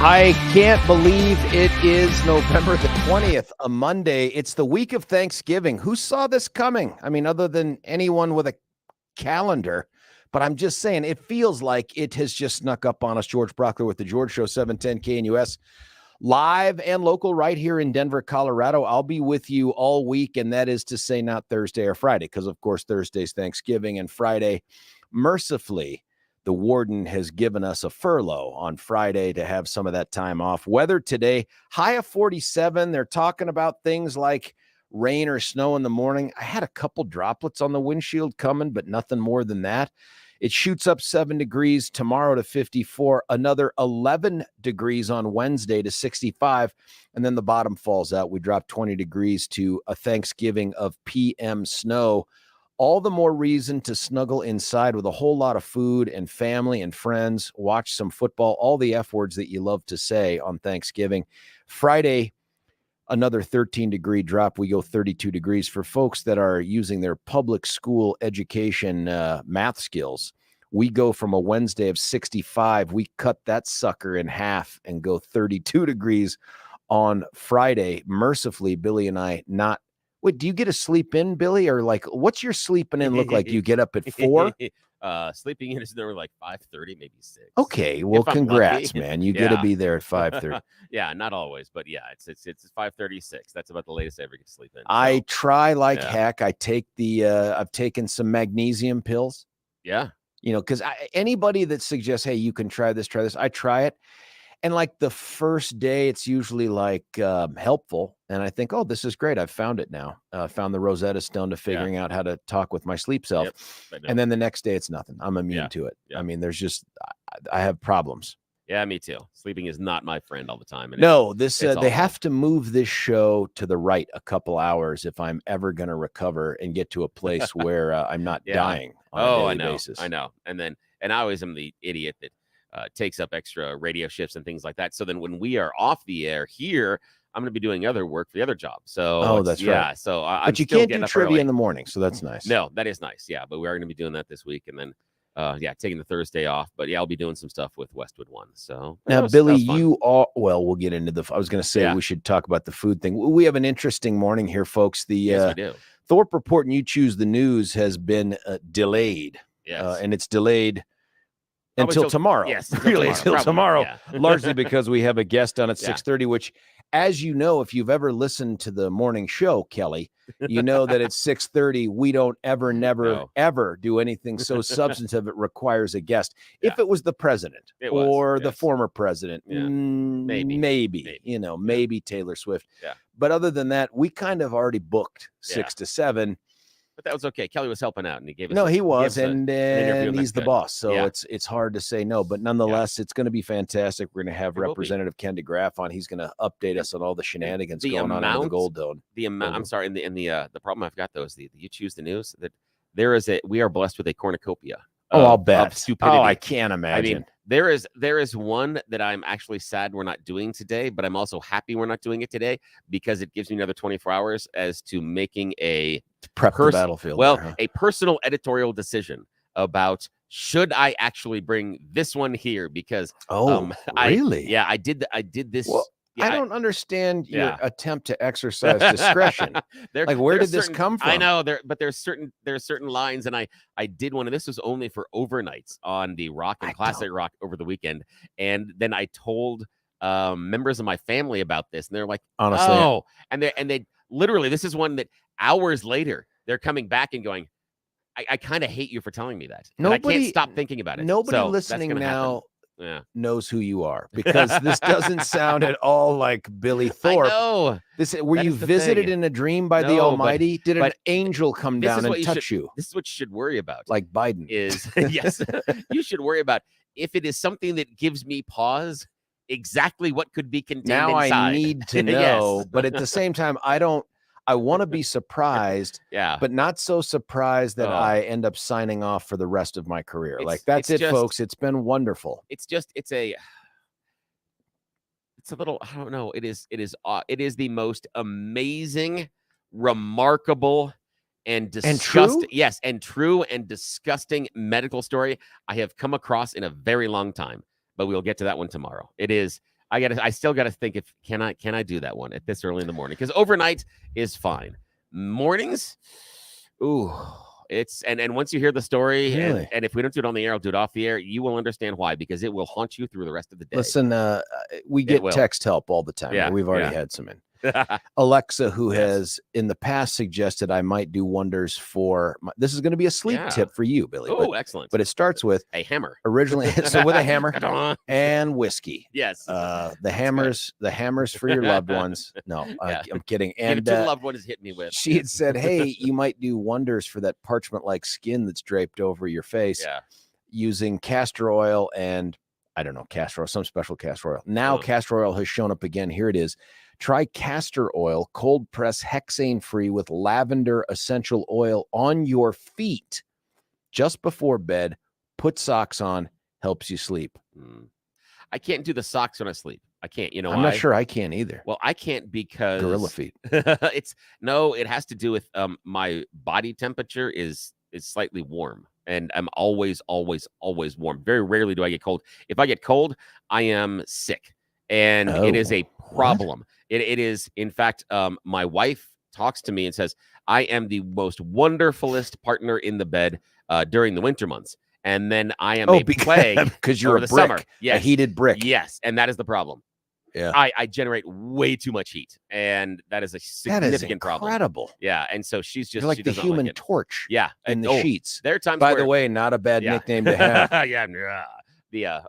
I can't believe it is November the 20th, a Monday. It's the week of Thanksgiving. Who saw this coming? I mean, other than anyone with a calendar. But I'm just saying, it feels like it has just snuck up on us. George Brauchler with the George Show, 710 KNUS. Live and local right here in Denver, Colorado. I'll be with you all week, and that is to say not Thursday or Friday, because, of course, Thursday's Thanksgiving, and Friday, mercifully, the warden has given us a furlough on Friday to have some of that time off. Weather today, high of 47. They're talking about things like rain or snow in the morning. I had a couple droplets on the windshield coming, but nothing more than that. It shoots up 7 degrees tomorrow to 54, another 11 degrees on Wednesday to 65, and then the bottom falls out. We drop 20 degrees to a Thanksgiving of PM snow. All the more reason to snuggle inside with a whole lot of food and family and friends, watch some football, all the F words that you love to say on Thanksgiving. Friday, another 13-degree drop. We go 32 degrees. For folks that are using their public school education math skills, we go from a Wednesday of 65. We cut that sucker in half and go 32 degrees on Friday. Mercifully, Billy and I not. Wait, do you get a sleep in, Billy? Or like, what's your sleeping in look like? You get up at 4? Sleeping in is there like 5:30, maybe 6. Okay, well, congrats, man. You get to be there at 5:30. Yeah, not always, but yeah, it's 5:36. That's about the latest I ever get to sleep in. So, I try like heck. I take I've taken some magnesium pills. Yeah. You know, because anybody that suggests, hey, you can try this, I try it. And like the first day, it's usually like helpful. And I think, oh, this is great. I've found it now. Found the Rosetta Stone to figuring out how to talk with my sleep self. Yep, and then the next day, it's nothing. I'm immune to it. Yep. I mean, there's just, I have problems. Yeah, me too. Sleeping is not my friend all the time. And no, they have to move this show to the right a couple hours if I'm ever going to recover and get to a place where I'm not dying on a daily basis. I know. And I always am the idiot that takes up extra radio shifts and things like that. So then when we are off the air here, I'm going to be doing other work for the other job. So that's right. Yeah. So but you can't do trivia in the morning. So that's nice. No, that is nice. Yeah. But we are going to be doing that this week. And then, taking the Thursday off. But yeah, I'll be doing some stuff with Westwood One. So now, Billy, you are, well, we'll get into I was going to say we should talk about the food thing. We have an interesting morning here, folks. Yes, we do. Thorpe Report and You Choose the News has been delayed. Yes. And it's delayed until tomorrow. Yes, until tomorrow. Largely because we have a guest on at 6:30, which, as you know, if you've ever listened to the morning show, Kelly, you know that at 6:30 we don't ever do anything so substantive it requires a guest. If it was the president the former president, maybe Taylor Swift. Yeah. But other than that, we kind of already booked 6 to 7. But that was okay. Kelly was helping out, and he gave us. No, he was, and he's the boss, so it's hard to say no. But nonetheless, it's going to be fantastic. We're going to have Representative Ken DeGraaf on. He's going to update us on all the shenanigans going on in the Gold Dome. The amount. I'm sorry. The problem I've got though is the You Choose the News that we are blessed with a cornucopia. I'll bet. Stupidity. I can't imagine. I mean, there is one that I'm actually sad we're not doing today, but I'm also happy we're not doing it today because it gives me another 24 hours as to making a prep the battlefield. Well, a personal editorial decision about should I actually bring this one here because really? I did this. Well, I don't understand your attempt to exercise discretion. Where did this come from? I know but there's certain lines, and I did one, and this was only for overnights on the Rock and Classic Rock over the weekend, and then I told members of my family about this, and they're like, honestly, and they literally, this is one that hours later they're coming back and going, I kind of hate you for telling me that. And I can't stop thinking about it. Nobody listening now knows who you are, because this doesn't sound at all like Billy Thorpe. I know. Were you visited in a dream by the Almighty? Did an angel come down and touch you? This is what you should worry about. Like Biden is yes. You should worry about if it is something that gives me pause, exactly what could be contained inside. I need to know, but at the same time, I want to be surprised, but not so surprised that I end up signing off for the rest of my career. That's it, folks. It's been wonderful. It's a little, I don't know. It is the most amazing, remarkable, and disgusting, true and disgusting medical story I have come across in a very long time. But we'll get to that one tomorrow. It is. I still gotta think if can I do that one at this early in the morning? Because overnight is fine. Mornings, ooh, it's and once you hear the story, Really? and if we don't do it on the air, I'll do it off the air. You will understand why, because it will haunt you through the rest of the day. Listen, we get text help all the time. Yeah, We've already had some in. Alexa, who has in the past suggested I might do wonders for this is going to be a sleep tip for you, Billy. Oh, excellent. But it starts with a hammer. Originally, so with a hammer and whiskey. Yes. The hammers for your loved ones. No, I'm kidding. And two loved ones hit me with. She had said, hey, you might do wonders for that parchment-like skin that's draped over your face using castor oil and I don't know, castor oil, some special castor oil. Now castor oil has shown up again. Here it is. Try castor oil, cold press, hexane free with lavender essential oil on your feet just before bed. Put socks on, helps you sleep. I can't do the socks when I sleep. I can't, you know. I'm not sure I can either. Well, I can't because gorilla feet. It has to do with my body temperature is slightly warm. And I'm always warm. Very rarely do I get cold. If I get cold, I am sick. And it is a problem. It is, in fact, my wife talks to me and says, I am the most wonderfulest partner in the bed during the winter months. And then I am a plague because you're a brick, summer. Yes. A heated brick. Yes. And that is the problem. Yeah. I generate way too much heat. And that is a significant problem. Incredible. Yeah. And so she's just you're like the Human Torch. Yeah. In the sheets. There are times by the way, not a bad nickname to have. Yeah.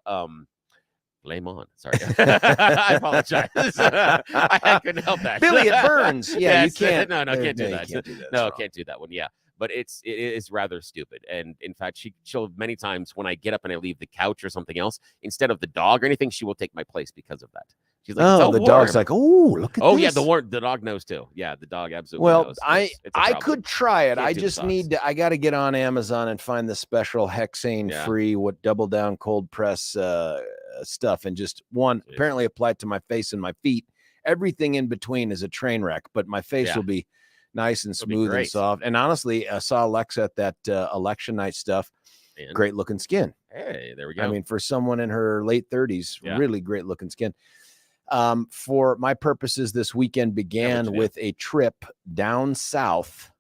Blame on. Sorry. I apologize. I couldn't help that. Billy, it burns. Yeah, yes. You can't. No, can't do that. Can't do that. No, can't do that one. Yeah. But it is rather stupid. And in fact, she'll many times when I get up and I leave the couch or something else, instead of the dog or anything, she will take my place because of that. She's like, oh, the warm. Dog's like, oh, look at this. Yeah, the dog knows too. Yeah, the dog absolutely knows. I could try it. I just I got to get on Amazon and find the special hexane free, double down cold press stuff. And just apparently applied to my face and my feet. Everything in between is a train wreck, but my face will be nice and smooth and soft. And honestly, I saw Alexa at that election night stuff. And great looking skin. Hey, there we go. I mean, for someone in her late 30s, really great looking skin. For my purposes, this weekend began with a trip down south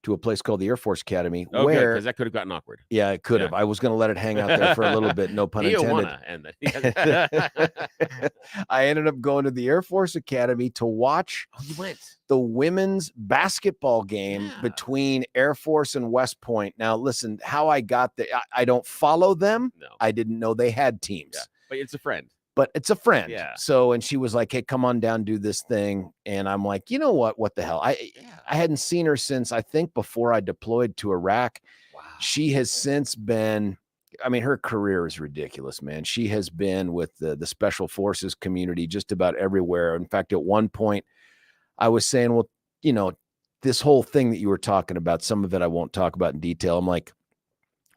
to a place called the Air Force Academy. Where because that could have gotten awkward. Yeah, it could have. I was going to let it hang out there for a little bit. No pun intended. I ended up going to the Air Force Academy to watch the women's basketball game between Air Force and West Point. Now, listen, how I got there, I don't follow them. No. I didn't know they had teams. Yeah. But it's a friend. But it's a friend. Yeah. So, and she was like, hey, come on down, do this thing. And I'm like, you know what? What the hell? I hadn't seen her since, I think, before I deployed to Iraq. Wow. She has since been, I mean, her career is ridiculous, man. She has been with the special forces community just about everywhere. In fact, at one point I was saying, well, you know, this whole thing that you were talking about, some of it I won't talk about in detail. I'm like,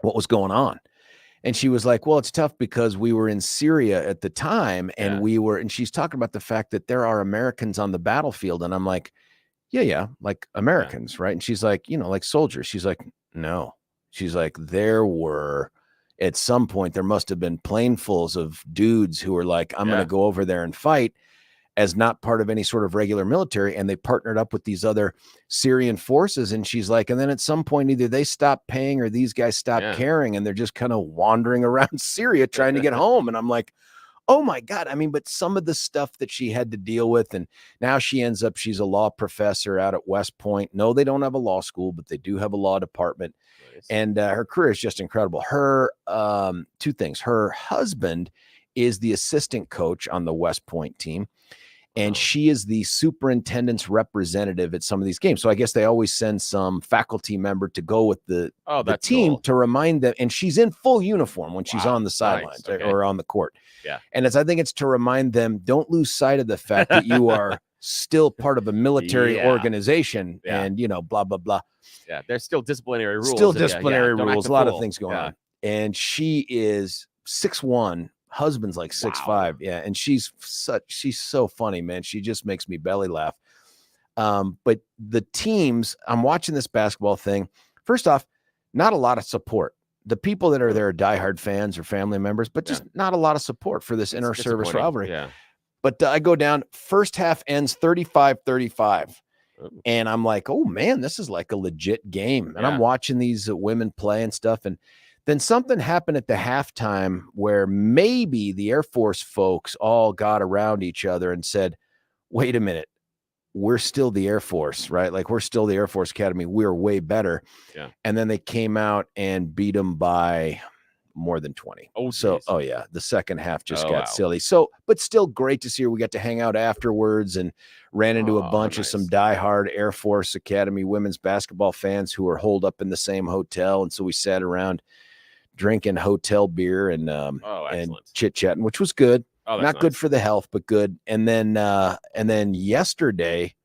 what was going on? And she was like, well, it's tough because we were in Syria at the time and and she's talking about the fact that there are Americans on the battlefield. And I'm like, yeah, like Americans, right? And she's like, you know, like soldiers. She's like, no. She's like, there were, at some point, there must have been planefuls of dudes who were like, I'm going to go over there and fight as not part of any sort of regular military. And they partnered up with these other Syrian forces. And she's like, and then at some point, either they stop paying or these guys stop caring. And they're just kind of wandering around Syria trying to get home. And I'm like, oh my God. I mean, but some of the stuff that she had to deal with, and now she's a law professor out at West Point. No, they don't have a law school, but they do have a law department. Nice. And her career is just incredible. Her, two things. Her husband is the assistant coach on the West Point team. And she is the superintendent's representative at some of these games. So I guess they always send some faculty member to go with the team to remind them. And she's in full uniform when she's on the sidelines or on the court. Yeah. And I think it's to remind them, don't lose sight of the fact that you are still part of a military organization and, you know, blah, blah, blah. Yeah. There's still disciplinary rules. Still disciplinary rules. A lot of things going on. And she is 6'1". Husband's like 6'5". Yeah. And she's so funny, man. She just makes me belly laugh. But the teams, I'm watching this basketball thing. First off, not a lot of support. the people that are there are diehard fans or family members, but just not a lot of support for this inter-service rivalry. Yeah. But I go down, first half ends 35-35. Oh. And I'm like, oh man, this is like a legit game. And I'm watching these women play and stuff. And then something happened at the halftime where maybe the Air Force folks all got around each other and said, wait a minute, we're still the Air Force, right? Like we're still the Air Force Academy. We're way better. Yeah. And then they came out and beat them by more than 20. Oh, so, geez. oh yeah, the second half just got silly. So, but still great to see her. We got to hang out afterwards and ran into a bunch of some diehard Air Force Academy women's basketball fans who were holed up in the same hotel. And so we sat around drinking hotel beer and chit chatting, which was good. Not good for the health, but good. And then yesterday,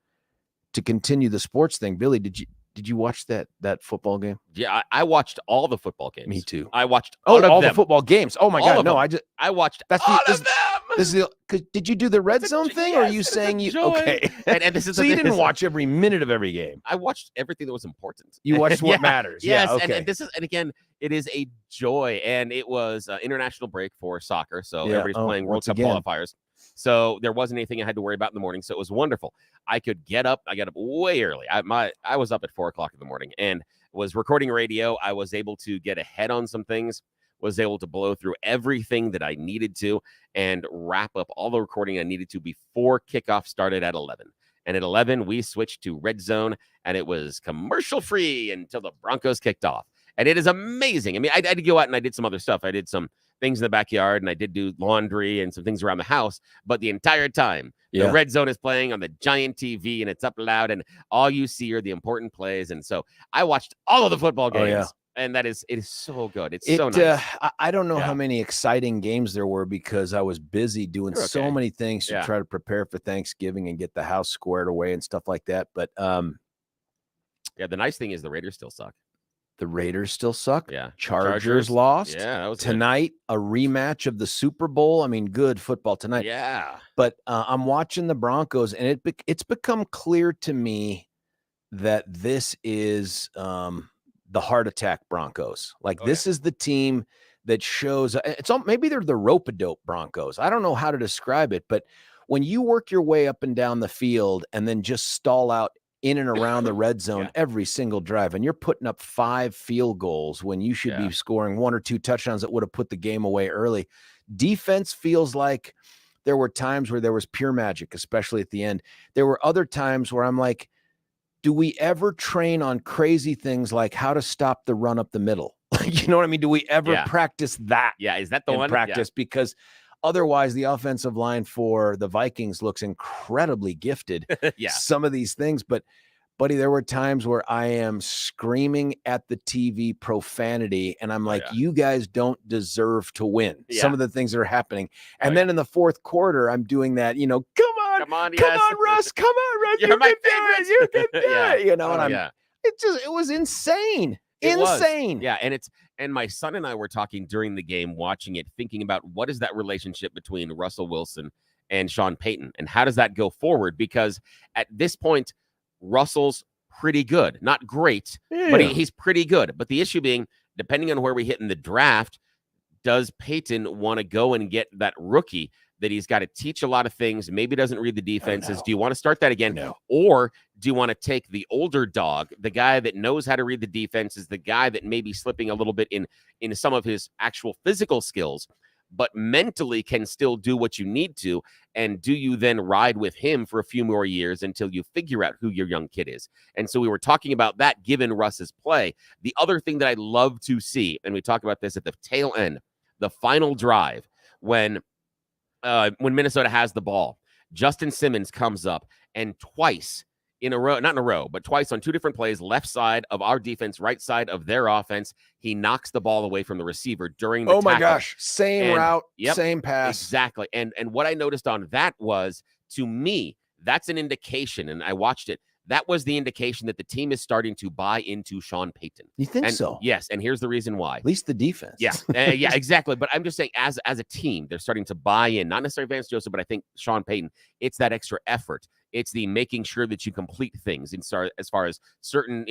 to continue the sports thing, Billy, did you watch that football game? Yeah, I watched all the football games. Me too. I watched all the football games. Oh my God, no! I watched all of them. This is did you do the red zone thing, or are you saying you okay? And this is so you didn't watch every minute of every game. I watched everything that was important. You watched what matters. Yes, yeah, okay. and again, it is a joy, and it was international break for soccer, so everybody's playing World Cup qualifiers. So there wasn't anything I had to worry about in the morning. So it was wonderful. I could get up. I got up way early. I was up at 4:00 in the morning and was recording radio. I was able to get ahead on some things, was able to blow through everything that I needed to and wrap up all the recording I needed to before kickoff started at 11. And at 11, we switched to red zone and it was commercial free until the Broncos kicked off. And it is amazing. I mean, I had to go out and I did some other stuff. I did some things in the backyard and I did do laundry and some things around the house. But the entire time, the red zone is playing on the giant TV and it's up loud and all you see are the important plays. And so I watched all of the football games. And it is so good. It's so nice. I don't know how many exciting games there were because I was busy doing so many things to try to prepare for Thanksgiving and get the house squared away and stuff like that. But the nice thing is the Raiders still suck. The Raiders still suck. Yeah. Chargers lost. Yeah. That was tonight, a rematch of the Super Bowl. I mean, good football tonight. Yeah. But I'm watching the Broncos, and it's become clear to me that this is the heart attack Broncos. Like this is the team that shows maybe they're the rope-a-dope Broncos. I don't know how to describe it, but when you work your way up and down the field and then just stall out in and around the red zone every single drive, and you're putting up 5 field goals when you should be scoring 1 or 2 touchdowns that would have put the game away early. Defense feels like there were times where there was pure magic, especially at the end. There were other times where I'm like, do we ever train on crazy things like how to stop the run up the middle? You know what I mean? Do we ever practice that? Yeah. Is that the one? Practice? Because otherwise, the offensive line for the Vikings looks incredibly gifted. Some of these things, but buddy, there were times where I am screaming at the TV profanity, and I'm like, you guys don't deserve to win. Some of the things that are happening. And then in the fourth quarter, I'm doing that, come on, Russ, come on, Russ. You're my favorite. You can do it. And it was insane. Insane. Yeah. And my son and I were talking during the game, watching it, thinking about what is that relationship between Russell Wilson and Sean Payton, and how does that go forward? Because at this point, Russell's pretty good, not great, but he's pretty good. But the issue being, depending on where we hit in the draft, does Payton want to go and get that rookie that he's got to teach a lot of things, maybe doesn't read the defenses? Do you want to start that again? No. Or do you want to take the older dog, the guy that knows how to read the defenses, the guy that may be slipping a little bit in some of his actual physical skills, but mentally can still do what you need to? And do you then ride with him for a few more years until you figure out who your young kid is? And so we were talking about that given Russ's play. The other thing that I'd love to see, and we talk about this at the tail end, the final drive, when Minnesota has the ball, Justin Simmons comes up and twice in a row, not in a row, but twice on 2 different plays, left side of our defense, right side of their offense, he knocks the ball away from the receiver during the tackle. My gosh, same route, same pass. Exactly. And what I noticed on that was, to me, that's an indication, and I watched it, that was the indication that the team is starting to buy into Sean Payton. You think so? Yes, and here's the reason why. At least the defense. Yeah, exactly. But I'm just saying, as a team, they're starting to buy in. Not necessarily Vance Joseph, but I think Sean Payton. It's that extra effort. It's the making sure that you complete things as far as certain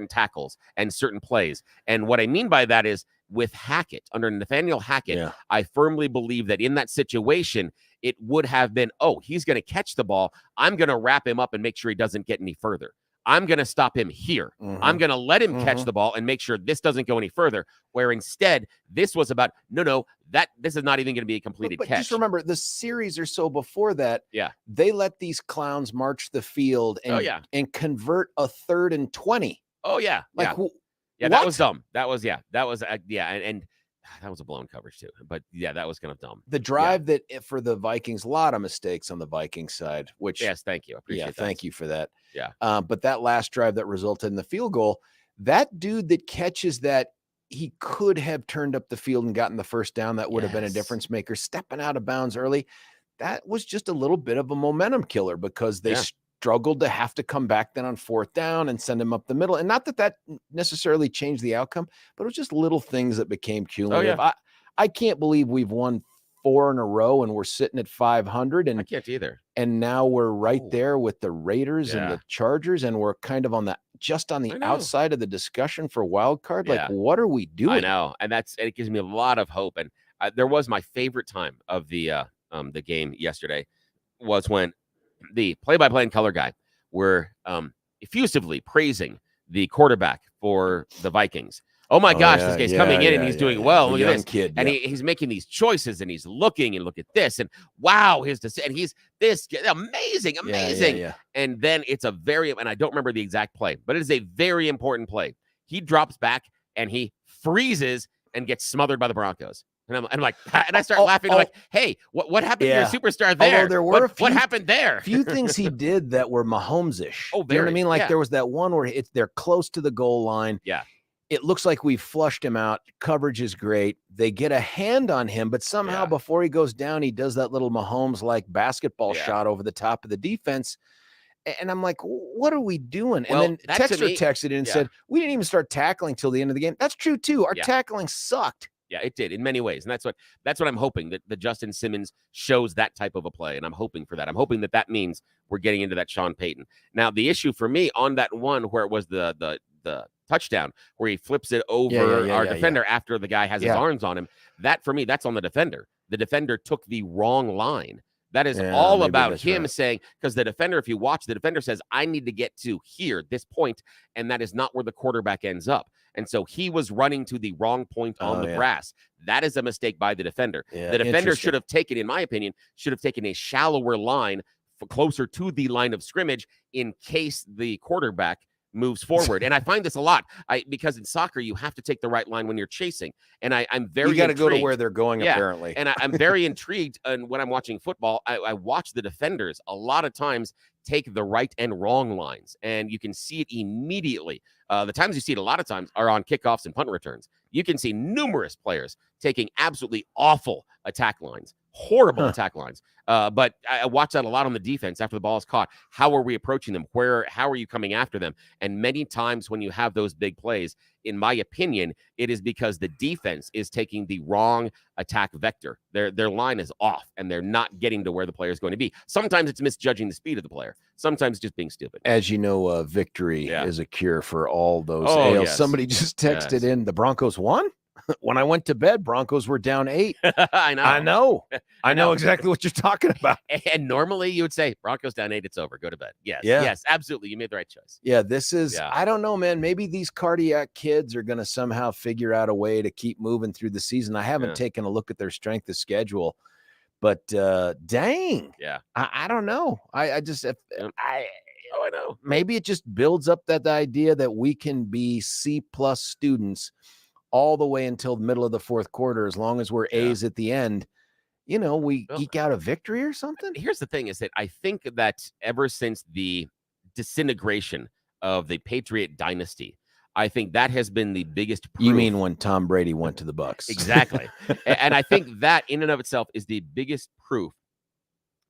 tackles and certain plays. And what I mean by that is with Hackett, under Nathaniel Hackett, Yeah. I firmly believe that in that situation, it would have been, oh, he's going to catch the ball. I'm going to wrap him up and make sure he doesn't get any further. I'm going to stop him here. I'm going to let him catch the ball and make sure this doesn't go any further. Where instead, this was about, no, this is not even going to be a completed but catch. Just remember, the series or so before that, Yeah, they let these clowns march the field and convert a 3rd and 20. Oh, yeah. Like, yeah, that was dumb. That was, and that was a blown coverage too. But yeah, that was kind of dumb. The drive that for the Vikings, a lot of mistakes on the Vikings side, which yes, thank you. I appreciate that. Thank you for that. Yeah. But that last drive that resulted in the field goal, that dude that catches that, he could have turned up the field and gotten the first down. That would have been a difference maker. Stepping out of bounds early, that was just a little bit of a momentum killer because they struggled to have to come back then on 4th down and send him up the middle. And not that necessarily changed the outcome, but it was just little things that became cumulative. I can't believe we've won 4 in a row and we're sitting at 500. And I can't either. And now we're right there with the Raiders and the Chargers, and we're kind of on the outside of the discussion for wild card. Like, what are we doing? I know, and it gives me a lot of hope. And there was my favorite time of the game yesterday was when the play-by-play and color guy were effusively praising the quarterback for the Vikings. Oh my gosh, this guy's coming in and he's doing well. Look at this kid, and he's making these choices and he's looking and look at this and wow, and he's this amazing. And then it's a and I don't remember the exact play, but it is a very important play. He drops back and he freezes and gets smothered by the Broncos. And I'm like, and I start laughing. I'm like, hey, what happened to your superstar there? Although there were what happened there? A few things he did that were Mahomes-ish. Oh, you know what I mean? Like there was that one where they're close to the goal line. Yeah. It looks like we flushed him out. Coverage is great. They get a hand on him, but somehow before he goes down, he does that little Mahomes-like basketball shot over the top of the defense. And I'm like, what are we doing? Well, and then Texter texted in and said, we didn't even start tackling till the end of the game. That's true too. Our tackling sucked. Yeah, it did in many ways. And that's what I'm hoping, that Justin Simmons shows that type of a play. And I'm hoping for that. I'm hoping that means we're getting into that Sean Payton. Now, the issue for me on that one where it was the touchdown where he flips it over our defender after the guy has his arms on him, that for me, that's on the defender. The defender took the wrong line. That is all about him saying, because the defender, if you watch, the defender says, I need to get to here, this point, and that is not where the quarterback ends up. And so he was running to the wrong point on the grass. That is a mistake by the defender. The defender should have taken, in my opinion, a shallower line closer to the line of scrimmage in case the quarterback moves forward. And I find this a lot because in soccer, you have to take the right line when you're chasing. And I'm very You got to go to where they're going, apparently. And I'm very intrigued. And when I'm watching football, I watch the defenders a lot of times take the right and wrong lines. And you can see it immediately. The times you see it a lot of times are on kickoffs and punt returns. You can see numerous players taking absolutely awful attack lines, horrible attack lines. But I watch that a lot on the defense after the ball is caught. How are we approaching them? How are you coming after them? And many times when you have those big plays, in my opinion, it is because the defense is taking the wrong attack vector. Their line is off and they're not getting to where the player is going to be. Sometimes it's misjudging the speed of the player. Sometimes just being stupid. As you know, victory is a cure for all those ails. Yes. Somebody just texted in, the Broncos won? When I went to bed, Broncos were down 8. I know. I know exactly what you're talking about. And normally you would say, Broncos down 8, it's over. Go to bed. Yes, absolutely. You made the right choice. Yeah, this is, I don't know, man. Maybe these cardiac kids are going to somehow figure out a way to keep moving through the season. I haven't taken a look at their strength of schedule, but dang. Yeah. I don't know. I know. Maybe it just builds up that idea that we can be C+ students all the way until the middle of the fourth quarter, as long as we're A's at the end, we eke out a victory or something. Here's the thing is that I think that ever since the disintegration of the Patriot dynasty, I think that has been the biggest proof. You mean when Tom Brady went to the Bucs? Exactly. And I think that in and of itself is the biggest proof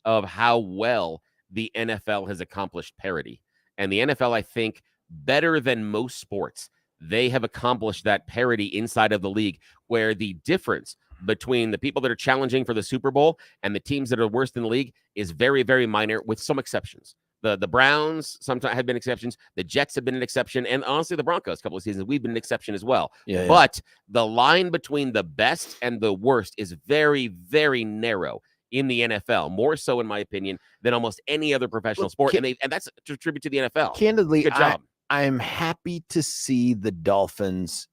of how well the NFL has accomplished parity. And the NFL, I think, better than most sports, they have accomplished that parity inside of the league, where the difference between the people that are challenging for the Super Bowl and the teams that are worse in the league is very, very minor, with some exceptions. The Browns sometimes have been exceptions. The Jets have been an exception. And honestly, the Broncos, a couple of seasons, we've been an exception as well. Yeah, but the line between the best and the worst is very, very narrow in the NFL, more so, in my opinion, than almost any other professional sport. And that's a tribute to the NFL. Candidly, good job. I'm happy to see the Dolphins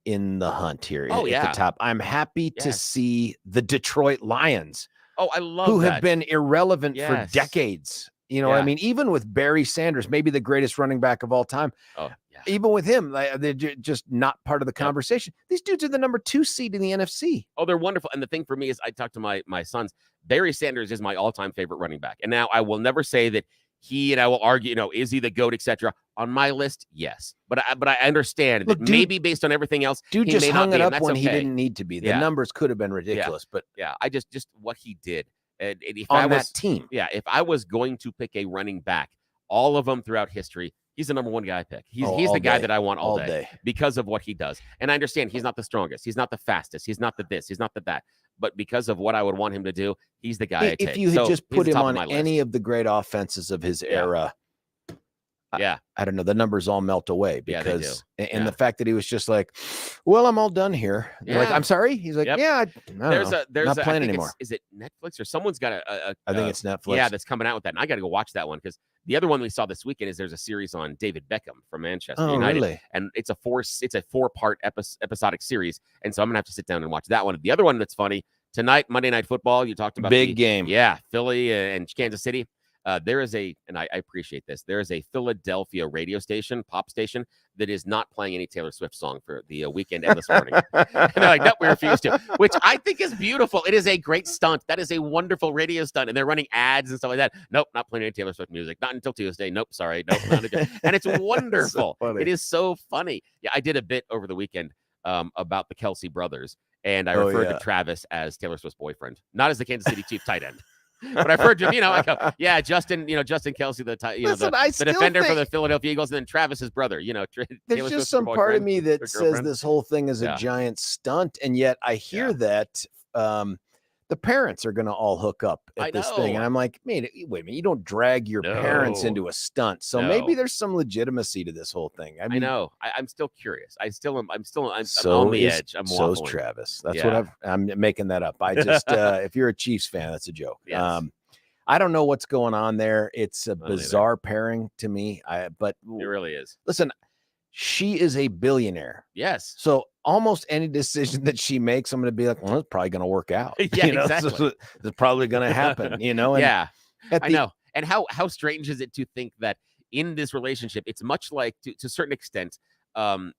in the hunt here at the top. I'm happy to see the Detroit Lions. Oh, I love who that. have been irrelevant for decades. You know what I mean? Even with Barry Sanders, maybe the greatest running back of all time. Oh, yeah. Even with him, they're just not part of the conversation. These dudes are the number 2 seed in the NFC. Oh, they're wonderful. And the thing for me is I talked to my sons. Barry Sanders is my all-time favorite running back. And now I will never say that he, and I will argue, is he the GOAT, etc. On my list, yes. But I understand that maybe based on everything else, dude just hung it up when he okay. didn't need to be. The numbers could have been ridiculous, but I just what he did. And if on I was, that team. Yeah, if I was going to pick a running back, all of them throughout history, he's the number 1 guy I pick. He's the guy that I want all day because of what he does. And I understand he's not the strongest. He's not the fastest. He's not the this. He's not the that. But because of what I would want him to do, he's the guy I take. If you had just put him on any of the great offenses of his era, I don't know, the numbers all melt away because and the fact that he was just like, well, I'm all done here. Like, I'm sorry. He's like, there's not playing anymore. Is it Netflix or someone's got I think it's Netflix. Yeah, that's coming out with that. And I got to go watch that one because the other one we saw this weekend is there's a series on David Beckham from Manchester United. Really? And it's a 4-part episodic series. And so I'm gonna have to sit down and watch that one. The other one that's funny tonight, Monday Night Football. You talked about big game. Yeah, Philly and Kansas City. There is and I appreciate this, there is a Philadelphia radio station, pop station, that is not playing any Taylor Swift song for the weekend and this morning. And they're like, nope, we refuse to, which I think is beautiful. It is a great stunt. That is a wonderful radio stunt. And they're running ads and stuff like that. Nope, not playing any Taylor Swift music. Not until Tuesday. Nope, sorry. Nope, not until. And it's wonderful. It is so funny. Yeah, I did a bit over the weekend about the Kelsey brothers. And I referred to Travis as Taylor Swift's boyfriend, not as the Kansas City Chief tight end. But I've heard him, I go, Justin, Justin Kelsey, the defender for the Philadelphia Eagles, and then Travis's brother, there's just some part of me that says this whole thing is a giant stunt, and yet I hear that the parents are going to all hook up at this thing, and I'm like, man, wait a minute, you don't drag your parents into a stunt, so maybe there's some legitimacy to this whole thing. I mean, I know, I'm still curious. I'm on the edge. I'm waffling. So's Travis. That's what I'm making that up. I just if you're a Chiefs fan, that's a joke. Yes. I don't know what's going on there. It's a bizarre pairing to me. But it really is. Listen, she is a billionaire. Yes. So almost any decision that she makes, I'm going to be like, well, it's probably going to work out. Exactly. So it's probably going to happen, And I know. And how strange is it to think that in this relationship, it's much like, to a certain extent, the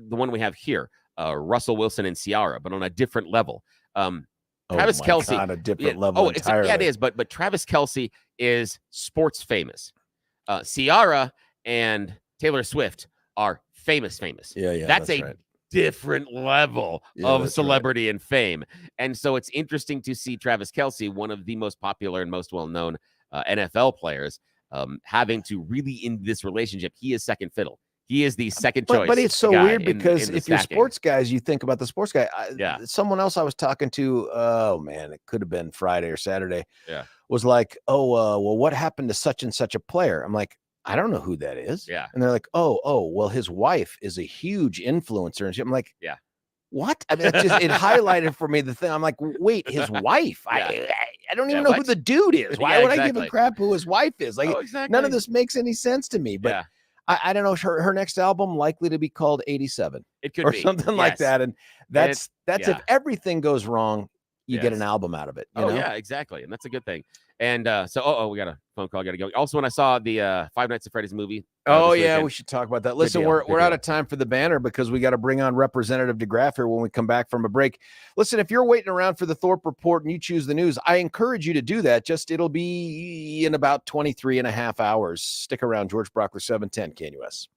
one we have here, Russell Wilson and Ciara, but on a different level. Travis Kelce on a different level entirely. It is. But Travis Kelce is sports famous. Ciara and Taylor Swift are famous. Yeah. That's a different level of celebrity and fame. And so it's interesting to see Travis Kelce, one of the most popular and most well-known NFL players, having to really, in this relationship, he is second fiddle. He is the second choice. But it's so weird because if you're sports guys, you think about the sports guy. Someone else I was talking to, oh man, it could have been Friday or Saturday. Yeah. Was like, well, what happened to such and such a player? I'm like, I don't know who that is. Yeah. And they're like, oh, well, his wife is a huge influencer. And I'm like, yeah. What? I mean, it highlighted for me the thing. I'm like, wait, his wife? I don't even know who the dude is. Why would I give a crap who his wife is? Like, none of this makes any sense to me. But I don't know. Her next album likely to be called 87. It could or be something like that. And that's if everything goes wrong, you get an album out of it. You know? Yeah, exactly. And that's a good thing. And so, we got a phone call. Got to go. Also, when I saw the Five Nights at Freddy's movie. We should talk about that. Listen, we're out of time for the banner because we got to bring on Representative DeGraaf here when we come back from a break. Listen, if you're waiting around for the Thorpe Report and you choose the news, I encourage you to do that. It'll be in about 23 and a half hours. Stick around. George Brauchler, 710 KNUS.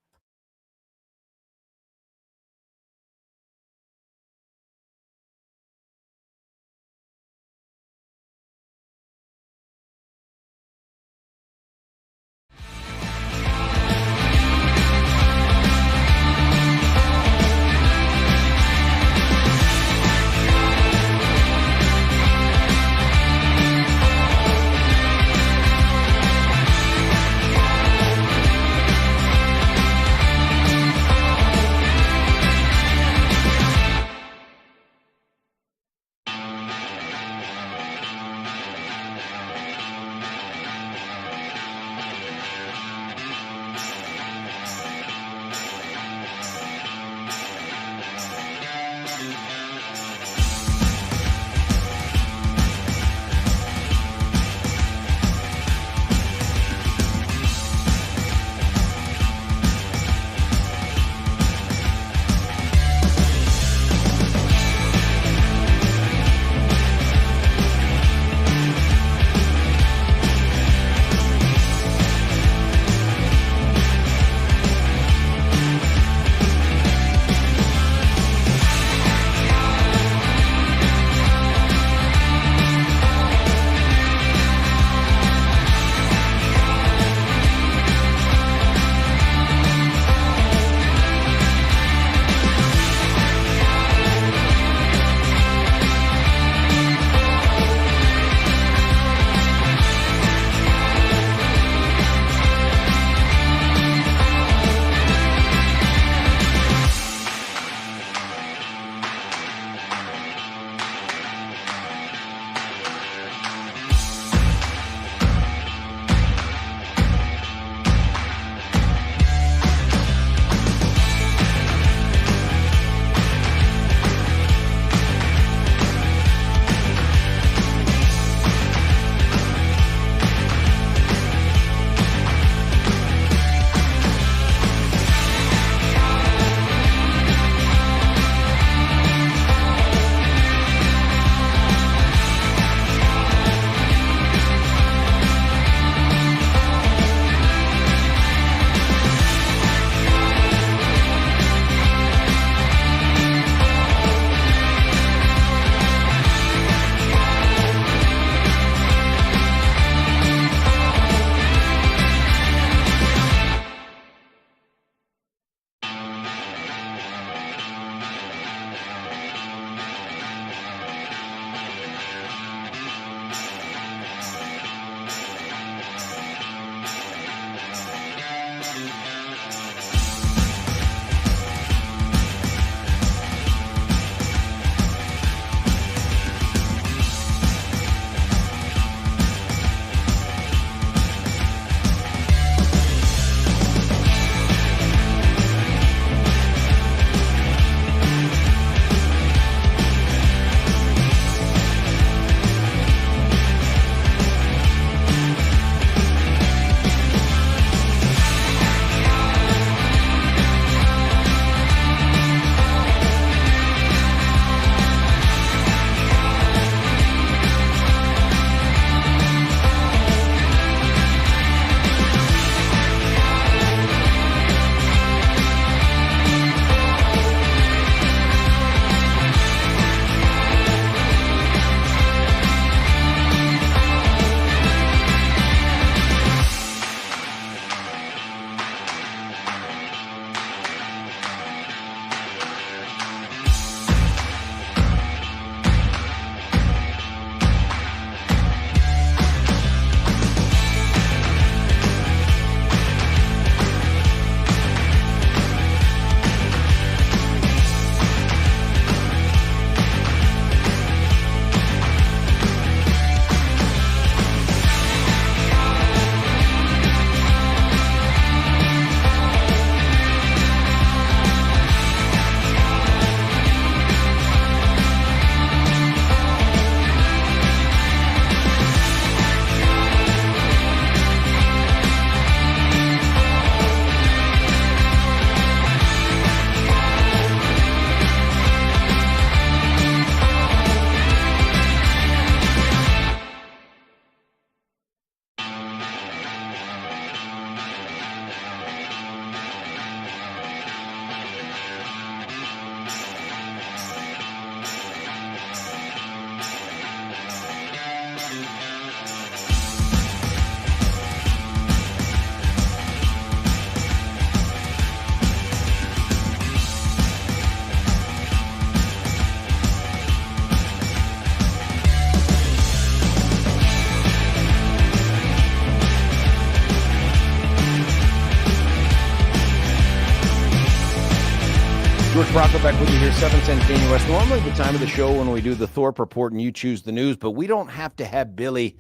Brauchler back with you here, 710 Canadian West. Normally the time of the show when we do the Thorpe Report and you choose the news, but we don't have to have Billy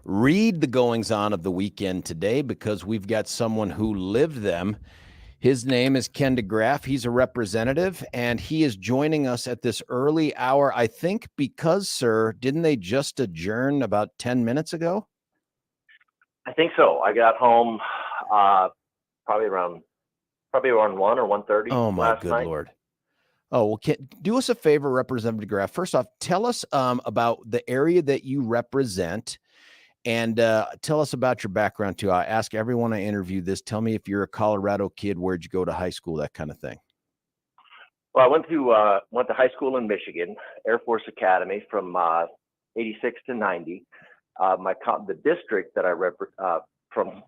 read the goings-on of the weekend today because we've got someone who lived them. His name is Ken DeGraaf. He's a representative, and he is joining us at this early hour, I think because, sir, didn't they just adjourn about 10 minutes ago? I think so. I got home probably around 1 or 1:30 Oh, my last good night. Lord. Oh, well, do us a favor, Representative DeGraaf. First off, tell us about the area that you represent and tell us about your background, too. I ask everyone I interview this. Tell me if you're a Colorado kid, where'd you go to high school, that kind of thing. Well, I went to high school in Michigan, Air Force Academy from 86 to 90. The district that I from,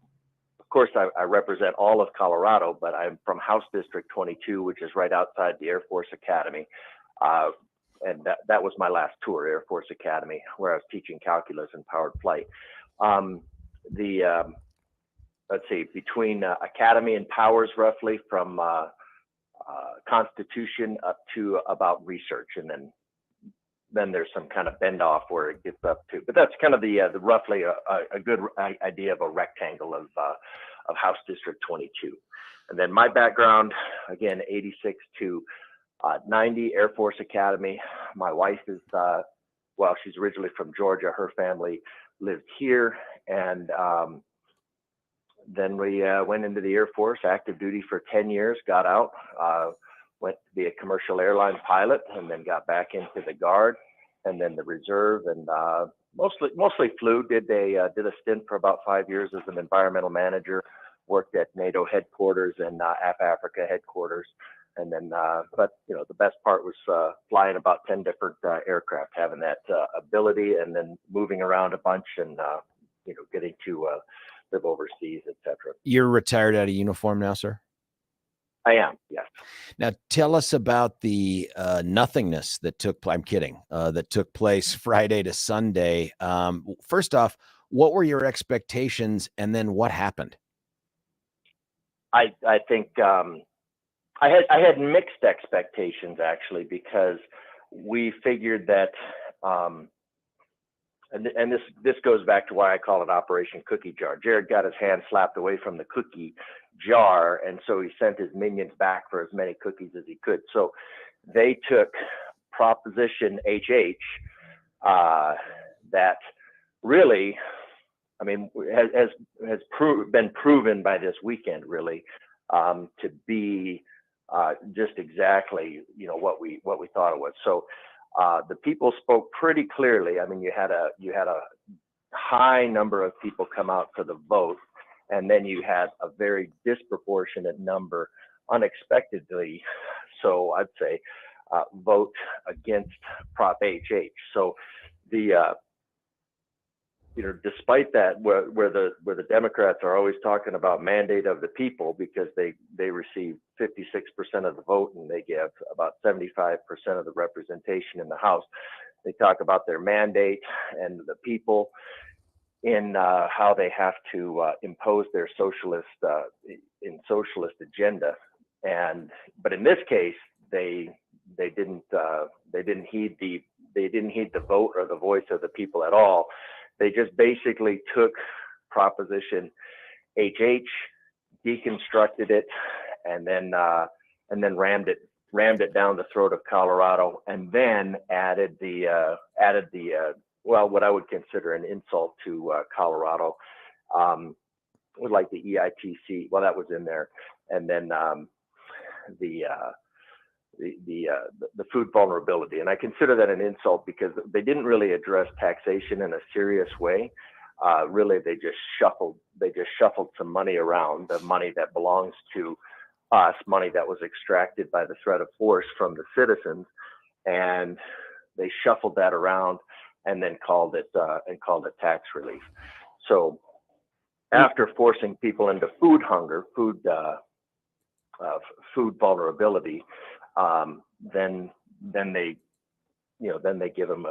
of course, I represent all of Colorado, but I'm from House District 22, which is right outside the Air Force Academy. And that was my last tour, Air Force Academy, where I was teaching calculus and powered flight. Let's see, between Academy and Powers, roughly from Constitution up to about research, and then there's some kind of bend off where it gets up to, but that's kind of the roughly a good idea of a rectangle of House District 22. And then my background, again, 86 to 90, Air Force Academy. My wife is, she's originally from Georgia. Her family lived here. And then we went into the Air Force, active duty for 10 years, got out, went to be a commercial airline pilot, and then got back into the Guard and then the Reserve, and mostly flew. Did a stint for about 5 years as an environmental manager, worked at NATO headquarters and Africa headquarters. And then, but the best part was flying about 10 different aircraft, having that ability, and then moving around a bunch and, getting to live overseas, etc. You're retired out of uniform now, sir? I am, yes. Now, tell us about the nothingness that that took place Friday to Sunday. First off, what were your expectations, and then what happened? I think I had mixed expectations, actually, because we figured that, and this goes back to why I call it Operation Cookie Jar. Jared got his hand slapped away from the cookie jar, and so he sent his minions back for as many cookies as he could. So they took Proposition HH that really, I mean, has been proven by this weekend, really, to be just exactly what we thought it was. So the people spoke pretty clearly. I mean, you had a high number of people come out for the vote, and then you had a very disproportionate number, unexpectedly, so I'd say, vote against Prop HH. So the despite that, where the Democrats are always talking about mandate of the people because they receive 56% of the vote and they give about 75% of the representation in the House, they talk about their mandate and the people in how they have to impose their socialist agenda. But in this case, they didn't heed the vote or the voice of the people at all. They just basically took Proposition HH, deconstructed it, and then rammed it down the throat of Colorado, and then added the what I would consider an insult to Colorado, like the EITC. Well, that was in there, and then the food vulnerability, and I consider that an insult because they didn't really address taxation in a serious way. Really, they just shuffled some money around, the money that belongs to us, money that was extracted by the threat of force from the citizens, and they shuffled that around and then called it tax relief. So after forcing people into food hunger, food vulnerability, then they give them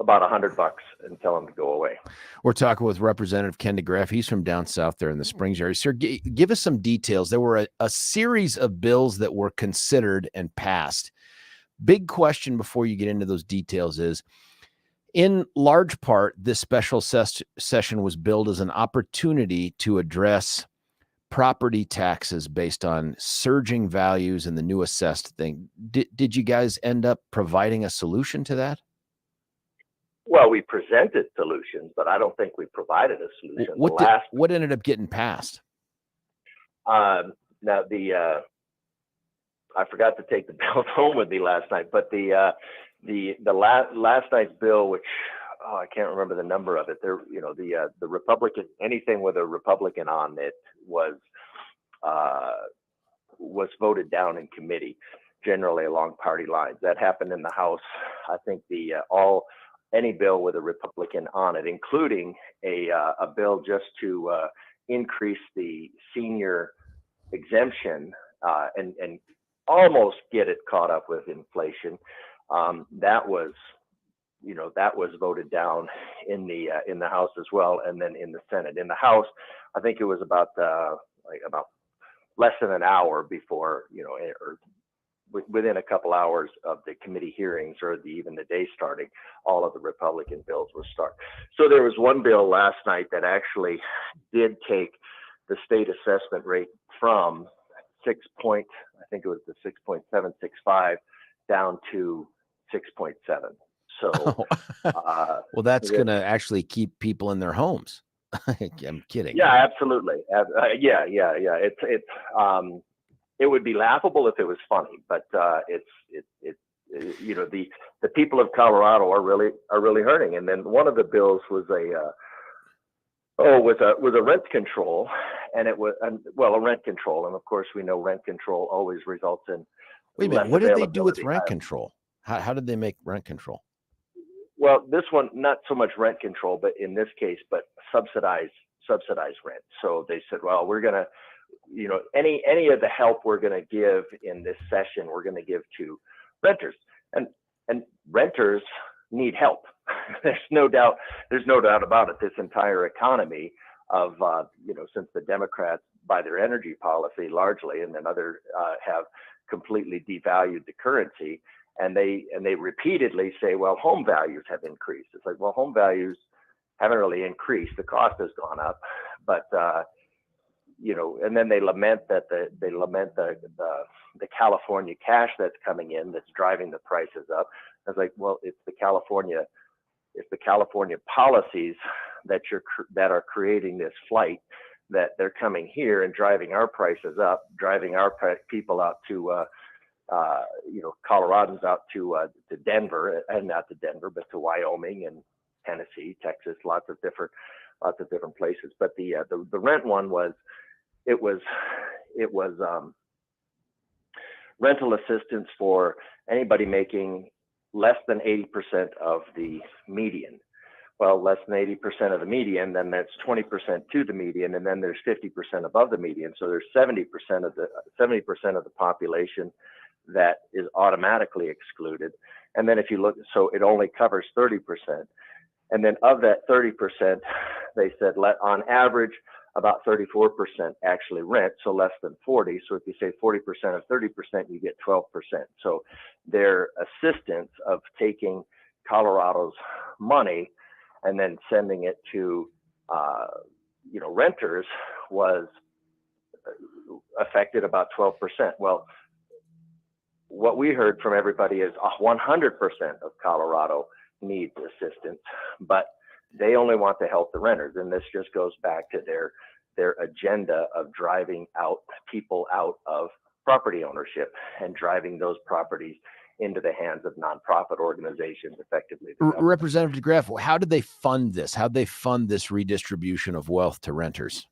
about $100 and tell them to go away. We're talking with Representative Ken DeGraaf. He's from down south there in the Springs area. Sir, give us some details. There were a series of bills that were considered and passed. Big question before you get into those details is, in large part, this special session was billed as an opportunity to address property taxes based on surging values and the new assessed thing. Did you guys end up providing a solution to that? Well, we presented solutions, but I don't think we provided a solution. What ended up getting passed? Now I forgot to take the bills home with me last night, but the last night's bill, which I can't remember the number of it. There, the Republican, anything with a Republican on it was voted down in committee, generally along party lines. That happened in the House. I think any bill with a Republican on it, including a bill just to increase the senior exemption and almost get it caught up with inflation. That was voted down in the House as well, and then in the Senate. In the House, I think it was about less than an hour before, or within a couple hours of the committee hearings or even the day starting, all of the Republican bills were start. So there was one bill last night that actually did take the state assessment rate from I think it was the 6.765 down to 6.7. So, well, that's going to actually keep people in their homes. I'm kidding. Yeah, absolutely. Yeah. It would be laughable if it was funny, but the people of Colorado are really hurting. And then one of the bills was a rent control, and it was a rent control, and of course we know rent control always results in. Wait a minute, what did they do with rent control? How did they make rent control? Well, this one, not so much rent control, but in this case, subsidized rent. So they said, well, we're going to, any of the help we're going to give in this session, we're going to give to renters, and renters need help. There's no doubt about it. This entire economy of, since the Democrats, by their energy policy largely, and then others have completely devalued the currency. And they repeatedly say, well, home values have increased. It's like, well, home values haven't really increased. The cost has gone up, but and then they lament the California cash that's coming in that's driving the prices up. I was like, well, it's the California policies that are creating this flight, that they're coming here and driving our prices up, driving our people out to Coloradans out to Denver, and not to Denver, but to Wyoming and Tennessee, Texas, lots of different places. But the rent one was rental assistance for anybody making less than 80% of the median. Well, less than 80% of the median, then that's 20% to the median, and then there's 50% above the median. So there's 70% of the population that is automatically excluded. And then if you look, so it only covers 30%. And then of that 30%, they said on average about 34% actually rent, so less than 40. So if you say 40% of 30%, you get 12%. So their assistance of taking Colorado's money and then sending it to renters was affected about 12%. Well, what we heard from everybody is 100% of Colorado needs assistance, but they only want to help the renters. And this just goes back to their agenda of driving people out of property ownership and driving those properties into the hands of nonprofit organizations, effectively. Representative DeGraaf, how did they fund this? How did they fund this redistribution of wealth to renters?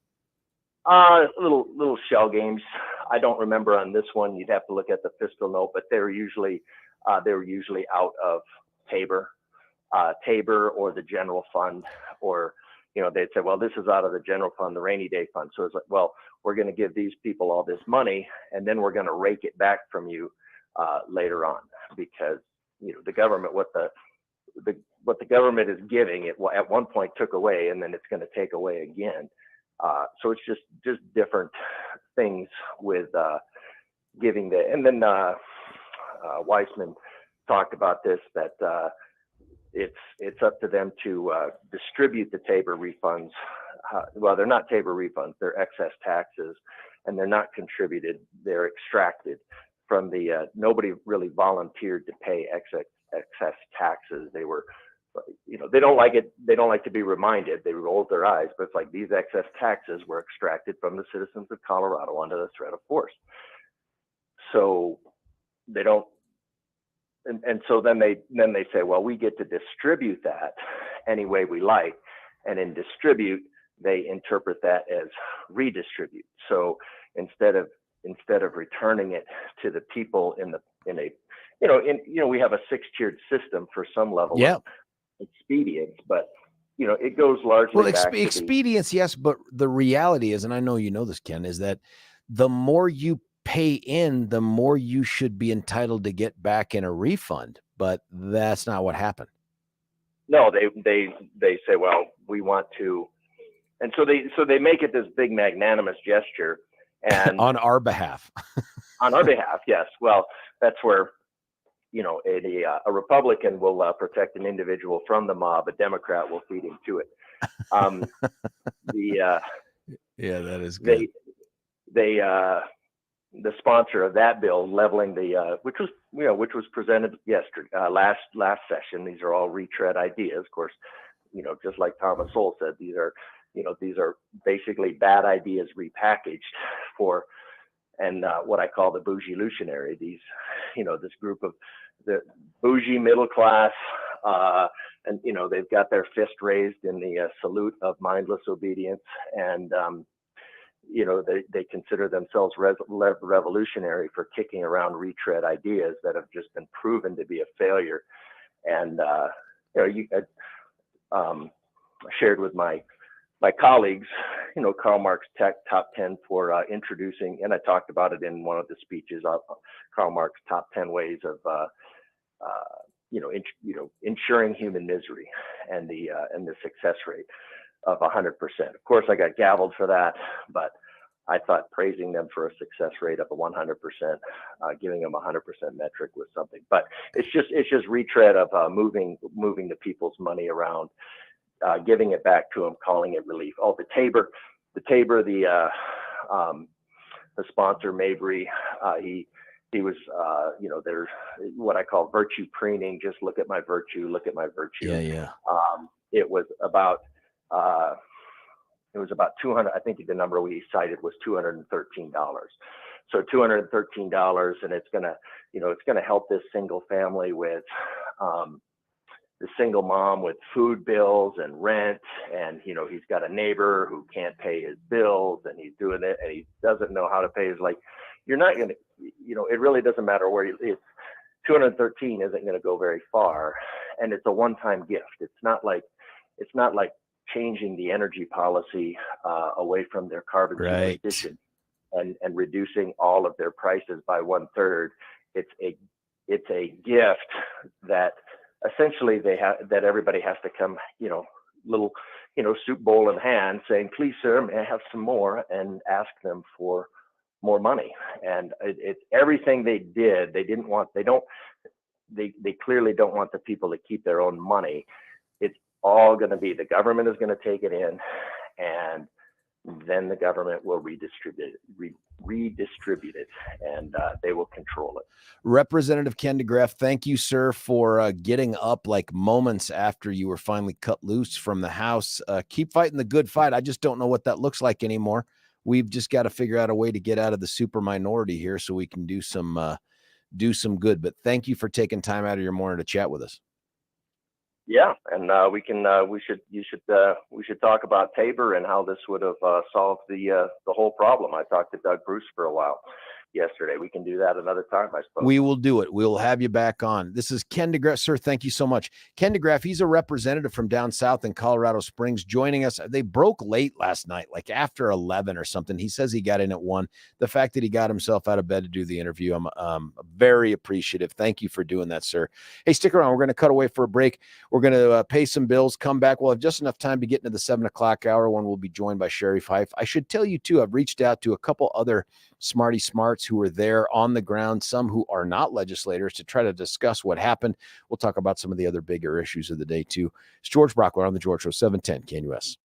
Little shell games. I don't remember on this one. You'd have to look at the fiscal note, but they were usually out of TABOR or the general fund, or they'd say, well, this is out of the general fund, the rainy day fund. So it's like, well, we're going to give these people all this money, and then we're going to rake it back from you later on, because the government, what the government is giving, it at one point took away, and then it's going to take away again. So it's just different things with giving the, and then Weissman talked about this, that it's up to them to distribute the TABOR refunds. Well, they're not TABOR refunds, they're excess taxes, and they're not contributed, they're extracted from the, nobody really volunteered to pay excess taxes. They were, they don't like it, they don't like to be reminded, they rolled their eyes, but it's like these excess taxes were extracted from the citizens of Colorado under the threat of force. So they don't, and so then they say, well, we get to distribute that any way we like, and in distribute, they interpret that as redistribute. So instead of returning it to the people we have a 6-tiered system for some level of expedience, but it goes largely back to expedience, yes, but the reality is, and I know you know this, Ken, is that the more you pay in, the more you should be entitled to get back in a refund, but that's not what happened. No, they say, well, we want to, and so they make it this big magnanimous gesture, and on our behalf. On our behalf, yes. Well, that's where a Republican will protect an individual from the mob, a Democrat will feed him to it. Yeah, that is good. The sponsor of that bill, leveling the which was presented yesterday, last session. These are all retread ideas, of course. Just like Thomas Sowell said, these are basically bad ideas repackaged for, and what I call the bougie-lutionary. These, this group of the bougie middle class, and they've got their fist raised in the salute of mindless obedience, and they consider themselves revolutionary for kicking around retread ideas that have just been proven to be a failure. And I shared with my colleagues, Karl Marx top 10 for introducing, and I talked about it in one of the speeches, Karl Marx top 10 ways of ensuring human misery, and the success rate of 100%. Of course, I got gavelled for that, but I thought praising them for a success rate of 100%, giving them 100% metric was something. But it's just retread of moving the people's money around, giving it back to them, calling it relief. Oh, the TABOR, the sponsor Mabry, he was, there's what I call virtue preening. Just look at my virtue, look at my virtue. Yeah. It was about 200. I think the number we cited was $213. So $213, and it's gonna help this single family with the single mom with food bills and rent, and he's got a neighbor who can't pay his bills, and he's doing it, and he doesn't know how to pay his, like, you're not gonna, it really doesn't matter where it's 213 isn't going to go very far, and it's a one-time gift. It's not like changing the energy policy away from their carbon superstition and reducing all of their prices by 1/3. It's a gift that essentially that everybody has to come, little, soup bowl in hand, saying, please, sir, may I have some more, and ask them for more money. And it's everything they did. They clearly don't want the people to keep their own money. It's all going to be, the government is going to take it in, and then the government will redistribute it, and they will control it. Representative Ken DeGraaf, thank you, sir, for getting up like moments after you were finally cut loose from the House. Keep fighting the good fight. I just don't know what that looks like anymore. We've just got to figure out a way to get out of the super minority here so we can do some good. But thank you for taking time out of your morning to chat with us. Yeah, and we should talk about TABOR and how this would have solved the whole problem. I talked to Doug Bruce for a while. yesterday. We can do that another time, I suppose. We will do it. We'll have you back on. This is Ken DeGraaf. Sir, thank you so much. Ken DeGraaf, he's a representative from down south in Colorado Springs, joining us. They broke late last night, like after 11 or something. He says he got in at 1. The fact that he got himself out of bed to do the interview, I'm very appreciative. Thank you for doing that, sir. Hey, stick around. We're going to cut away for a break. We're going to pay some bills, come back. We'll have just enough time to get into the 7 o'clock hour when we'll be joined by Sherrie Peif. I should tell you, too, I've reached out to a couple other smarty smarts who are there on the ground, some who are not legislators, to try to discuss what happened. We'll talk about some of the other bigger issues of the day, too. It's George Brauchler on the George Show, 710 KNUS.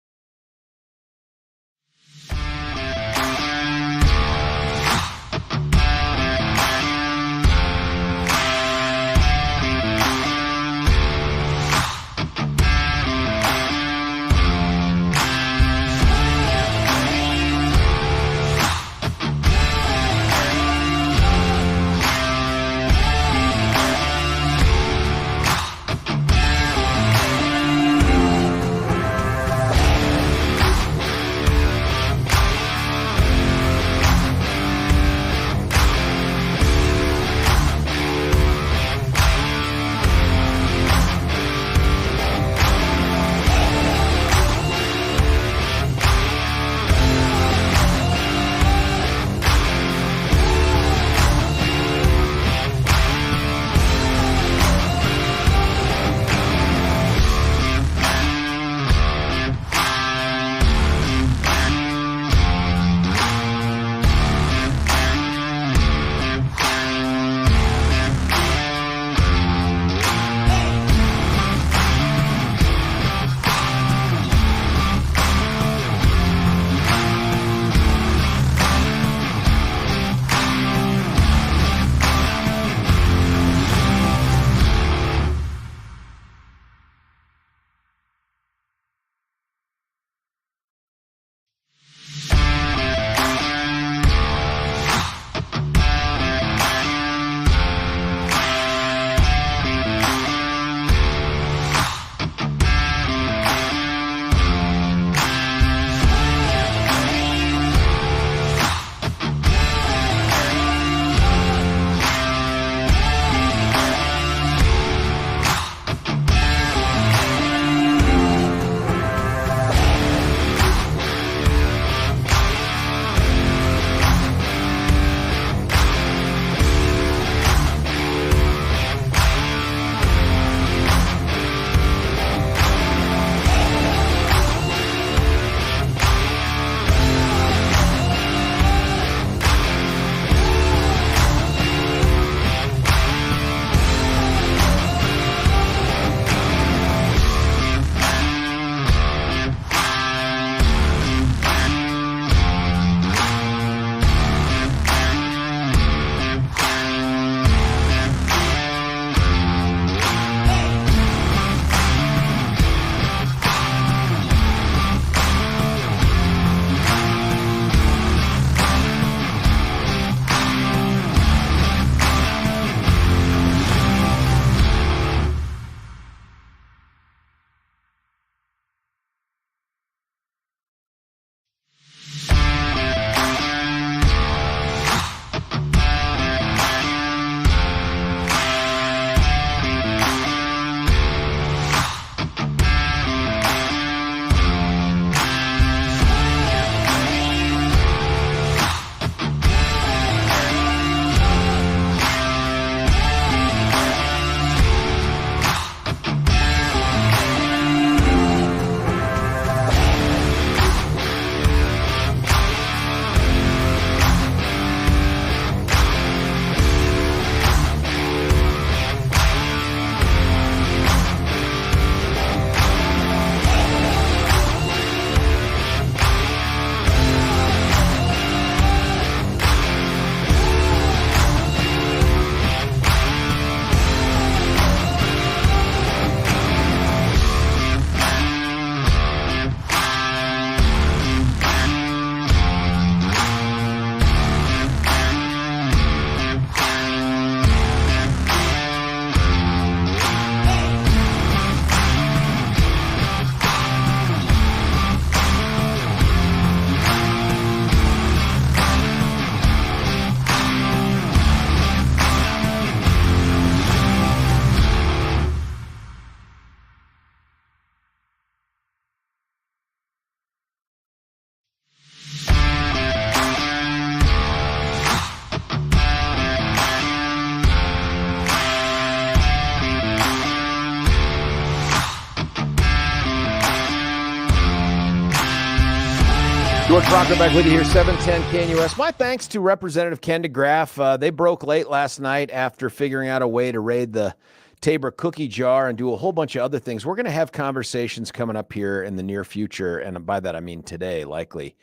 George Brauchler back with you here, 710 KNUS. My thanks to Representative Ken DeGraaf. They broke late last night after figuring out a way to raid the TABOR cookie jar and do a whole bunch of other things. We're going to have conversations coming up here in the near future, and by that I mean today, likely,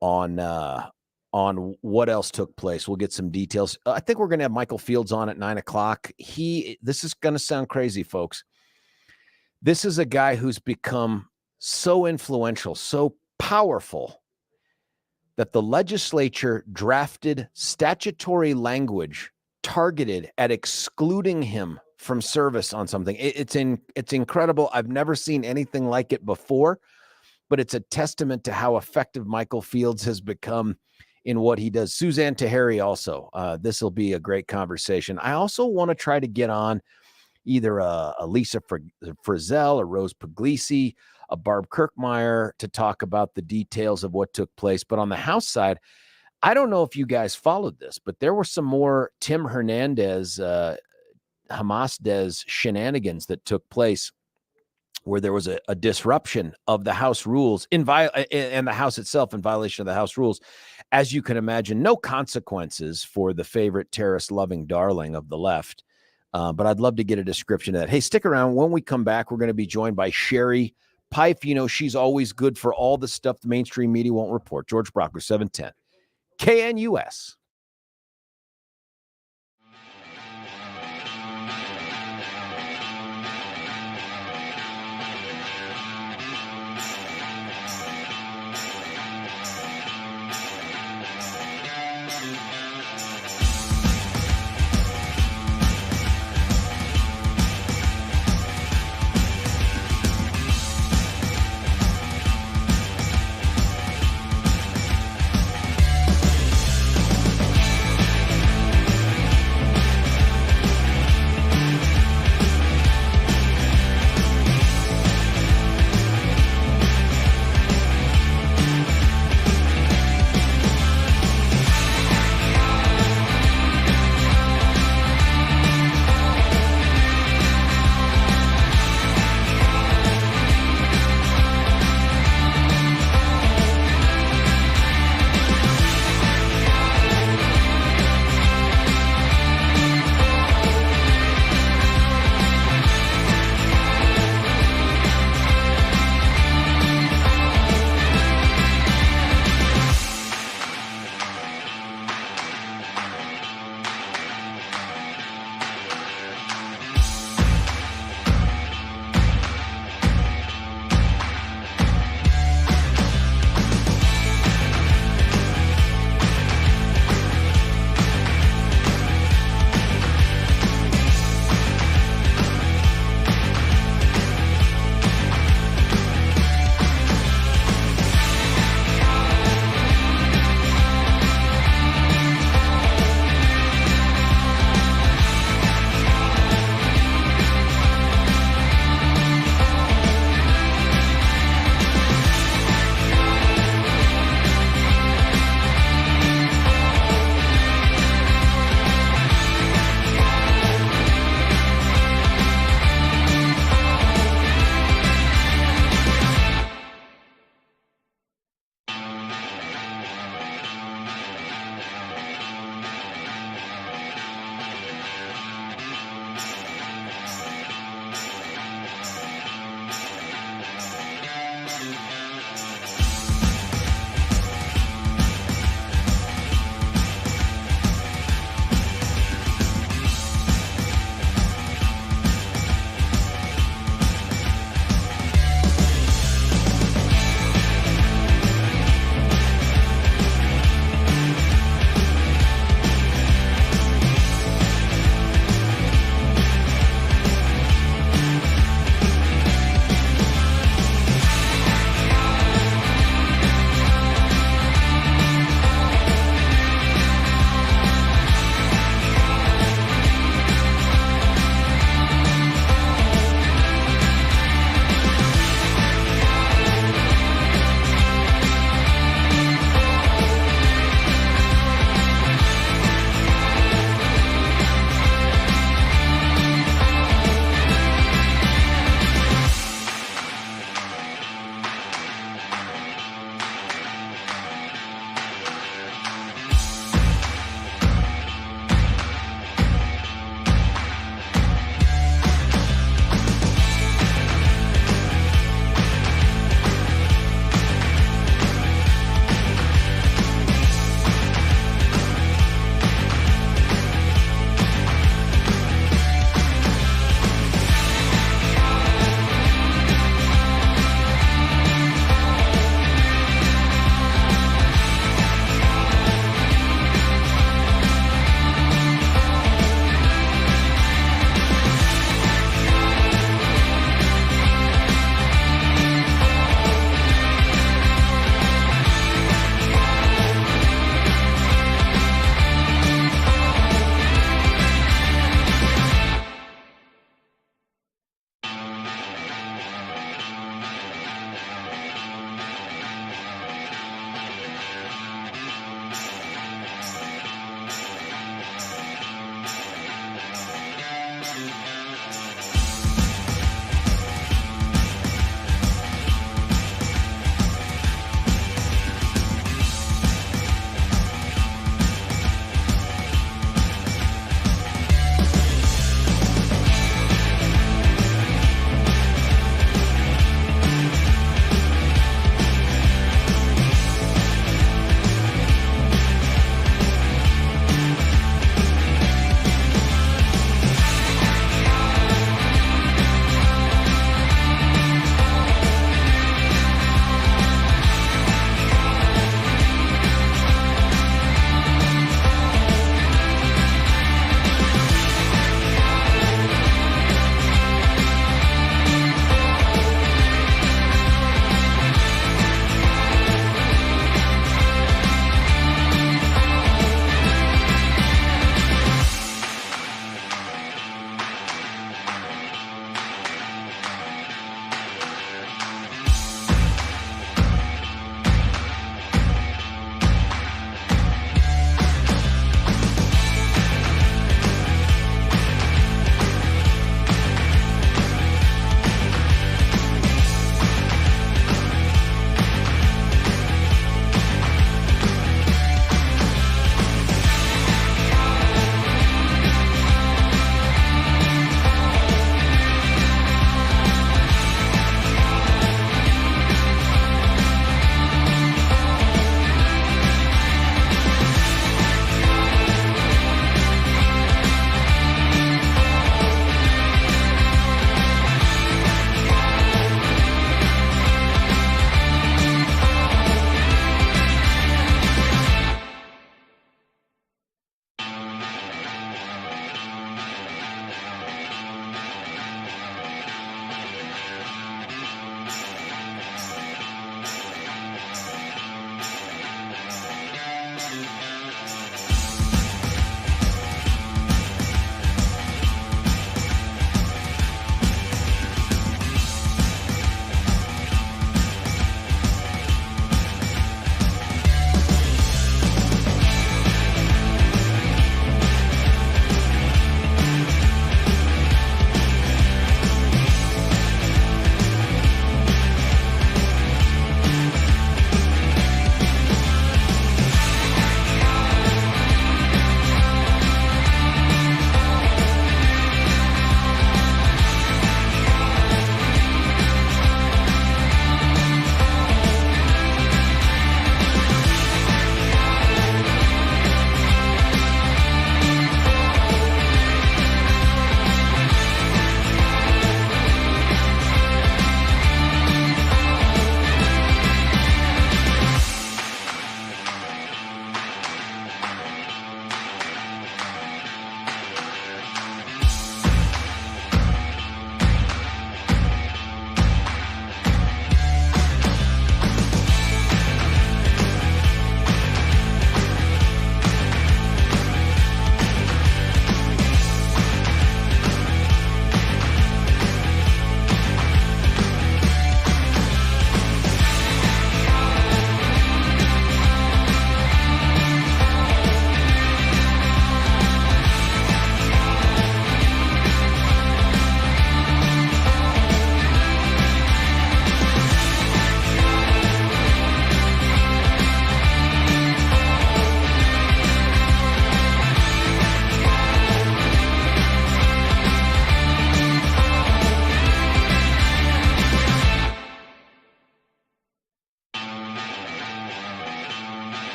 on what else took place. We'll get some details. I think we're going to have Michael Fields on at 9 o'clock. This is going to sound crazy, folks. This is a guy who's become so influential, so powerful, that the legislature drafted statutory language targeted at excluding him from service on something. It's incredible. I've never seen anything like it before, but it's a testament to how effective Michael Fields has become in what he does. Suzanne Taheri also. This will be a great conversation. I also want to try to get on either a Lisa Frizell, a Rose Puglisi, a Barb Kirkmeyer to talk about the details of what took place. But on the House side, I don't know if you guys followed this, but there were some more Tim Hernandez, Hamas Des shenanigans that took place where there was a disruption of the House rules and the House itself in violation of the House rules. As you can imagine, no consequences for the favorite terrorist-loving darling of the left. But I'd love to get a description of that. Hey, stick around. When we come back, we're going to be joined by Sherrie Peiff. You know, she's always good for all the stuff the mainstream media won't report. George Brauchler, 710. KNUS.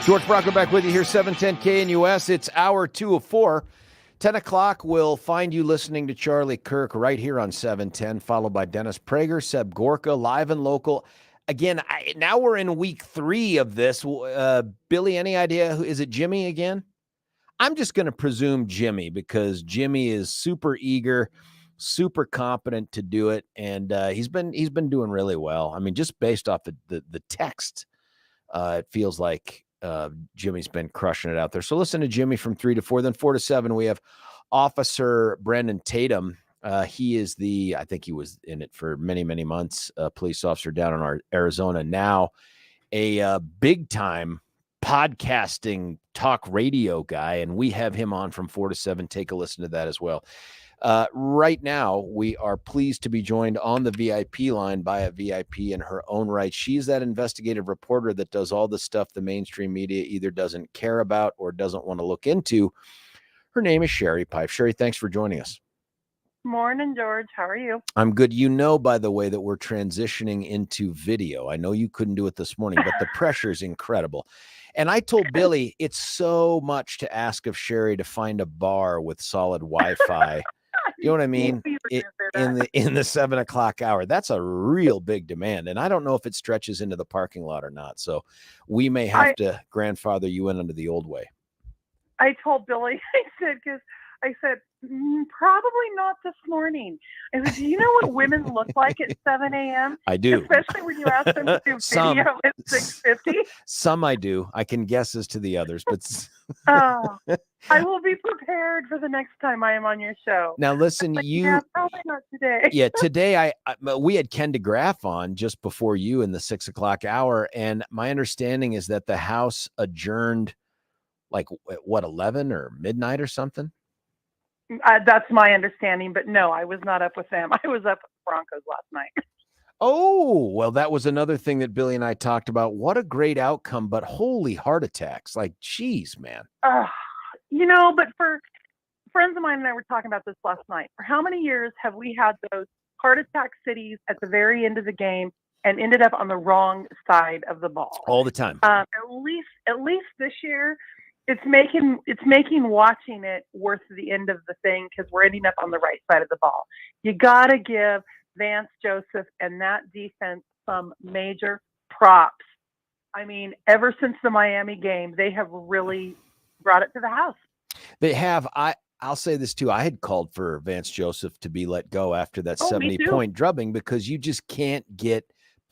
George Brauchler back with you here, 710 KNUS. It's hour 2 of 4. 10 o'clock, we'll find you listening to Charlie Kirk right here on 710, followed by Dennis Prager, Seb Gorka, live and local. Again, now we're in week 3 of this. Billy, any idea? Is it Jimmy again? I'm just going to presume Jimmy because Jimmy is super eager, super competent to do it, and he's been doing really well. I mean, just based off the text, it feels like Jimmy's been crushing it out there. So listen to Jimmy from 3 to 4. Then 4 to 7, we have Officer Brandon Tatum. He is I think he was in it for many, many months, police officer down in Arizona. Now a big time podcasting talk radio guy. And we have him on from 4 to 7. Take a listen to that as well. Right now, we are pleased to be joined on the VIP line by a VIP in her own right. She's that investigative reporter that does all the stuff the mainstream media either doesn't care about or doesn't want to look into. Her name is Sherrie Peif. Sherrie, thanks for joining us. Morning, George. How are you? I'm good. You know, by the way, that we're transitioning into video. I know you couldn't do it this morning, but the pressure is incredible. And I told Billy it's so much to ask of Sherrie to find a bar with solid Wi-Fi. You know what I mean? In the 7 o'clock hour, that's a real big demand. And I don't know if it stretches into the parking lot or not. So we may have to grandfather you in under the old way. I told Billy, I said, probably not this morning. I said, do you know what women look like at 7 a.m.? I do. Especially when you ask them to do video at 6:50. Some I do. I can guess as to the others, but I will be prepared for the next time I am on your show. Now listen, yeah, probably not today. Yeah, today we had Ken DeGraaf on just before you in the 6 o'clock hour, and my understanding is that the House adjourned like what 11 or midnight or something. That's my understanding, but no, I was not up with them. I was up with the Broncos last night. Oh, well, that was another thing that Billy and I talked about. What a great outcome, but holy heart attacks. Like, geez, man. But for friends of mine and I were talking about this last night. For how many years have we had those heart attack cities at the very end of the game and ended up on the wrong side of the ball? All the time. At least this year, it's making watching it worth the end of the thing because we're ending up on the right side of the ball. You got to give Vance Joseph and that defense some major props. I mean, ever since the Miami game, they have really brought it to the house. They have. I'll say this too. I had called for Vance Joseph to be let go after that 70-point drubbing because you just can't get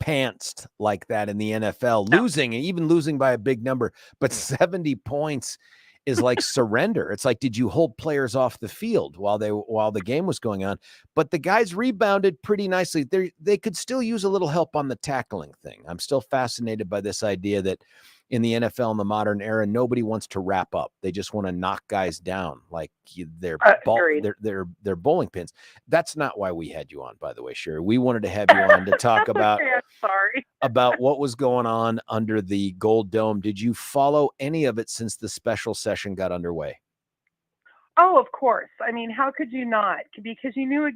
pantsed like that in the NFL, losing by a big number, but 70 points is like surrender. It's like, did you hold players off the field while the game was going on? But the guys rebounded pretty nicely. They could still use a little help on the tackling thing. I'm still fascinated by this idea that in the NFL in the modern era, nobody wants to wrap up. They just want to knock guys down like they're bowling pins. That's not why we had you on, by the way, Sherrie. We wanted to have you on to talk about about what was going on under the Gold Dome. Did you follow any of it since the special session got underway? Oh, of course. I mean, how could you not? Because we knew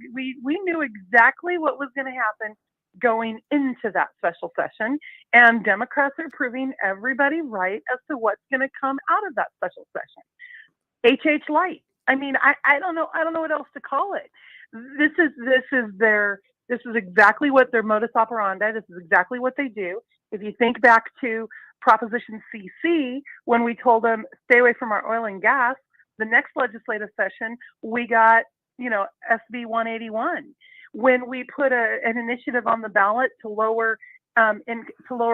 exactly what was going to happen going into that special session, and Democrats are proving everybody right as to what's going to come out of that special session. HH light. I mean, I don't know what else to call it. This is exactly what their modus operandi. This is exactly what they do. If you think back to Proposition CC, when we told them stay away from our oil and gas, the next legislative session we got, SB 181. When we put an initiative on the ballot to lower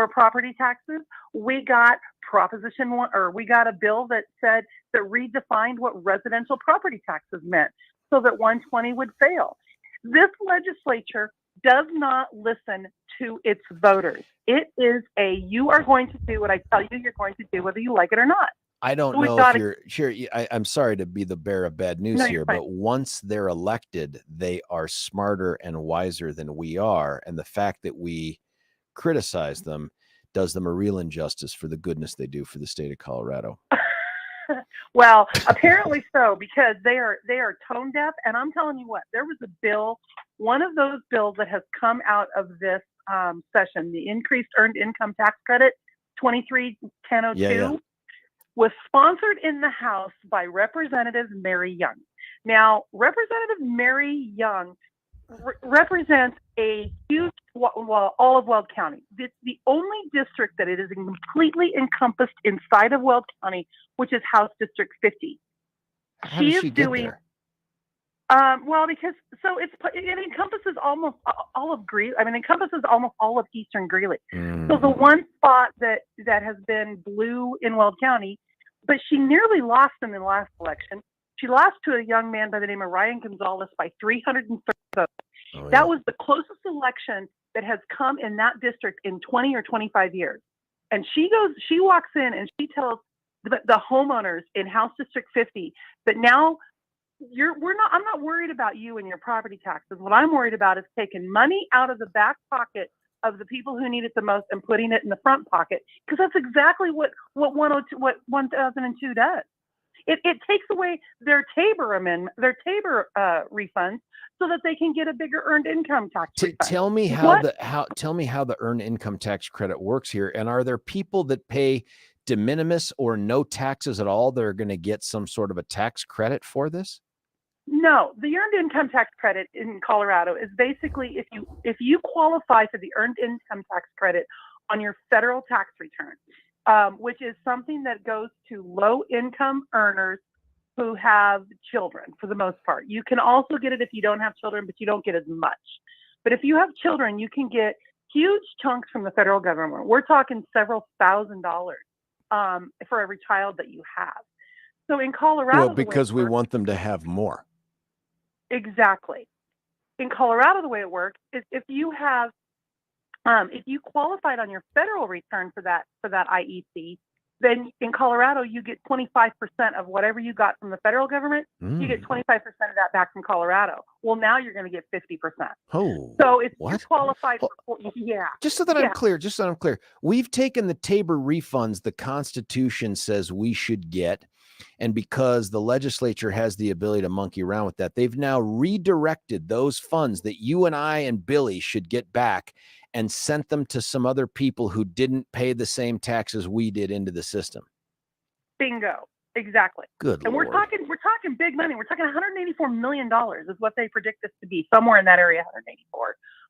property taxes, we got Proposition 1, or we got a bill that redefined what residential property taxes meant, so that 120 would fail. This legislature does not listen to its voters. It is you are going to do what I tell you you're going to do, whether you like it or not. I don't know if you're sure. I'm sorry to be the bearer of bad news here, but once they're elected, they are smarter and wiser than we are. And the fact that we criticize them does them a real injustice for the goodness they do for the state of Colorado. Well, apparently so, because they are tone deaf. And I'm telling you what, there was a bill, one of those bills that has come out of this session, the increased earned income tax credit, 23-1002. Yeah. was sponsored in the House by Representative Mary Young. Now, Representative Mary Young represents a huge, all of Weld County. It's the only district that it is completely encompassed inside of Weld County, which is House District 50. How does she get there? Well, because it encompasses almost all of Greeley. I mean, it encompasses almost all of eastern Greeley. So the one spot that has been blue in Weld County, but she nearly lost in the last election. She lost to a young man by the name of Ryan Gonzalez by 330 votes. Oh, yeah. That was the closest election that has come in that district in 20 or 25 years. And she walks in and she tells the homeowners in House District 50 that now I'm not worried about you and your property taxes. What I'm worried about is taking money out of the back pocket of the people who need it the most and putting it in the front pocket, because that's exactly what 1002 does. It takes away their TABOR refunds so that they can get a bigger earned income tax refund. Tell me how the earned income tax credit works here. And are there people that pay de minimis or no taxes at all that are going to get some sort of a tax credit for this? No, the earned income tax credit in Colorado is basically if you qualify for the earned income tax credit on your federal tax return, which is something that goes to low income earners who have children for the most part. You can also get it if you don't have children, but you don't get as much. But if you have children, you can get huge chunks from the federal government. We're talking several $1,000s for every child that you have. So in Colorado, well, because we want them to have more. Exactly. In Colorado, the way it works is if you qualified on your federal return for that IEC, then in Colorado you get 25% of whatever you got from the federal government. You get 25% of that back from Colorado. Well, now you're going to get 50%. Oh, so if you qualified for Just so that I'm clear, we've taken the TABOR refunds the Constitution says we should get. And because the legislature has the ability to monkey around with that, they've now redirected those funds that you and I and Billy should get back and sent them to some other people who didn't pay the same taxes we did into the system. Bingo. Exactly. Good and Lord. we're talking big money. We're talking $184 million is what they predict this to be, somewhere in that area,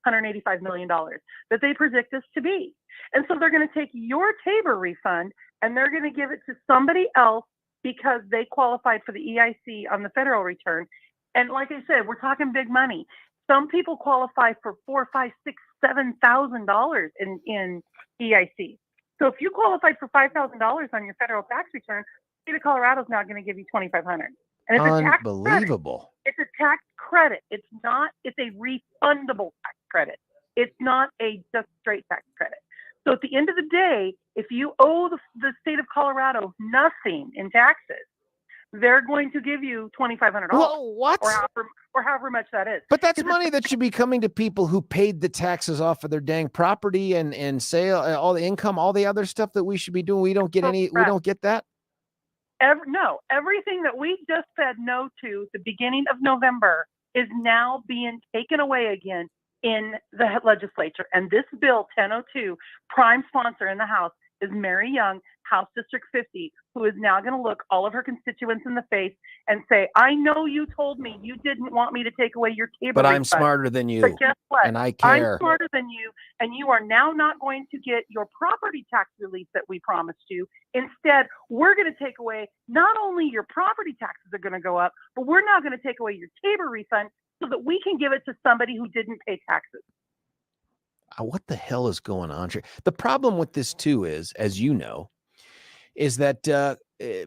$185 million that they predict this to be. And so they're going to take your TABOR refund and they're going to give it to somebody else because they qualified for the EIC on the federal return. And like I said, we're talking big money. Some people qualify for $4,000, $5,000, $6,000, $7,000 in EIC. So if you qualified for $5,000 on your federal tax return, the state of Colorado is now going to give you $2,500. And it's unbelievable. It's a tax credit. It's a refundable tax credit. It's not a just straight tax credit. So at the end of the day, if you owe the state of Colorado nothing in taxes, they're going to give you $2,500. Well, what? Or however much that is. But that's money that should be coming to people who paid the taxes off of their dang property and sale, all the income, all the other stuff that we should be doing. We don't get we don't get that. No, everything that we just said no to at the beginning of November is now being taken away again in the legislature. And this bill 1002, prime sponsor in the House, is Mary Young, House District 50, who is now going to look all of her constituents in the face and say, I know you told me you didn't want me to take away your TABOR but I'm refund, smarter than you. But guess what? And I care. I'm smarter than you, and you are now not going to get your property tax relief that we promised you. Instead, we're going to take away, not only your property taxes are going to go up, but we're now going to take away your TABOR refund so that we can give it to somebody who didn't pay taxes. What the hell is going on here? The problem with this too is, as you know, is that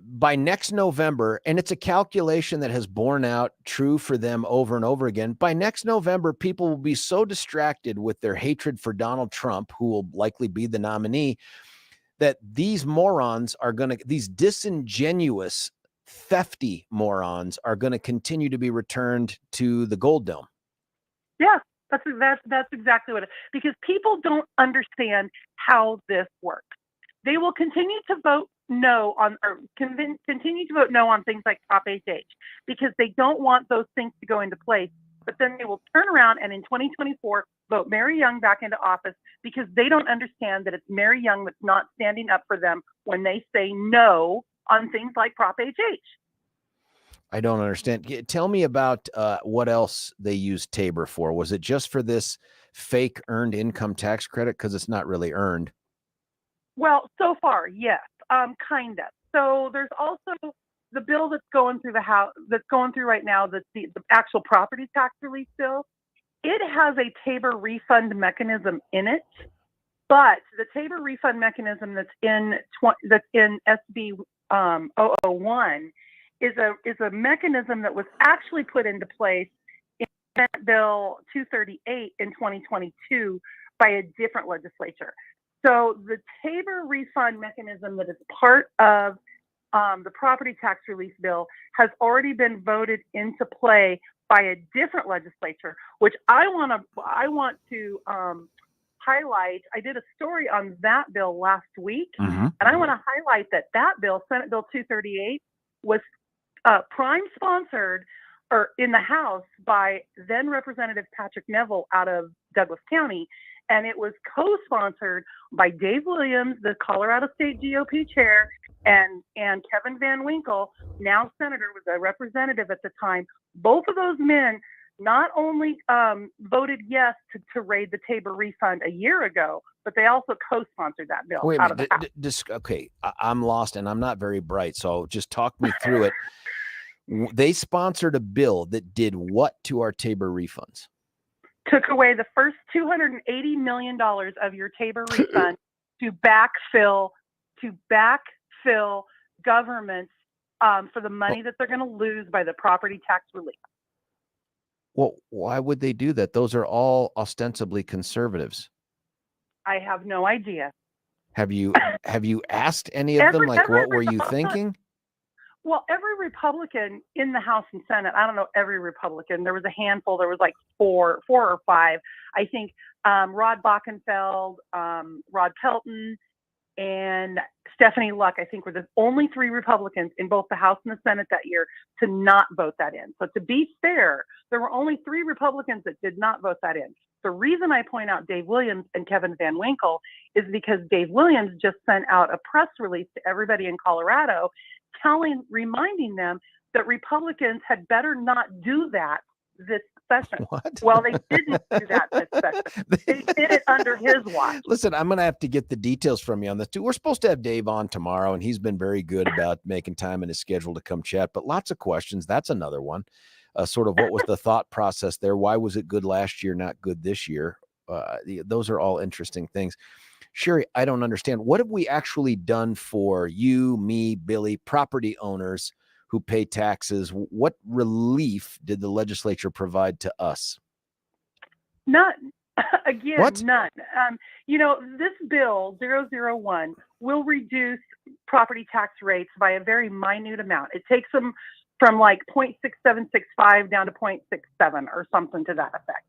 by next November, and it's a calculation that has borne out true for them over and over again, by next November, people will be so distracted with their hatred for Donald Trump, who will likely be the nominee, that these morons are going to, these disingenuous, thefty morons are going to continue to be returned to the Gold Dome. Yeah. That's exactly what it is. Because people don't understand how this works. They will continue to vote no on, or continue to vote no on things like Prop 8H because they don't want those things to go into place. But then they will turn around and in 2024 vote Mary Young back into office because they don't understand that it's Mary Young that's not standing up for them when they say no on things like Prop HH. I don't understand. Tell me about what else they used TABOR for. Was it just for this fake earned income tax credit? Because it's not really earned. Well, so far, yes, kind of. So there's also the bill that's going through the House, that's going through right now, that's the actual property tax relief bill. It has a TABOR refund mechanism in it, but the TABOR refund mechanism that's in SB 001 is a mechanism that was actually put into place in Senate Bill 238 in 2022 by a different legislature. So the TABOR refund mechanism that is part of the property tax relief bill has already been voted into play by a different legislature, which I want to highlight. I did a story on that bill last week, and I want to highlight that bill, Senate Bill 238, was prime sponsored or in the House by then Representative Patrick Neville out of Douglas County. And it was co-sponsored by Dave Williams, the Colorado State GOP chair, and Kevin Van Winkle, now senator, was a representative at the time. Both of those men not only voted yes to raid the TABOR refund a year ago, but they also co-sponsored that bill. Wait a out of the minute. Okay, I'm lost and I'm not very bright, so just talk me through it. They sponsored a bill that did what to our TABOR refunds? Took away the first $280 million of your TABOR refund to backfill governments for the money that they're going to lose by the property tax relief. Well, why would they do that? Those are all ostensibly conservatives. I have no idea. Have you asked any of them, like, what were you thinking? Well, every Republican in the House and Senate, I don't know every Republican, there was a handful, there was like four or five. I think Rod Bockenfeld, Rod Pelton, and Stephanie Luck, I think, were the only three Republicans in both the House and the Senate that year to not vote that in. So to be fair, there were only three Republicans that did not vote that in. The reason I point out Dave Williams and Kevin Van Winkle is because Dave Williams just sent out a press release to everybody in Colorado reminding them that Republicans had better not do that this session. What? Well, they didn't do that this session. They did it under his watch. Listen, I'm going to have to get the details from you on this too. We're supposed to have Dave on tomorrow, and he's been very good about making time in his schedule to come chat, but lots of questions. That's another one. Sort of what was the thought process there? Why was it good last year, not good this year? Those are all interesting things. Sherrie, I don't understand. What have we actually done for you, me, Billy, property owners who pay taxes? What relief did the legislature provide to us? None. Again, what? None. This bill 001 will reduce property tax rates by a very minute amount. It takes them from like 0.6765 down to 0.67 or something to that effect.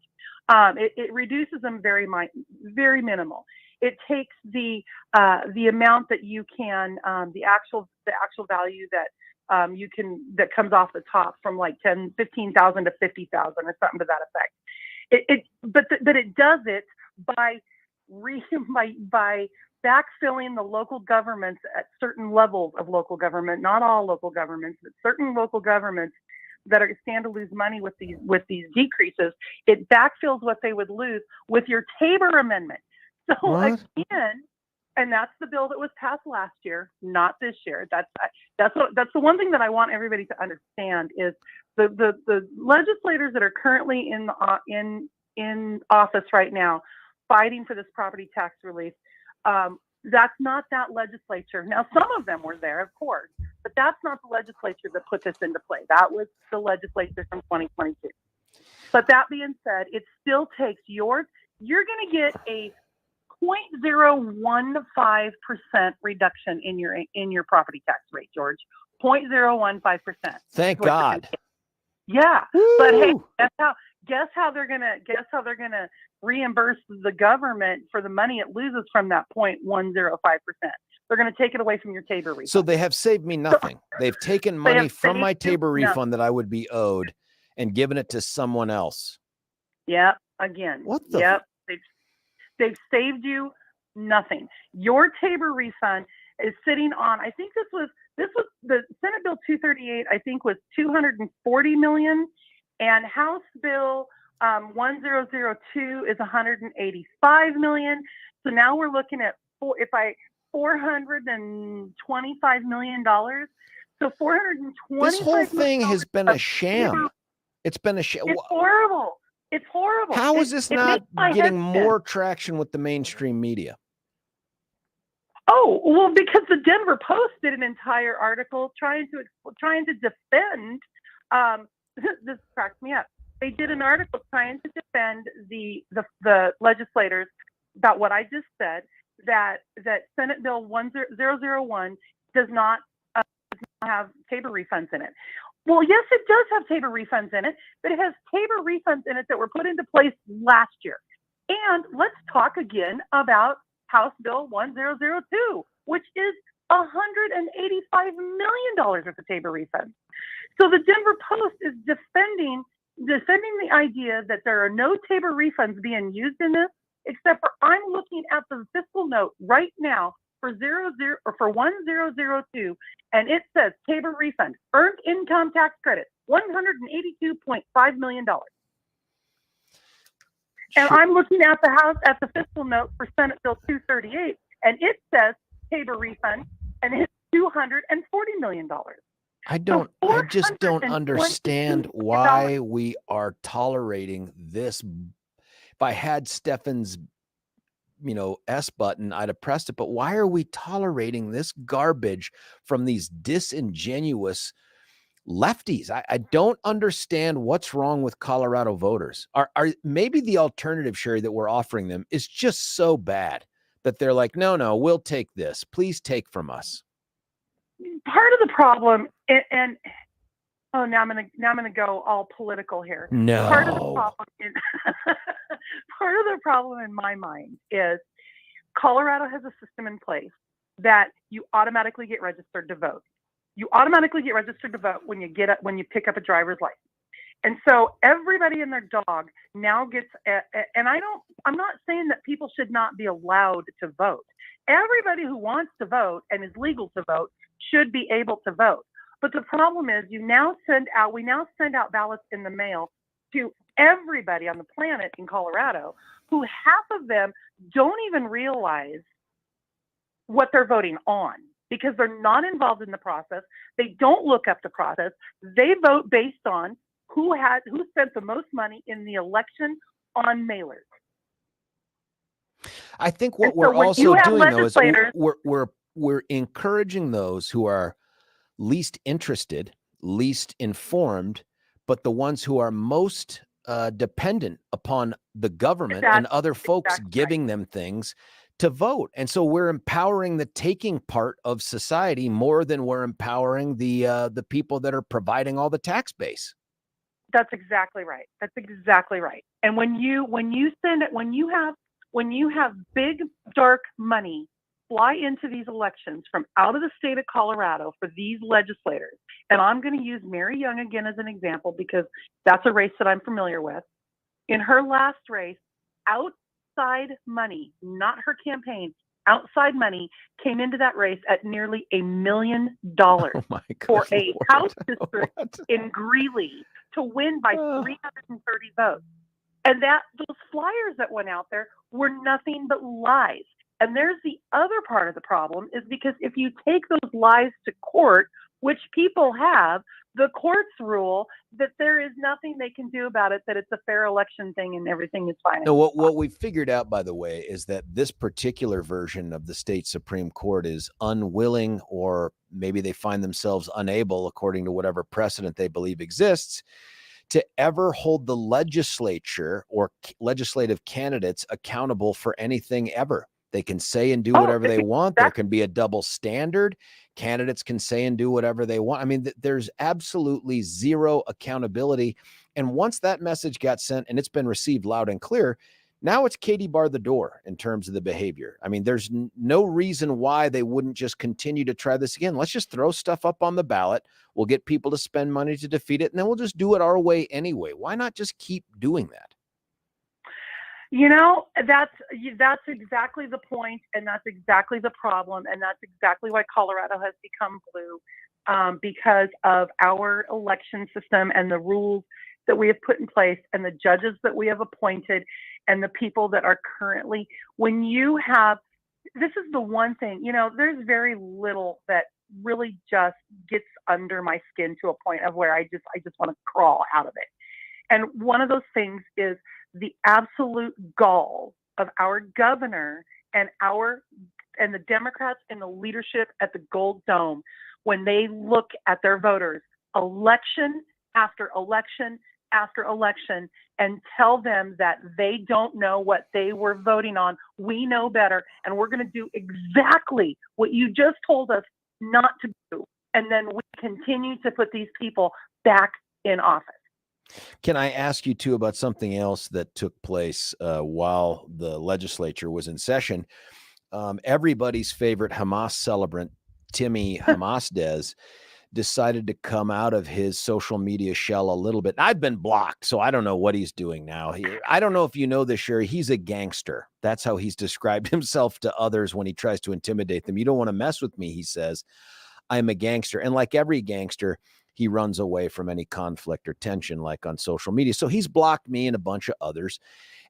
It reduces them very minimal. It takes the amount that you can, the actual value that you can, that comes off the top from like 15,000 to 50,000 or something to that effect. But it does it by backfilling the local governments at certain levels of local government, not all local governments, but certain local governments that are stand to lose money with these decreases. It backfills what they would lose with your TABOR amendment. So what? Again, and that's the bill that was passed last year, not this year. That's the one thing that I want everybody to understand is the legislators that are currently in office right now, fighting for this property tax relief. That's not that legislature. Now, some of them were there, of course, but that's not the legislature that put this into play. That was the legislature from 2022. But that being said, it still takes you're going to get a 0.015% reduction in your property tax rate, George. 0.015%. Thank God. Yeah. Woo! But hey, guess how they're gonna reimburse the government for the money it loses from that 0.105%. They're gonna take it away from your TABOR refund. So they have saved me nothing. They've taken money from my TABOR refund that I would be owed and given it to someone else. Yep. Again. What the? Yep. They've saved you nothing. Your TABOR refund is sitting on, I think this was the Senate Bill 238, I think was 240 million, and House Bill 1002 is 185 million. So now we're looking at $425 million. So 425. This whole thing has been a sham. It's been a sham. It's horrible. It's horrible. How is this not getting more traction with the mainstream media? Oh, well, because the Denver Post did an entire article trying to defend. This cracks me up. They did an article trying to defend the legislators about what I just said, that Senate Bill 1001 does not have TABOR refunds in it. Well, yes, it does have TABOR refunds in it, but it has TABOR refunds in it that were put into place last year. And let's talk again about House Bill 1002, which is $185 million worth of TABOR refunds. So the Denver Post is defending the idea that there are no TABOR refunds being used in this, except for I'm looking at the fiscal note right now for 1002, and it says TABOR refund, earned income tax credit, $182.5 million. And I'm looking at the fiscal note for Senate Bill 238, and it says TABOR refund, and it's $240 million. I just don't understand why we are tolerating this. If I had Stefan's, S button, I'd have pressed it. But why are we tolerating this garbage from these disingenuous lefties? I don't understand what's wrong with Colorado voters. Are maybe the alternative, Sherrie, that we're offering them is just so bad that they're like, no, we'll take this. Please take from us. Part of the problem, and now I'm gonna go all political here. No. Part of the problem in my mind is Colorado has a system in place that you automatically get registered to vote. You automatically get registered to vote when you pick up a driver's license. And so everybody and their dog now gets, and I'm not saying that people should not be allowed to vote. Everybody who wants to vote and is legal to vote should be able to vote. But the problem is we now send out ballots in the mail to everybody on the planet in Colorado, who half of them don't even realize what they're voting on because they're not involved in the process. They don't look up the process. They vote based on who spent the most money in the election on mailers. I think what we're also doing though is we're encouraging those who are least interested, least informed, but the ones who are most dependent upon the government and other folks giving them things to vote. And so we're empowering the taking part of society more than we're empowering the people that are providing all the tax base. That's exactly right. That's exactly right. And when you have big dark money fly into these elections from out of the state of Colorado for these legislators, and I'm going to use Mary Young again as an example because that's a race that I'm familiar with. In her last race, outside money, not her campaign, outside money came into that race at nearly $1 million for a House district in Greeley to win by 330 votes. And those flyers that went out there were nothing but lies. And there's the other part of the problem is because if you take those lies to court, which people have, the courts rule that there is nothing they can do about it, that it's a fair election thing and everything is fine. No, what we figured out, by the way, is that this particular version of the state Supreme Court is unwilling, or maybe they find themselves unable, according to whatever precedent they believe exists, to ever hold the legislature or legislative candidates accountable for anything ever. They can say and do whatever they want. There can be a double standard. Candidates can say and do whatever they want. I mean, there's absolutely zero accountability. And once that message got sent and it's been received loud and clear, now it's Katie bar the door in terms of the behavior. I mean, there's no reason why they wouldn't just continue to try this again. Let's just throw stuff up on the ballot. We'll get people to spend money to defeat it, and then we'll just do it our way anyway. Why not just keep doing that? That's exactly the point, and that's exactly the problem, and that's exactly why Colorado has become blue, because of our election system and the rules that we have put in place and the judges that we have appointed and the people that are currently, when you have, this is the one thing, there's very little that really just gets under my skin to a point of where I just want to crawl out of it. And one of those things is the absolute gall of our governor and the Democrats in the leadership at the Gold Dome when they look at their voters election after election after election and tell them that they don't know what they were voting on. We know better, and we're going to do exactly what you just told us not to do. And then we continue to put these people back in office. Can I ask you too about something else that took place while the legislature was in session? Everybody's favorite Hamas celebrant, Timmy Hamasdez, decided to come out of his social media shell a little bit. I've been blocked, so I don't know what he's doing now. I don't know if you know this, Sherrie. He's a gangster. That's how he's described himself to others when he tries to intimidate them. You don't want to mess with me, he says. I'm a gangster. And like every gangster, he runs away from any conflict or tension, like on social media. So he's blocked me and a bunch of others.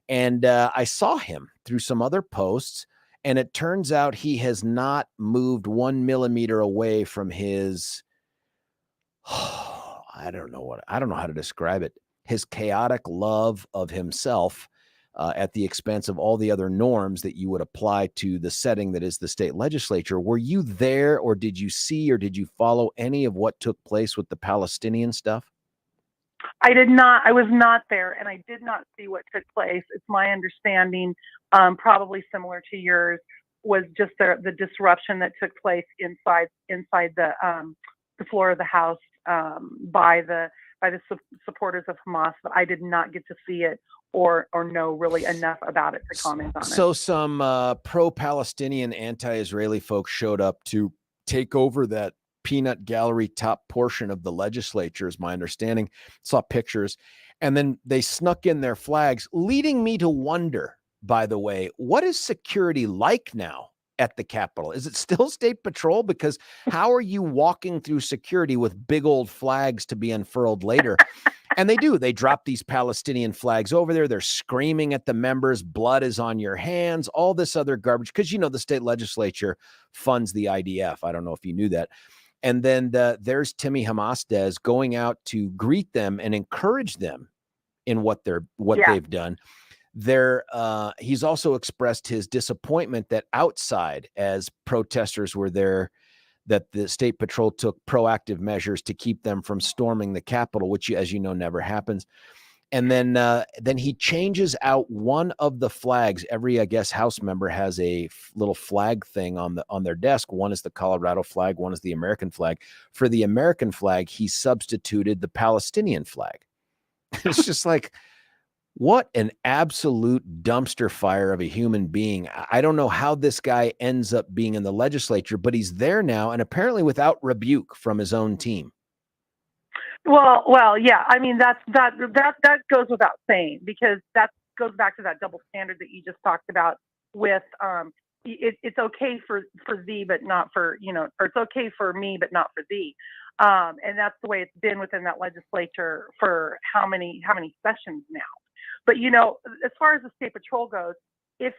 And I saw him through some other posts, and it turns out he has not moved 1 millimeter away from his, I don't know how to describe it, his chaotic love of himself at the expense of all the other norms that you would apply to the setting that is the state legislature. Were you there, or did you see, or did you follow any of what took place with the Palestinian stuff? I did not. I was not there, and I did not see what took place. It's my understanding, probably similar to yours, was just the disruption that took place inside the floor of the House by the supporters of Hamas. But I did not get to see it or know really enough about it to comment on it. So some pro-Palestinian, anti-Israeli folks showed up to take over that peanut gallery top portion of the legislature, is my understanding. Saw pictures, and then they snuck in their flags, leading me to wonder, by the way, what is security like now at the Capitol? Is it still State Patrol? Because how are you walking through security with big old flags to be unfurled later? And they drop these Palestinian flags over there. They're screaming at the members. Blood is on your hands, all this other garbage. Because, the state legislature funds the IDF. I don't know if you knew that. And then there's Timmy Hamasdez going out to greet them and encourage them in what they've done. He's also expressed his disappointment that outside, as protesters were there, that the State Patrol took proactive measures to keep them from storming the Capitol, which, as you know, never happens. And then he changes out one of the flags. Every, I guess, House member has a little flag thing on their desk. One is the Colorado flag, one is the American flag. For the American flag, he substituted the Palestinian flag. It's just like, what an absolute dumpster fire of a human being. I don't know how this guy ends up being in the legislature, but he's there now, and apparently without rebuke from his own team. Well, yeah. I mean, that goes without saying, because that goes back to that double standard that you just talked about with it's okay for thee, but not for, or it's okay for me, but not for thee. And that's the way it's been within that legislature for how many sessions now. But, as far as the State Patrol goes, if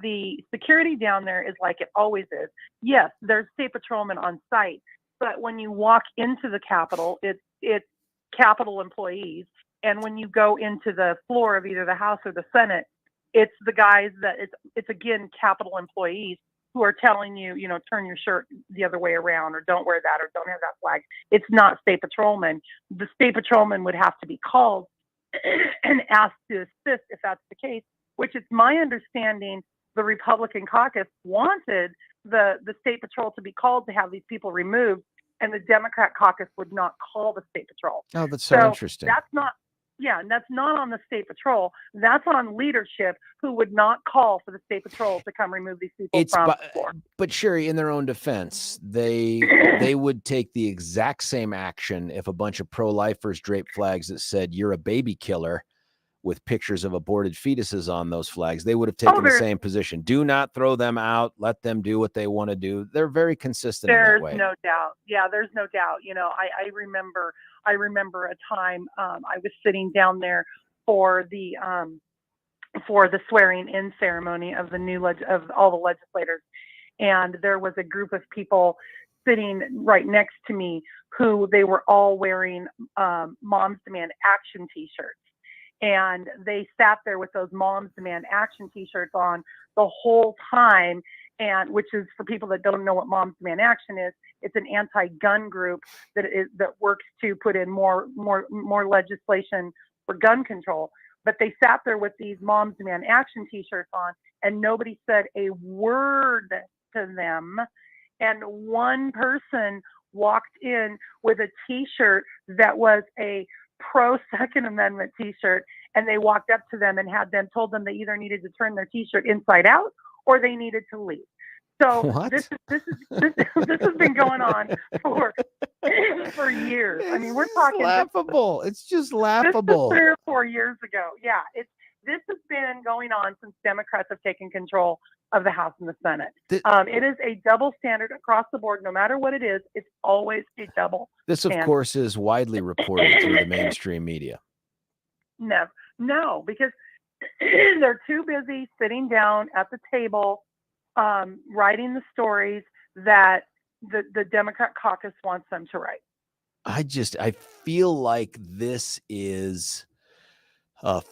the security down there is like it always is, yes, there's State Patrolmen on site. But when you walk into the Capitol, it's Capitol employees. And when you go into the floor of either the House or the Senate, it's the guys that it's again, Capitol employees who are telling you, turn your shirt the other way around, or don't wear that, or don't have that flag. It's not State Patrolmen. The State Patrolmen would have to be called and asked to assist if that's the case, which is my understanding. The Republican caucus wanted the State Patrol to be called to have these people removed, and the Democrat caucus would not call the State Patrol. Oh, that's so interesting. That's not on the State Patrol. That's on leadership, who would not call for the State Patrol to come remove these people from the floor. But Sherrie, in their own defense, they would take the exact same action if a bunch of pro-lifers draped flags that said "you're a baby killer" with pictures of aborted fetuses on those flags, they would have taken the same position. Do not throw them out. Let them do what they want to do. They're very consistent in that way. There's no doubt. Yeah, there's no doubt. You know, I remember a time I was sitting down there for the swearing in ceremony of of all the legislators, and there was a group of people sitting right next to me who they were all wearing Moms Demand Action t-shirts. And they sat there with those Moms Demand Action t-shirts on the whole time. And which is, for people that don't know what Moms Demand Action is, it's an anti-gun group that works to put in more legislation for gun control. But they sat there with these Moms Demand Action t-shirts on, and nobody said a word to them. And one person walked in with a t-shirt that was a pro Second Amendment t-shirt, and they walked up to them and told them they either needed to turn their t-shirt inside out or they needed to leave. So this has been going on for years. I mean, we're talking laughable. It's just laughable. This is 3 or 4 years ago. Yeah, this has been going on since Democrats have taken control of the House and the Senate. It is a double standard across the board. No matter what it is, it's always a double standard. Of course, is widely reported through the mainstream media. No, because they're too busy sitting down at the table, writing the stories that the Democrat caucus wants them to write. I feel like this is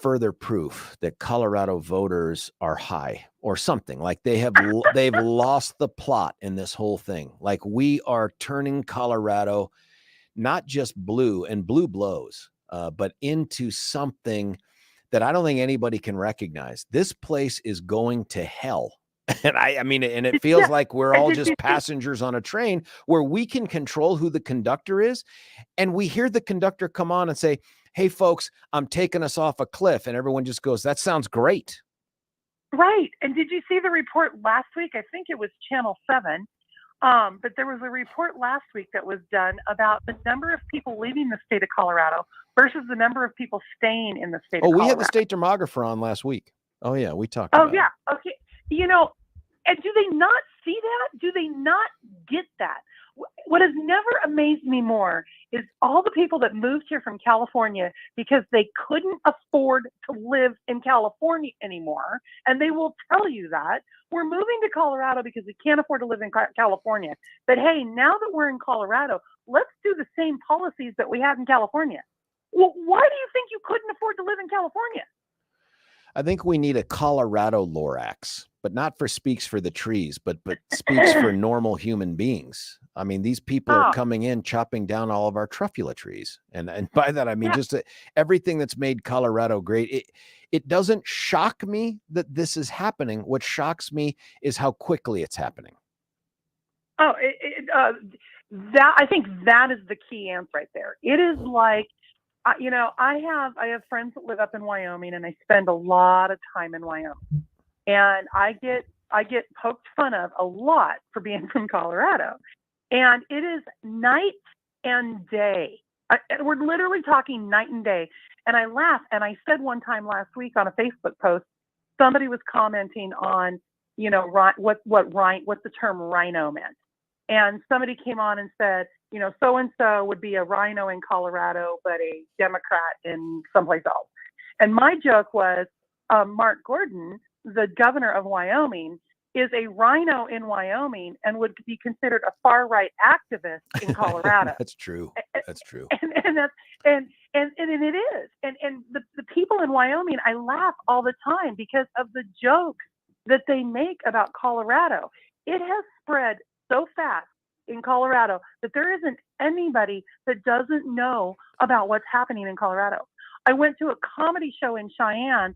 further proof that Colorado voters are high or something. Like they've lost the plot in this whole thing. Like we are turning Colorado not just blue, and blue blows, but into something that I don't think anybody can recognize. This place is going to hell. And I mean, and it feels like we're all just passengers on a train where we can control who the conductor is. And we hear the conductor come on and say, "Hey folks, I'm taking us off a cliff." And everyone just goes, "That sounds great." Right. And did you see the report last week? I think it was Channel 7. But there was a report last week that was done about the number of people leaving the state of Colorado versus the number of people staying in the state of Colorado. Oh, we had the state demographer on last week. Oh yeah, we talked about it. Okay. You know, and do they not see that? Do they not get that? What has never amazed me more is all the people that moved here from California because they couldn't afford to live in California anymore. And they will tell you that we're moving to Colorado because we can't afford to live in California. But hey, now that we're in Colorado, let's do the same policies that we had in California. Well, why do you think you couldn't afford to live in California? I think we need a Colorado Lorax, but not for Speaks for the Trees, but speaks for normal human beings. I mean, these people are coming in, chopping down all of our truffula trees. And by that, I mean, just everything that's made Colorado great. It doesn't shock me that this is happening. What shocks me is how quickly it's happening. That I think that is the key answer right there. It is like, you know, I have friends that live up in Wyoming, and I spend a lot of time in Wyoming, and I get poked fun of a lot for being from Colorado, and it is night and day. We're literally talking night and day, and I laugh. And I said one time last week on a Facebook post, somebody was commenting on, you know, what the term rhino meant, and somebody came on and said, you know, so-and-so would be a rhino in Colorado, but a Democrat in someplace else. And my joke was, Mark Gordon, the governor of Wyoming, is a rhino in Wyoming and would be considered a far-right activist in Colorado. That's true. That's true. And it is. And the people in Wyoming, I laugh all the time because of the jokes that they make about Colorado. It has spread so fast in Colorado that there isn't anybody that doesn't know about what's happening in Colorado. I went to a comedy show in Cheyenne,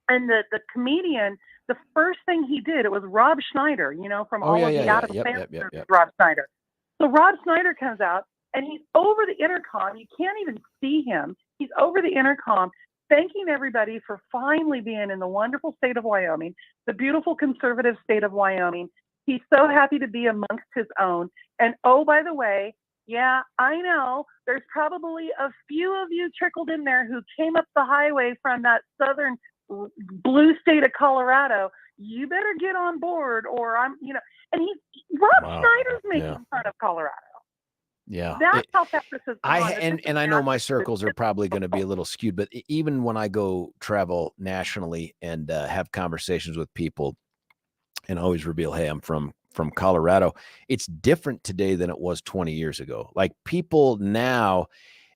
and the comedian, the first thing he did, it was Rob Schneider, you know, from all of the Adam Sandler, Rob Schneider. So Rob Schneider comes out, and he's over the intercom. You can't even see him. He's over the intercom thanking everybody for finally being in the wonderful state of Wyoming, the beautiful conservative state of Wyoming. He's so happy to be amongst his own. And oh, by the way, Yeah, I know. There's probably a few of you trickled in there who came up the highway from that southern blue state of Colorado. You better get on board, or I'm, and Rob Schneider's making fun of Colorado. Yeah, that's how fast this is. And I know my circles are probably going to be a little skewed, but even when I go travel nationally and have conversations with people, and always reveal, hey, I'm from Colorado, it's different today than it was 20 years ago. Like, people now,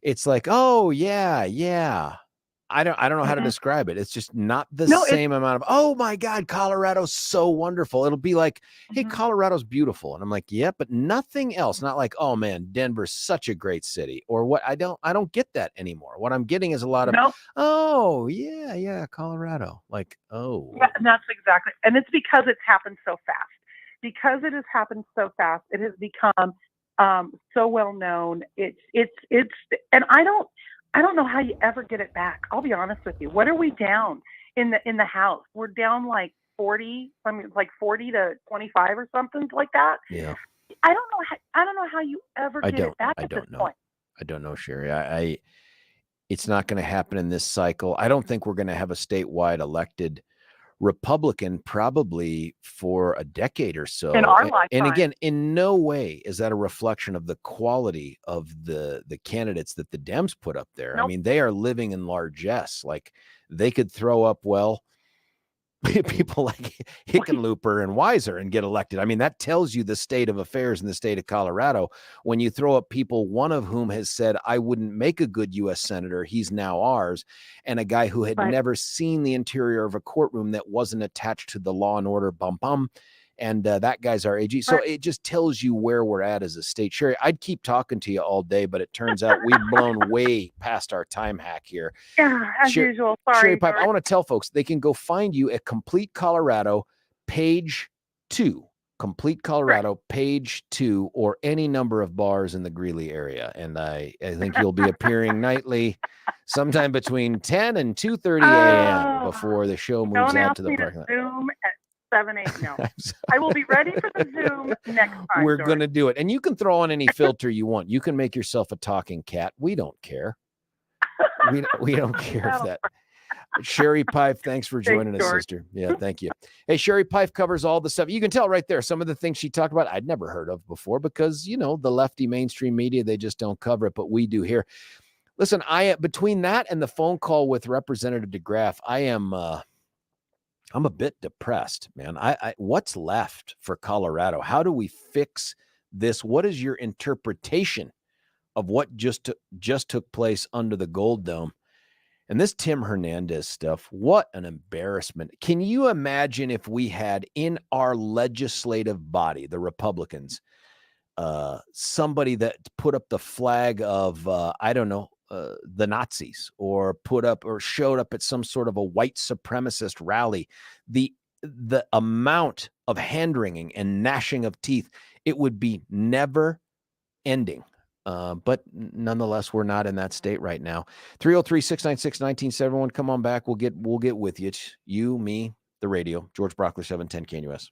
it's like, oh yeah. I don't know how to describe it. It's just not the same amount of, oh my God, Colorado's so wonderful. It'll be like, hey, Colorado's beautiful. And I'm like, yeah, but nothing else. Not like, oh man, Denver's such a great city, or what. I don't get that anymore. What I'm getting is a lot of, oh yeah, Colorado. Like, oh. Yeah, and that's exactly. And it's because it's happened so fast. Because it has happened so fast, it has become so well known. It's and I don't know how you ever get it back. I'll be honest with you. What are we down in the House? We're down like 40, like 40 to 25 or something like that. Yeah. I don't know how you ever get it back at this point. I don't know, Sherrie. It's not going to happen in this cycle. I don't think we're going to have a statewide elected Republican probably for a decade or so. In our lifetime. And again, in no way is that a reflection of the quality of the candidates that the Dems put up there. Nope. I mean, they are living in largesse. Like, they could throw up, people like Hickenlooper and Weiser and get elected. I mean, that tells you the state of affairs in the state of Colorado. When you throw up people, one of whom has said, I wouldn't make a good U.S. senator, he's now ours, and a guy who had never seen the interior of a courtroom that wasn't attached to the law and order and that guy's our AG. So it just tells you where we're at as a state. Sherrie, I'd keep talking to you all day, but it turns out we've blown way past our time hack here. Yeah, as usual. Sorry. Sherrie Peif, I want to tell folks they can go find you at Complete Colorado, page 2. Complete Colorado, page 2, or any number of bars in the Greeley area. And I think you'll be appearing nightly sometime between 10 and 2:30 a.m. before the show moves out to the parking lot. Zoom at 7, 8. No, I will be ready for the Zoom next time. We're going to do it. And you can throw on any filter you want. You can make yourself a talking cat. We don't care. We don't care if that. Sherrie Peif, thanks for joining us, sister. Yeah, thank you. Hey, Sherrie Peif covers all the stuff. You can tell right there, some of the things she talked about, I'd never heard of before because, the lefty mainstream media, they just don't cover it, but we do here. Listen, between that and the phone call with Representative DeGraaf, I'm a bit depressed, man. What's left for Colorado? How do we fix this? What is your interpretation of what just took place under the Gold Dome? And this Tim Hernandez stuff, what an embarrassment. Can you imagine if we had in our legislative body, the Republicans, somebody that put up the flag of, the Nazis, or showed up at some sort of a white supremacist rally? The amount of hand-wringing and gnashing of teeth, it would be never ending. But nonetheless, we're not in that state right now. 303-696-1971. Come on back. We'll get with you. It's you, me, the radio. George Brauchler, 710 KNUS.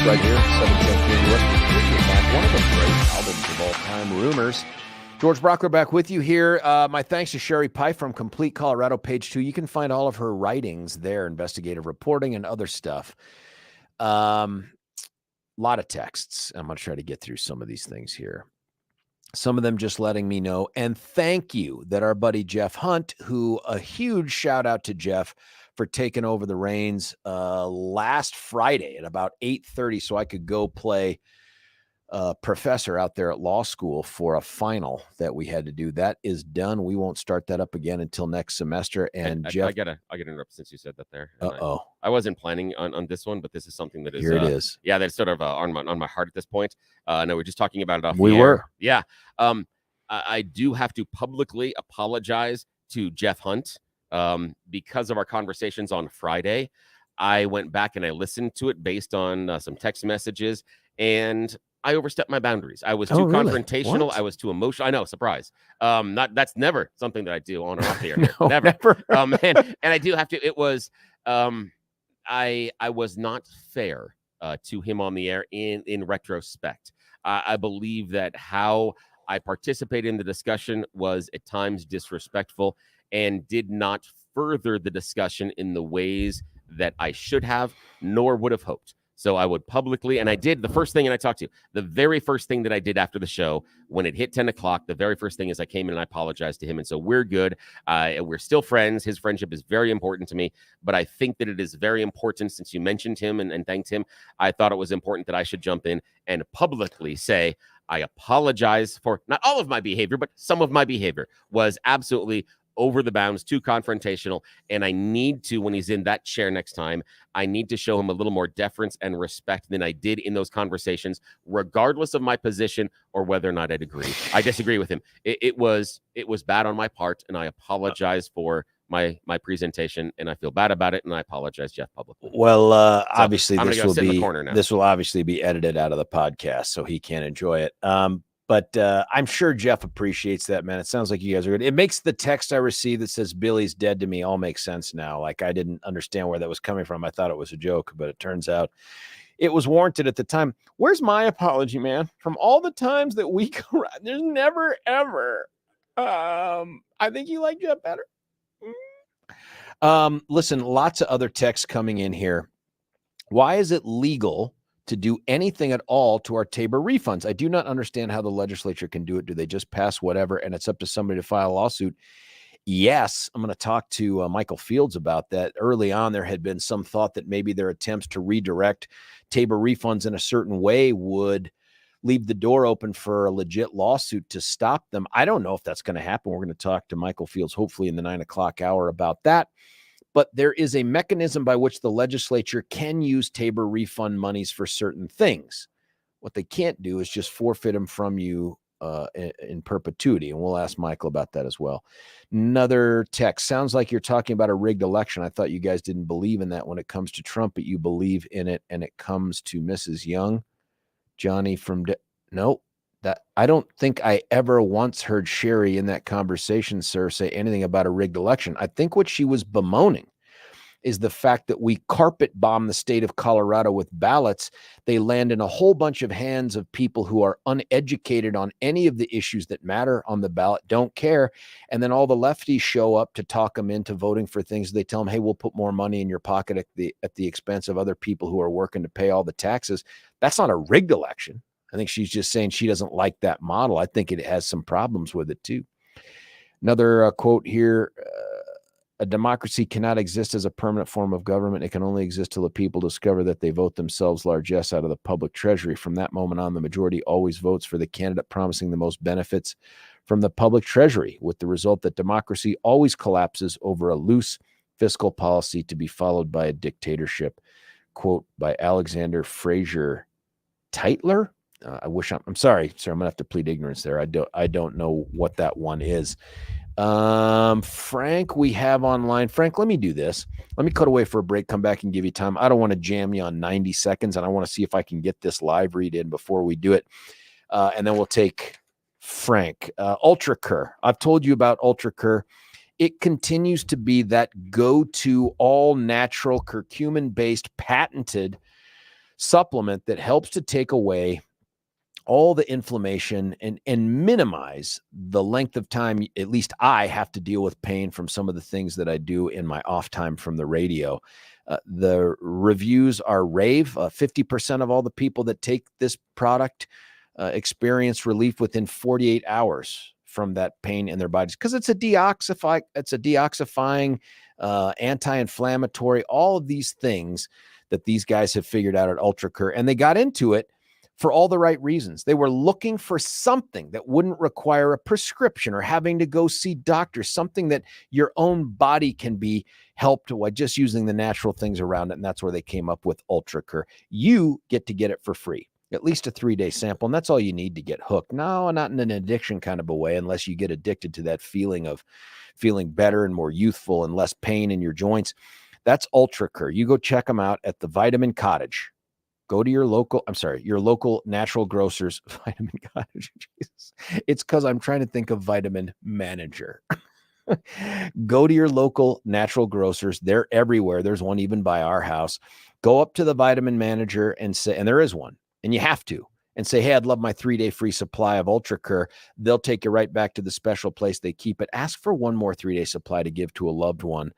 right here, 710 West Virginia. One of the great albums of all time, Rumors. George Brauchler back with you here. My thanks to Sherrie Peif from Complete Colorado, page 2. You can find all of her writings there, investigative reporting and other stuff. Lot of texts. I'm going to try to get through some of these things here. Some of them just letting me know. And thank you that our buddy Jeff Hunt, who a huge shout out to Jeff for taking over the reins last Friday at about 8:30 so I could go play professor out there at law school for a final that we had to do. That is done. We won't start that up again until next semester. And Jeff, I gotta interrupt since you said that there. I wasn't planning on this one, but this is something that is here. It is. Yeah, that's sort of on my heart at this point. No, we're just talking about it off. We the were. air. Yeah. I do have to publicly apologize to Jeff Hunt because of our conversations on Friday. I went back and I listened to it based on some text messages, and I overstepped my boundaries. I was too confrontational. What? I was too emotional. I know, surprise. That's never something that I do on or off the air. No, never. And I do have to. It was I was not fair to him on the air in retrospect. I believe that how I participated in the discussion was at times disrespectful and did not further the discussion in the ways that I should have, nor would have hoped. So I would publicly, and I did the first thing, and I talked to you, the very first thing that I did after the show, when it hit 10 o'clock, the very first thing is I came in and I apologized to him. And so we're good. We're still friends. His friendship is very important to me, but I think that it is very important, since you mentioned him and thanked him, I thought it was important that I should jump in and publicly say, I apologize for not all of my behavior, but some of my behavior was absolutely over the bounds, too confrontational. And I need to, when he's in that chair next time, I need to show him a little more deference and respect than I did in those conversations, regardless of my position or whether or not I'd agree. I disagree with him. It was bad on my part, and I apologize for my presentation, and I feel bad about it, and I apologize, Jeff, publicly. Well, obviously this will obviously be edited out of the podcast, so he can't enjoy it. But I'm sure Jeff appreciates that, man. It sounds like you guys are good. It makes the text I received that says Billy's dead to me all make sense now. Like, I didn't understand where that was coming from. I thought it was a joke, but it turns out it was warranted at the time. Where's my apology, man? From all the times that we go around, there's never, ever. I think you like Jeff better. Listen, lots of other texts coming in here. Why is it legal to do anything at all to our TABOR refunds? I do not understand how the legislature can do it. Do they just pass whatever and it's up to somebody to file a lawsuit? Yes, I'm going to talk to Michael Fields about that. Early on, there had been some thought that maybe their attempts to redirect TABOR refunds in a certain way would leave the door open for a legit lawsuit to stop them. I don't know if that's going to happen. We're going to talk to Michael Fields, hopefully in the 9 o'clock hour, about that. But there is a mechanism by which the legislature can use TABOR refund monies for certain things. What they can't do is just forfeit them from you in perpetuity. And we'll ask Michael about that as well. Another text. Sounds like you're talking about a rigged election. I thought you guys didn't believe in that when it comes to Trump, but you believe in it. And it comes to Mrs. Young. Johnny from... No, that I don't think I ever once heard Sherrie in that conversation, sir, say anything about a rigged election. I think what she was bemoaning is the fact that we carpet bomb the state of Colorado with ballots. They land in a whole bunch of hands of people who are uneducated on any of the issues that matter on the ballot, don't care. And then all the lefties show up to talk them into voting for things. They tell them, hey, we'll put more money in your pocket at the expense of other people who are working to pay all the taxes. That's not a rigged election. I think she's just saying she doesn't like that model. I think it has some problems with it too. Another quote here, a democracy cannot exist as a permanent form of government. It can only exist till the people discover that they vote themselves largesse out of the public treasury. From that moment on, the majority always votes for the candidate promising the most benefits from the public treasury, with the result that democracy always collapses over a loose fiscal policy to be followed by a dictatorship. Quote by Alexander Fraser Tytler. I'm sorry, sir. I'm gonna have to plead ignorance there. I don't know what that one is. Frank, we have online. Frank, let me do this. Let me cut away for a break, come back and give you time. I don't want to jam you on 90 seconds, and I want to see if I can get this live read in before we do it. And then we'll take Frank. UltraCur. I've told you about UltraCur. It continues to be that go-to all-natural curcumin-based patented supplement that helps to take away all the inflammation and minimize the length of time, at least I have to deal with pain from some of the things that I do in my off time from the radio. The reviews are rave. 50% of all the people that take this product experience relief within 48 hours from that pain in their bodies, because it's a deoxifying, anti-inflammatory, all of these things that these guys have figured out at UltraCure, and they got into it for all the right reasons. They were looking for something that wouldn't require a prescription or having to go see doctors, something that your own body can be helped by just using the natural things around it. And that's where they came up with UltraCure. You get to get it for free, at least a 3-day sample. And that's all you need to get hooked. No, not in an addiction kind of a way, unless you get addicted to that feeling of feeling better and more youthful and less pain in your joints. That's UltraCure. You go check them out at the Vitamin Cottage. Go to your local natural grocers. Vitamin Cottage. Jesus. It's because I'm trying to think of Vitamin Manager. Go to your local natural grocers. They're everywhere. There's one even by our house. Go up to the Vitamin Manager and say, and there is one, and you have to, and say, hey, I'd love my 3-day free supply of UltraCure. They'll take you right back to the special place they keep it. Ask for one more 3-day supply to give to a loved one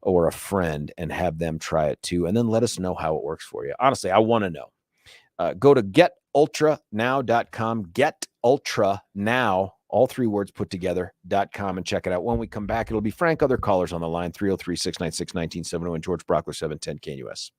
or a friend and have them try it too. And then let us know how it works for you. Honestly, I want to know. Go to getultranow.com, getultranow, all 3 words put together.com, and check it out. When we come back, it'll be Frank, other callers on the line, 303-696-1970, and George Brauchler, 710 KNUS.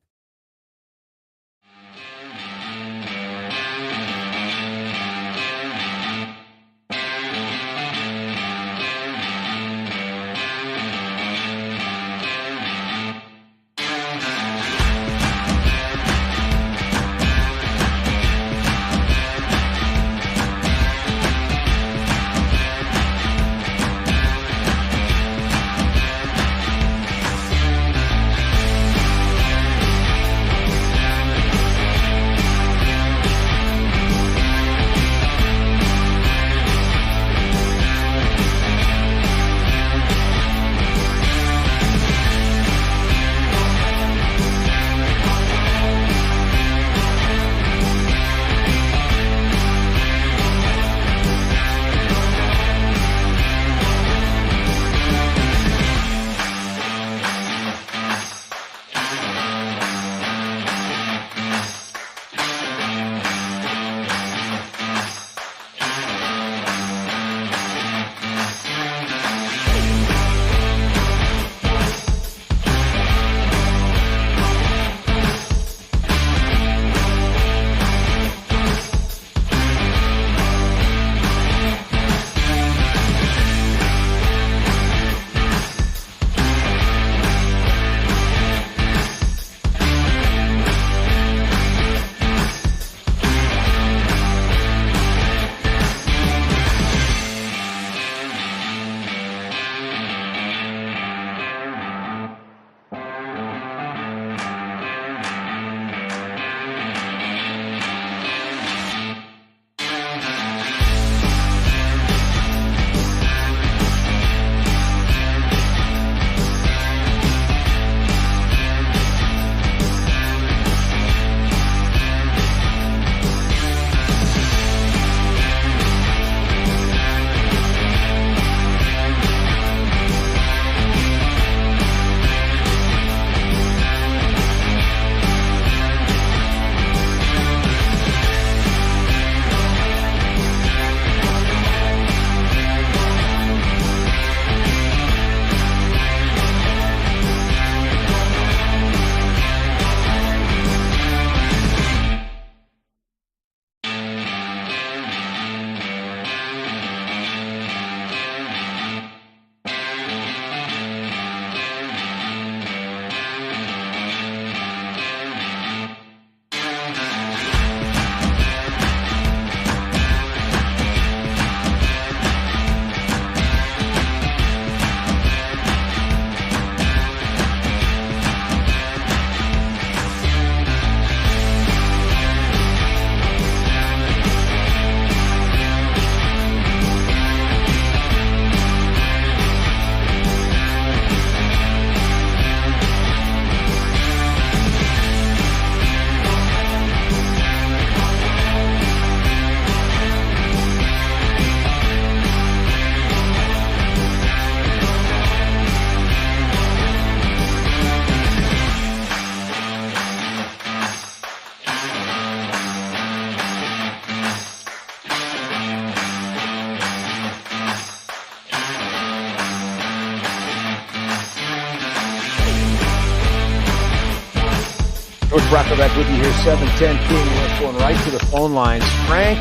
Coach Brauchler back with you here, 710 King. We're going right to the phone lines. Frank,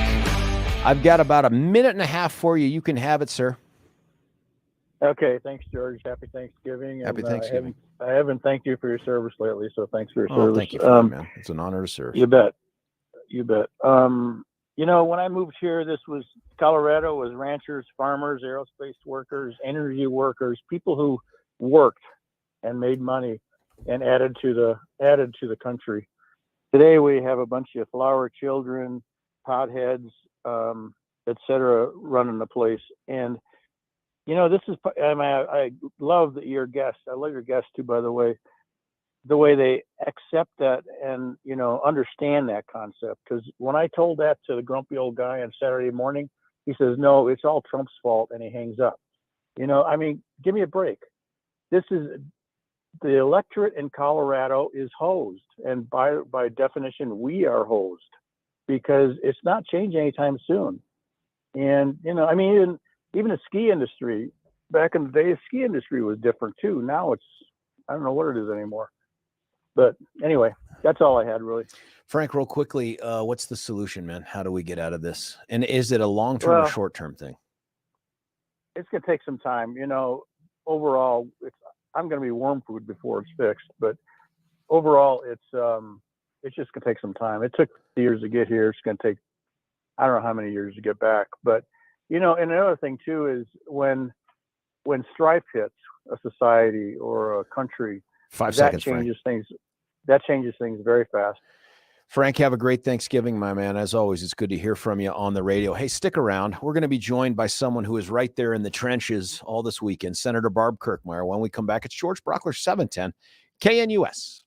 I've got about a minute and a half for you. You can have it, sir. Okay, thanks, George. Happy Thanksgiving. Happy Thanksgiving. I haven't thanked you for your service lately, so thanks for your service. Thank you for that, man. It's an honor to serve. You bet. When I moved here, Colorado was ranchers, farmers, aerospace workers, energy workers, people who worked and made money and added to the country. Today we have a bunch of flower children, potheads, etc., running the place. And I love your guests. I love your guests too, by the way. The way they accept that and understand that concept. Because when I told that to the grumpy old guy on Saturday morning, he says, "No, it's all Trump's fault," and he hangs up. Give me a break. This is the electorate in Colorado is hosed, and by definition, we are hosed because it's not changing anytime soon. And even the ski industry back in the day, the ski industry was different too. Now I don't know what it is anymore. But anyway, that's all I had really. Frank, real quickly, what's the solution, man? How do we get out of this? And is it a long-term or short-term thing? It's going to take some time. Overall, I'm going to be worm food before it's fixed. But overall, it's just going to take some time. It took years to get here. It's going to take, I don't know how many years to get back. But, and another thing too is when strife hits a society or a country, 5 seconds, that changes things very fast. Frank, have a great Thanksgiving, my man. As always, it's good to hear from you on the radio. Hey, stick around. We're going to be joined by someone who is right there in the trenches all this weekend, Senator Barb Kirkmeyer. When we come back, it's George Brauchler, 710 KNUS.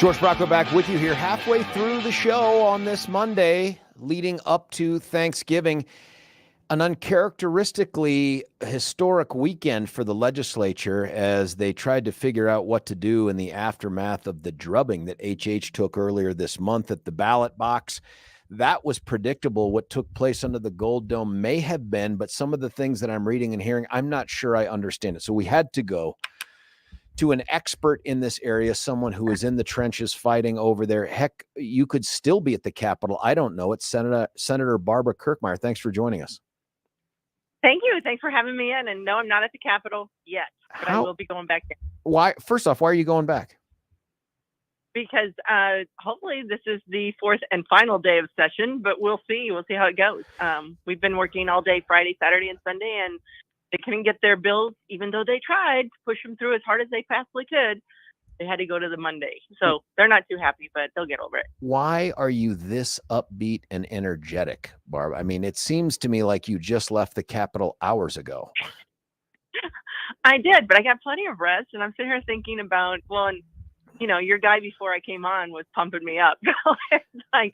George Brauchler back with you here halfway through the show on this Monday leading up to Thanksgiving. An uncharacteristically historic weekend for the legislature as they tried to figure out what to do in the aftermath of the drubbing that HH took earlier this month at the ballot box. That was predictable. What took place under the Gold Dome may have been, but some of the things that I'm reading and hearing, I'm not sure I understand it. So we had to go to an expert in this area, someone who is in the trenches fighting over there. Heck, you could still be at the Capitol. I don't know. It's Senator Barb Kirkmeyer. Thanks for joining us. Thank you. Thanks for having me in. And no, I'm not at the Capitol yet, but I will be going back there. Why? First off, why are you going back? Because hopefully this is the fourth and final day of session, but we'll see. We'll see how it goes. We've been working all day Friday, Saturday, and Sunday, and they couldn't get their bills, even though they tried to push them through as hard as they possibly could. They had to go to the Monday. So they're not too happy, but they'll get over it. Why are you this upbeat and energetic, Barb? I mean, it seems to me like you just left the Capitol hours ago. I did, but I got plenty of rest. And I'm sitting here thinking about, well, and you know, your guy before I came on was pumping me up. It's like,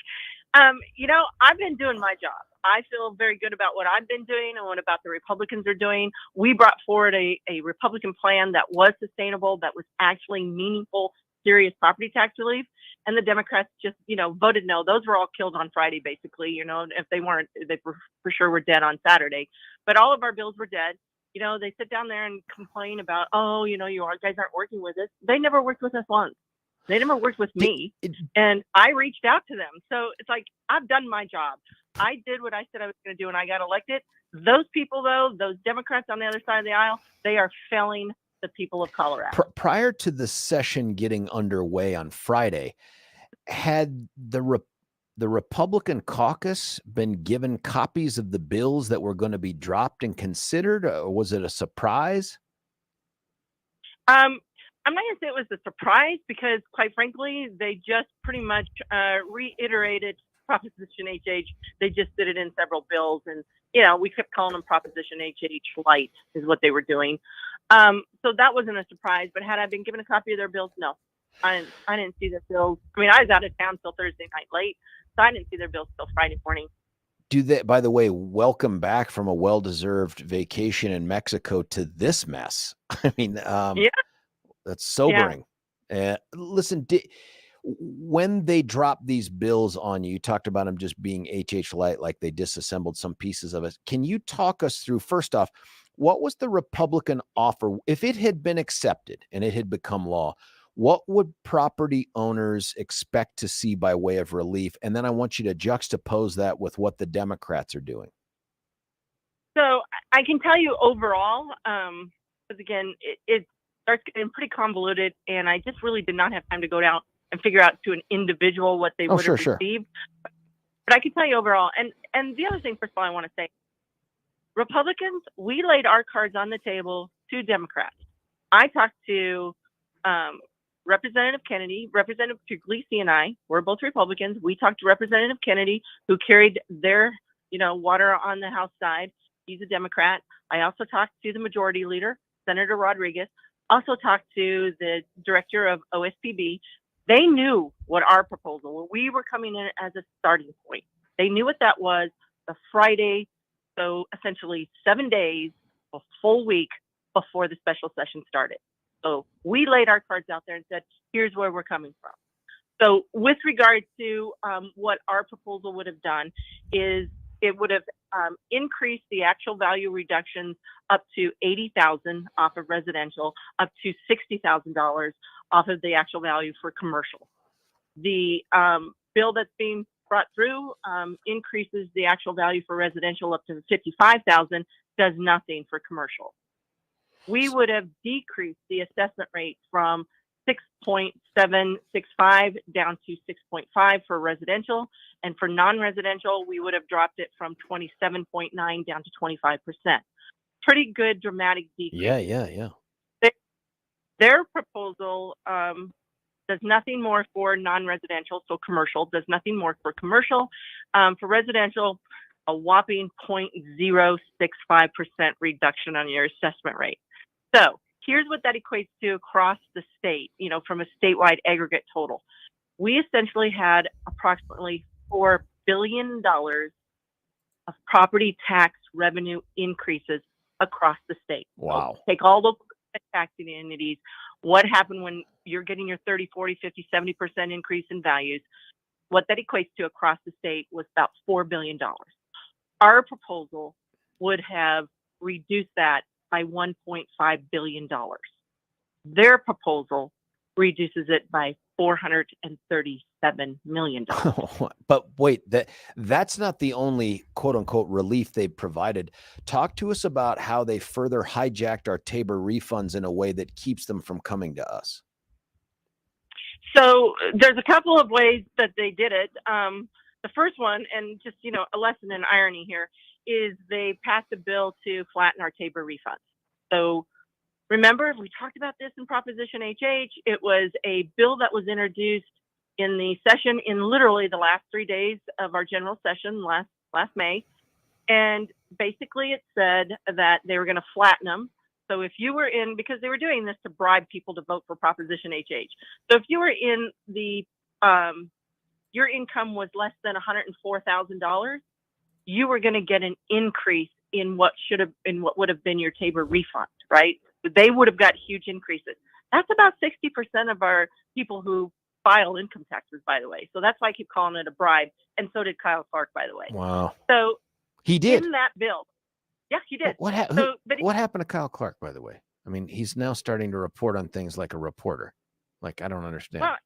you know, I've been doing my job. I feel very good about what I've been doing and what about the Republicans are doing. We brought forward a Republican plan that was sustainable, that was actually meaningful, serious property tax relief. And the Democrats just, you know, voted no. Those were all killed on Friday, basically. You know, if they weren't, they were for sure were dead on Saturday. But all of our bills were dead. You know, they sit down there and complain about, oh, you know, you guys aren't working with us. They never worked with us once. They never worked with me. And I reached out to them. So it's like, I've done my job. I did what I said I was going to do and I got elected. Those people, though, those Democrats on the other side of the aisle, they are failing the people of Colorado. Prior to the session getting underway on Friday, had the Republican caucus been given copies of the bills that were going to be dropped and considered, or was it a surprise? I'm not going to say it was a surprise because, quite frankly, they just pretty much reiterated Proposition HH. They just did it in several bills, and you know, we kept calling them Proposition HH Light is what they were doing. So that wasn't a surprise. But had I been given a copy of their bills, no, I didn't see their bills. I mean, I was out of town till Thursday night late, so I didn't see their bills till Friday morning. Do they, by the way, welcome back from a well-deserved vacation in Mexico to this mess. I mean, Yeah. That's sobering. Listen, when they dropped these bills on you, you talked about them just being HH Light, like they disassembled some pieces of it. Can you talk us through, first off, what was the Republican offer? If it had been accepted and it had become law, what would property owners expect to see by way of relief? And then I want you to juxtapose that with what the Democrats are doing. So I can tell you overall, because again, it starts getting pretty convoluted, and I just really did not have time to go down and figure out to an individual what they would have received. But I can tell you overall, and the other thing, first of all, I want to say, Republicans, we laid our cards on the table to Democrats. I talked to Representative Kennedy, Representative Puglisi, and I. We're both Republicans. We talked to Representative Kennedy, who carried their, you know, water on the House side. He's a Democrat. I also talked to the Majority Leader, Senator Rodriguez. Also talked to the director of OSPB. They knew what our proposal, we were coming in as a starting point. They knew what that was the Friday, so essentially 7 days, a full week before the special session started. So we laid our cards out there and said, here's where we're coming from. So with regard to what our proposal would have done is it would have increased the actual value reductions up to $80,000 off of residential, up to $60,000 off of the actual value for commercial. The bill that's being brought through increases the actual value for residential up to $55,000, does nothing for commercial. We would have decreased the assessment rate from 6.765 down to 6.5 for residential, and for non-residential, we would have dropped it from 27.9 down to 25%. Pretty good dramatic decrease. Yeah. Their proposal does nothing more for non-residential, so commercial does nothing more for commercial. For residential, a whopping 0.065% reduction on your assessment rate. So here's what that equates to across the state, from a statewide aggregate total. We essentially had approximately $4 billion of property tax revenue increases across the state. Wow. So take all local taxing entities. What happened when you're getting your 30, 40, 50, 70% increase in values? What that equates to across the state was about $4 billion. Our proposal would have reduced that by $1.5 billion. Their proposal reduces it by $437 million. But wait, that's not the only quote unquote relief they provided. Talk to us about how they further hijacked our TABOR refunds in a way that keeps them from coming to us. So there's a couple of ways that they did it. The first one, and just, a lesson in irony here, is they passed a bill to flatten our TABOR refunds. So remember, we talked about this in Proposition HH. It was a bill that was introduced in the session in literally the last 3 days of our general session last May. And basically it said that they were going to flatten them. So if you were in, because they were doing this to bribe people to vote for Proposition HH. So if you were in your income was less than $104,000, you were going to get an increase in what would have been your TABOR refund, right? They would have got huge increases. That's about 60% of our people who file income taxes, by the way. So that's why I keep calling it a bribe. And so did Kyle Clark, by the way. Wow. So he did in that bill. Yeah, he did. What happened to Kyle Clark, by the way? I mean, he's now starting to report on things like a reporter. Like, I don't understand. Well,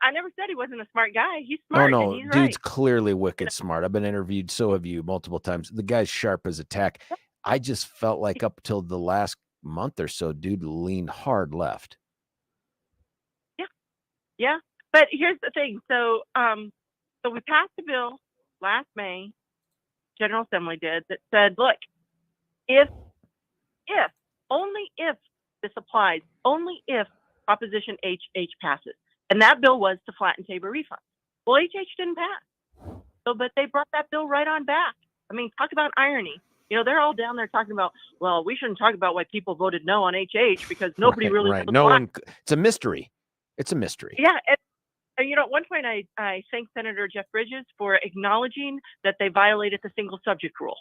I never said he wasn't a smart guy. He's smart. Oh, no, and he's dude's right. clearly wicked smart. I've been interviewed. So have you multiple times. The guy's sharp as a tack. I just felt like up till the last month or so, dude leaned hard left. Yeah. But here's the thing. So we passed a bill last May, General Assembly did, that said, look, only if this applies, only if Proposition HH passes. And that bill was to flatten TABOR refunds. Well, HH didn't pass. But they brought that bill right on back. I mean, talk about irony. They're all down there talking about, well, we shouldn't talk about why people voted no on HH because nobody really. Right. No one. It's a mystery. It's a mystery. Yeah. And at one point I thanked Senator Jeff Bridges for acknowledging that they violated the single subject rule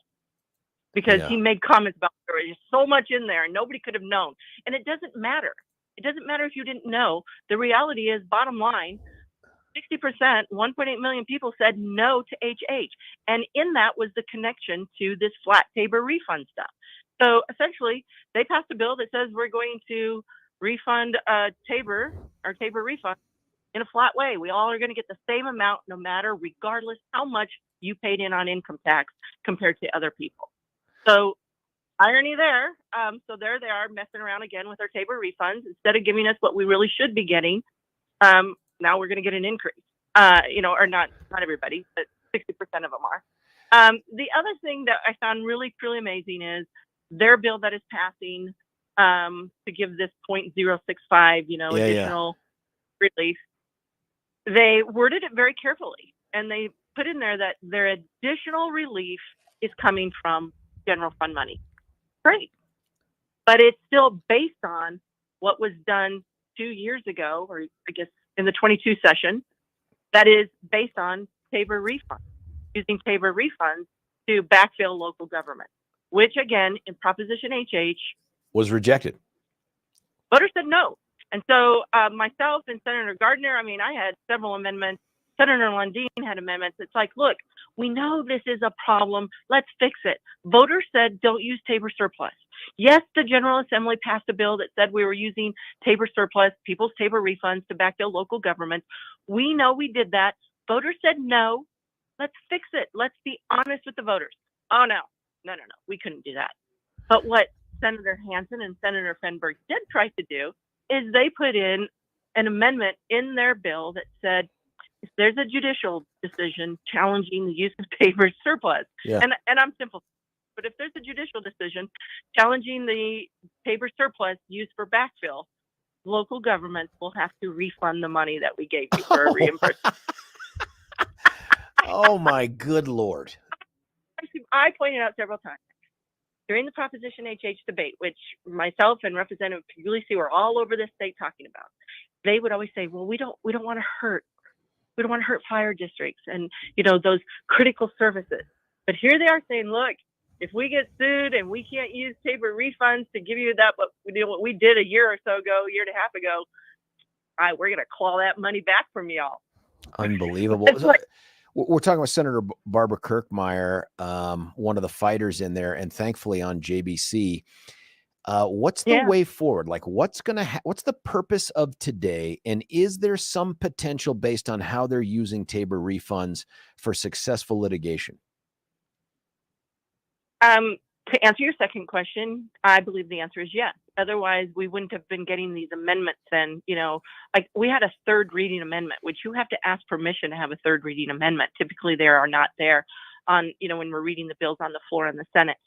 because he made comments about there was so much in there and nobody could have known. And it doesn't matter. It doesn't matter if you didn't know. The reality is, bottom line, 60%, 1.8 million people said no to HH. And in that was the connection to this flat TABOR refund stuff. So essentially, they passed a bill that says we're going to refund TABOR refund in a flat way. We all are going to get the same amount, no matter, regardless how much you paid in on income tax compared to other people. So irony there. So there they are messing around again with our TABOR refunds. Instead of giving us what we really should be getting, now we're going to get an increase. Or not everybody, but 60% of them are. The other thing that I found really, truly amazing is their bill that is passing to give this 0.065, additional relief. They worded it very carefully, and they put in there that their additional relief is coming from general fund money. Great. But it's still based on what was done 2 years ago, or I guess in the 22 session, that is based on TABOR refunds, using TABOR refunds to backfill local government, which again, in Proposition HH, was rejected. Voters said no. And so myself and Senator Gardner, I had several amendments. Senator Lundeen had amendments. It's like, look, we know this is a problem. Let's fix it. Voters said don't use TABOR surplus. Yes, the General Assembly passed a bill that said we were using TABOR surplus, people's TABOR refunds to backfill local governments. We know we did that. Voters said no. Let's fix it. Let's be honest with the voters. Oh, no. We couldn't do that. But what Senator Hansen and Senator Feinberg did try to do is they put in an amendment in their bill that said, if there's a judicial decision challenging the use of TABOR surplus, and I'm simple, but if there's a judicial decision challenging the TABOR surplus used for backfill, local governments will have to refund the money that we gave you for a reimbursement. Oh my good Lord. I pointed out several times, during the Proposition HH debate, which myself and Representative Puglisi were all over the state talking about, they would always say, well, we don't want to hurt fire districts and, those critical services. But here they are saying, look, if we get sued and we can't use TABOR refunds to give you what we did a year and a half ago, we're going to claw that money back from y'all. Unbelievable. We're talking with Senator Barb Kirkmeyer, one of the fighters in there, and thankfully on JBC. What's the way forward? Like, what's the purpose of today? And is there some potential based on how they're using TABOR refunds for successful litigation? To answer your second question, I believe the answer is yes. Otherwise, we wouldn't have been getting these amendments. And, like we had a third reading amendment, which you have to ask permission to have a third reading amendment. Typically, they are not there on, when we're reading the bills on the floor in the Senate.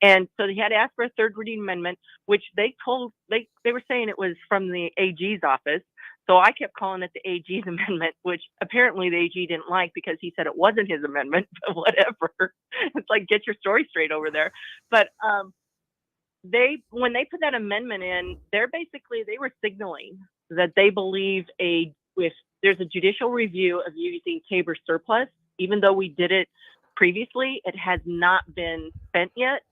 And so they had to ask for a third reading amendment, which they were saying it was from the AG's office. So I kept calling it the AG's amendment, which apparently the AG didn't like because he said it wasn't his amendment, but whatever. It's like, get your story straight over there. But when they put that amendment in, they were signaling that they believe if there's a judicial review of using TABOR surplus, even though we did it previously, it has not been spent yet.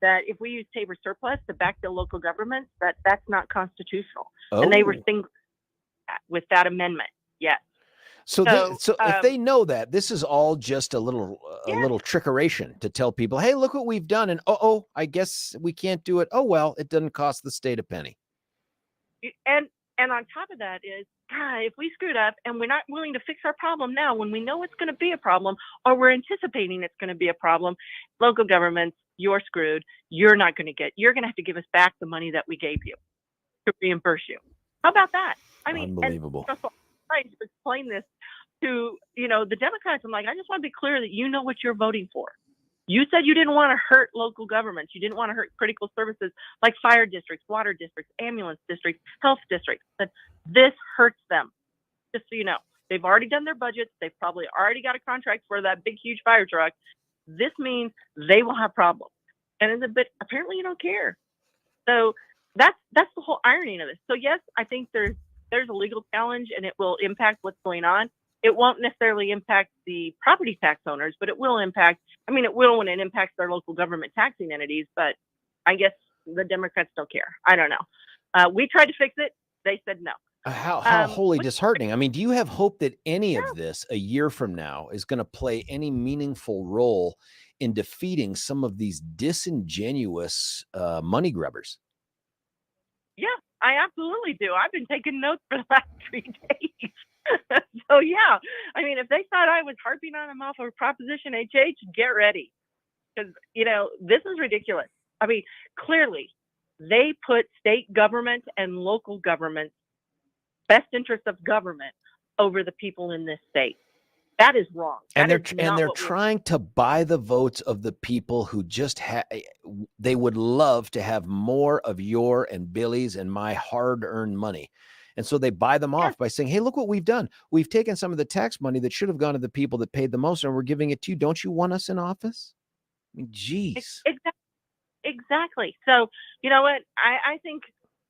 That if we use TABOR surplus to back the local governments, that's not constitutional. Oh. And they were thinking with that amendment. Yes. So if they know that, this is all just a little trickeration to tell people, hey, look what we've done. And I guess we can't do it. Oh, well, it doesn't cost the state a penny. And on top of that is, if we screwed up and we're not willing to fix our problem now, when we know it's going to be a problem, or we're anticipating it's going to be a problem, local governments, you're screwed. You're going to have to give us back the money that we gave you to reimburse you. How about that? I mean, unbelievable. And so I trying to explain this to, the Democrats. I'm like, I just want to be clear that you know what you're voting for. You said you didn't want to hurt local governments. You didn't want to hurt critical services like fire districts, water districts, ambulance districts, health districts. But this hurts them. Just so you know, they've already done their budgets. They've probably already got a contract for that big, huge fire truck. This means they will have problems. And apparently you don't care. So that's the whole irony of this. So yes, I think there's a legal challenge and it will impact what's going on. It won't necessarily impact the property tax owners, but it will impact, it will when it impacts their local government taxing entities, but I guess the Democrats don't care. I don't know. We tried to fix it. They said no. How wholly disheartening. Do you have hope that any of this a year from now is going to play any meaningful role in defeating some of these disingenuous money grubbers? Yeah, I absolutely do. I've been taking notes for the last 3 days. So yeah, if they thought I was harping on them off of Proposition HH, get ready. Because, this is ridiculous. Clearly, they put state government and local government, best interest of government, over the people in this state. That is wrong. And they're trying to buy the votes of the people who just they would love to have more of your and Billy's and my hard-earned money. And so they buy them off by saying, hey, look what we've done. We've taken some of the tax money that should have gone to the people that paid the most, and we're giving it to you. Don't you want us in office? Geez. Exactly. So, you know what? I think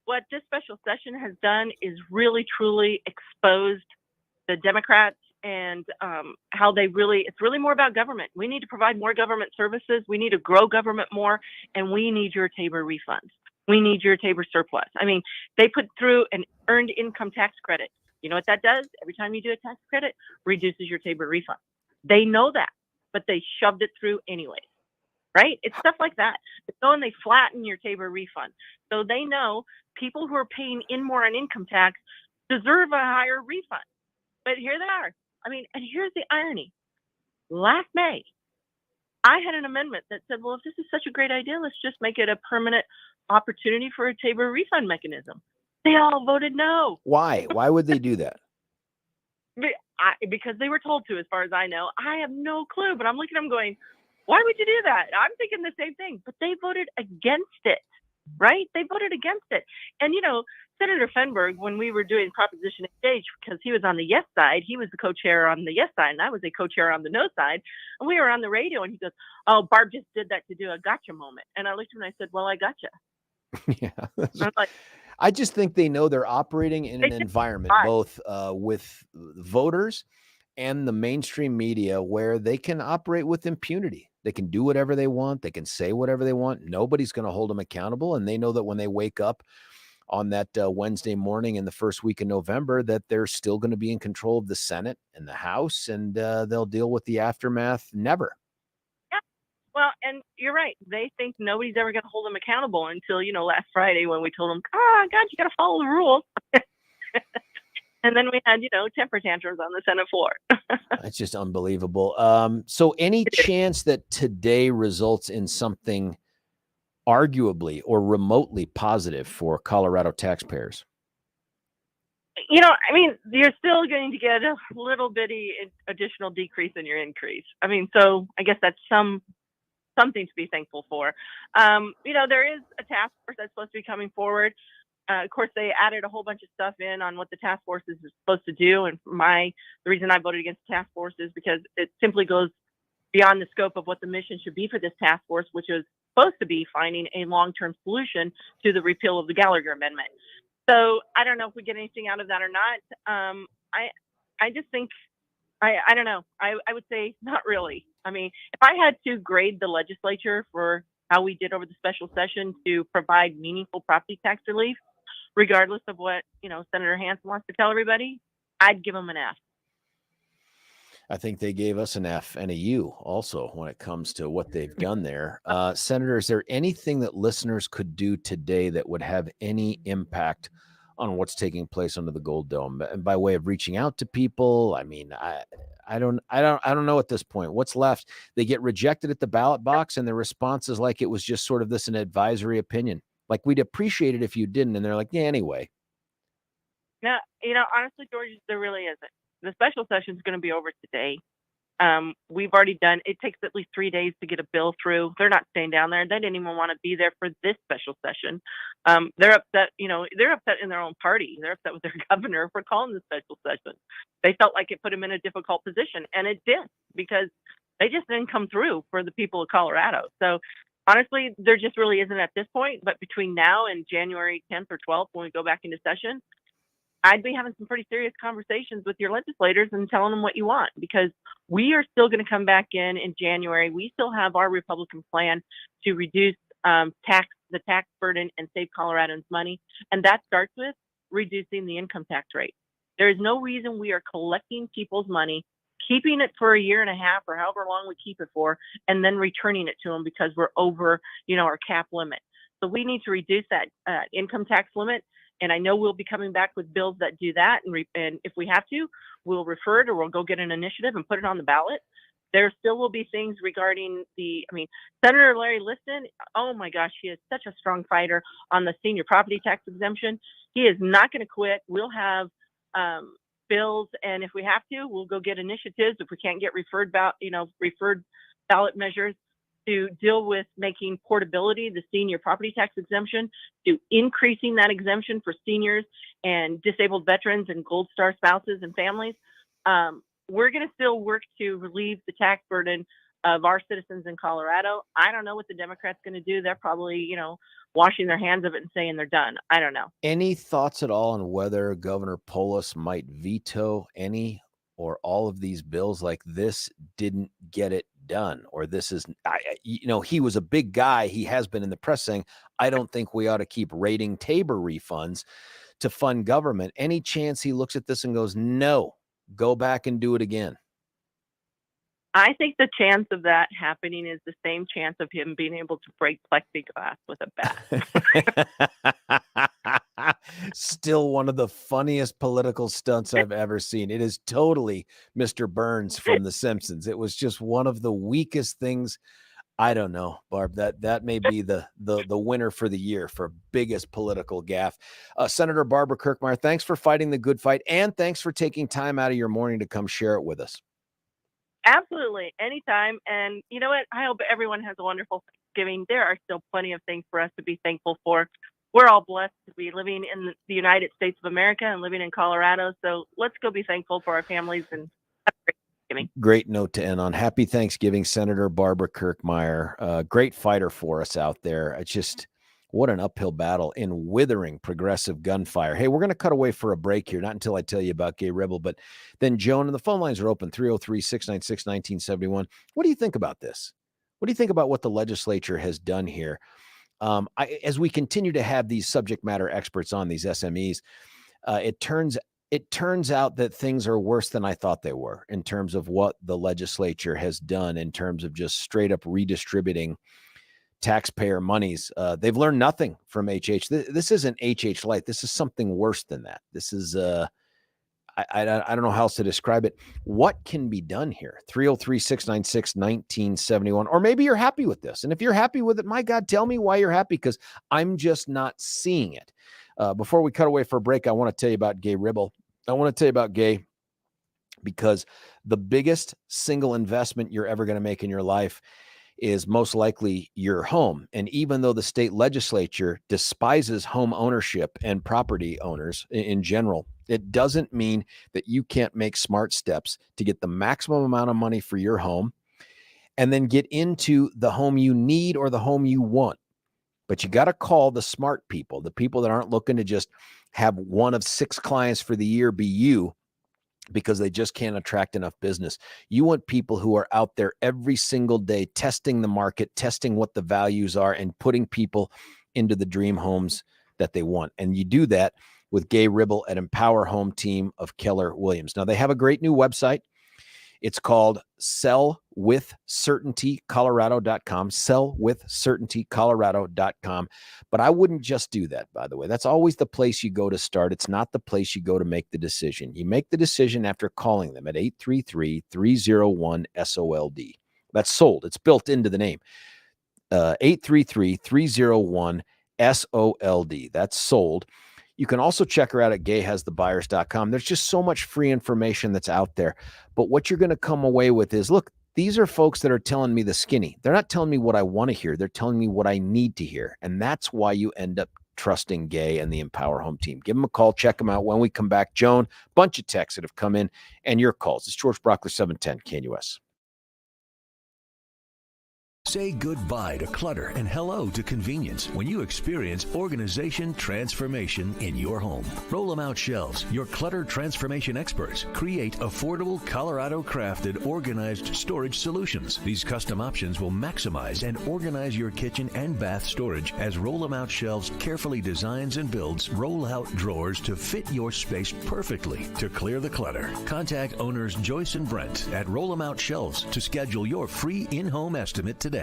what this special session has done is really, truly exposed the Democrats and how it's really more about government. We need to provide more government services. We need to grow government more, and we need your TABOR refunds. We need your TABOR surplus. They put through an earned income tax credit. You know what that does? Every time you do a tax credit, reduces your TABOR refund. They know that, but they shoved it through anyways, right? It's stuff like that. They go and they flatten your TABOR refund. So they know people who are paying in more on income tax deserve a higher refund. But here they are. And here's the irony. Last May, I had an amendment that said, well, if this is such a great idea, let's just make it a permanent opportunity for a TABOR refund mechanism. They all voted no. Why? Why would they do that? Because they were told to, as far as I know. I have no clue, but I'm looking at them going, why would you do that? I'm thinking the same thing, but they voted against it. right? They voted against it. And, Senator Feinberg, when we were doing Proposition 8H, because he was on the yes side, he was the co-chair on the yes side, and I was a co-chair on the no side. And we were on the radio, and he goes, "Oh, Barb just did that to do a gotcha moment." And I looked at him and I said, "Well, I gotcha." Yeah. I'm like, I just think they know they're operating in an environment, both with voters and the mainstream media, where they can operate with impunity. They can do whatever they want. They can say whatever they want. Nobody's going to hold them accountable. And they know that when they wake up on that Wednesday morning in the first week of November, that they're still going to be in control of the Senate and the House, and they'll deal with the aftermath never. yeah. Well, and you're right. They think nobody's ever going to hold them accountable until, last Friday when we told them, God, you got to follow the rules. And then we had, temper tantrums on the Senate floor. It's just unbelievable. So any chance that today results in something arguably or remotely positive for Colorado taxpayers? You're still going to get a little bitty additional decrease in your increase. So I guess that's something to be thankful for. There is a task force that's supposed to be coming forward. Of course, they added a whole bunch of stuff in on what the task force is supposed to do. And the reason I voted against the task force is because it simply goes beyond the scope of what the mission should be for this task force, which is supposed to be finding a long-term solution to the repeal of the Gallagher Amendment. So I don't know if we get anything out of that or not. I just think, I don't know. I would say not really. If I had to grade the legislature for how we did over the special session to provide meaningful property tax relief, regardless of what, Senator Hansen wants to tell everybody, I'd give them an F. I think they gave us an F and a U also when it comes to what they've done there. Senator, is there anything that listeners could do today that would have any impact on what's taking place under the Gold Dome? And by way of reaching out to people, I don't know at this point what's left. They get rejected at the ballot box, and the response is like it was just sort of an advisory opinion. Like, we'd appreciate it if you didn't. And they're like, yeah, anyway. No, honestly, George, there really isn't. The special session is going to be over today. We've already done, it takes at least 3 days to get a bill through. They're not staying down there. They didn't even want to be there for this special session. They're upset, they're upset in their own party. They're upset with their governor for calling the special session. They felt like it put him in a difficult position, and it did, because they just didn't come through for the people of Colorado. So honestly, there just really isn't at this point. But between now and January 10th or 12th, when we go back into session, I'd be having some pretty serious conversations with your legislators and telling them what you want, because we are still going to come back in January. We still have our Republican plan to reduce the tax burden and save Coloradans money. And that starts with reducing the income tax rate. There is no reason we are collecting people's money, keeping it for a year and a half or however long we keep it for, and then returning it to them because we're over, our cap limit. So we need to reduce that income tax limit. And I know we'll be coming back with bills that do that. And if we have to, we'll refer it, or we'll go get an initiative and put it on the ballot. There still will be things regarding Senator Larry Liston. Oh my gosh, he is such a strong fighter on the senior property tax exemption. He is not going to quit. We'll have bills, and if we have to, we'll go get initiatives. If we can't get referred ballot measures to deal with making portability the senior property tax exemption, to increasing that exemption for seniors and disabled veterans and Gold Star spouses and families. We're going to still work to relieve the tax burden of our citizens in Colorado. I don't know what the Democrats going to do. They're probably, washing their hands of it and saying they're done. I don't know. Any thoughts at all on whether Governor Polis might veto any or all of these bills? Like, this didn't get it done, or this is, he was a big guy. He has been in the press saying, I don't think we ought to keep raiding TABOR refunds to fund government. Any chance he looks at this and goes, no, go back and do it again? I think the chance of that happening is the same chance of him being able to break plexiglass with a bat. Still one of the funniest political stunts I've ever seen. It is totally Mr. Burns from The Simpsons. It was just one of the weakest things. I don't know, Barb, that may be the winner for the year for biggest political gaffe. Senator Barbara Kirkmeyer, thanks for fighting the good fight, and thanks for taking time out of your morning to come share it with us. Absolutely. Anytime. And you know what? I hope everyone has a wonderful Thanksgiving, there are still plenty of things for us to be thankful for. We're all blessed to be living in the United States of America and living in Colorado. So let's go be thankful for our families and have a great Thanksgiving. Great note to end on. Happy Thanksgiving, Senator Barbara Kirkmeyer. Great fighter for us out there. It's just what an uphill battle in withering progressive gunfire. Hey, we're going to cut away for a break here, not until I tell you about Gay Rebel, but then Joan, and the phone lines are open, 303-696-1971. What do you think about this? What do you think about what the legislature has done here? As we continue to have these subject matter experts on these SMEs, it turns out that things are worse than I thought they were in terms of what the legislature has done in terms of just straight up redistributing taxpayer monies. They've learned nothing from HH. This isn't HH Light. This is something worse than that. This is, I don't know how else to describe it. What can be done here? 303-696-1971. Or maybe you're happy with this. And if you're happy with it, my God, tell me why you're happy, because I'm just not seeing it. Before we cut away for a break, I want to tell you about Gay Ribble. I want to tell you about Gay because the biggest single investment you're ever going to make in your life is most likely your home. And even though the state legislature despises home ownership and property owners in general, it doesn't mean that you can't make smart steps to get the maximum amount of money for your home and then get into the home you need or the home you want. But you got to call the smart people, the people that aren't looking to just have one of 6 clients for the year be you because they just can't attract enough business. You want people who are out there every single day testing the market, testing what the values are, and putting people into the dream homes that they want. And you do that with Gay Ribble at Empower Home Team of Keller Williams. Now, they have a great new website. It's called sellwithcertaintycolorado.com, sellwithcertaintycolorado.com. But I wouldn't just do that, by the way. That's always the place you go to start. It's not the place you go to make the decision. You make the decision after calling them at 833-301-SOLD. That's sold. It's built into the name. 833-301-SOLD. That's sold. You can also check her out at gayhasthebuyers.com. There's just so much free information that's out there. But what you're going to come away with is, look, these are folks that are telling me the skinny. They're not telling me what I want to hear. They're telling me what I need to hear. And that's why you end up trusting Gay and the Empower Home Team. Give them a call. Check them out. When we come back, Joan, bunch of texts that have come in and your calls. It's George Brauchler, 710 KNUS. Say goodbye to clutter and hello to convenience when you experience organization transformation in your home. Roll 'em Out Shelves, your clutter transformation experts, create affordable Colorado-crafted organized storage solutions. These custom options will maximize and organize your kitchen and bath storage as Roll 'em Out Shelves carefully designs and builds roll-out drawers to fit your space perfectly. To clear the clutter, contact owners Joyce and Brent at Roll 'em Out Shelves to schedule your free in-home estimate today.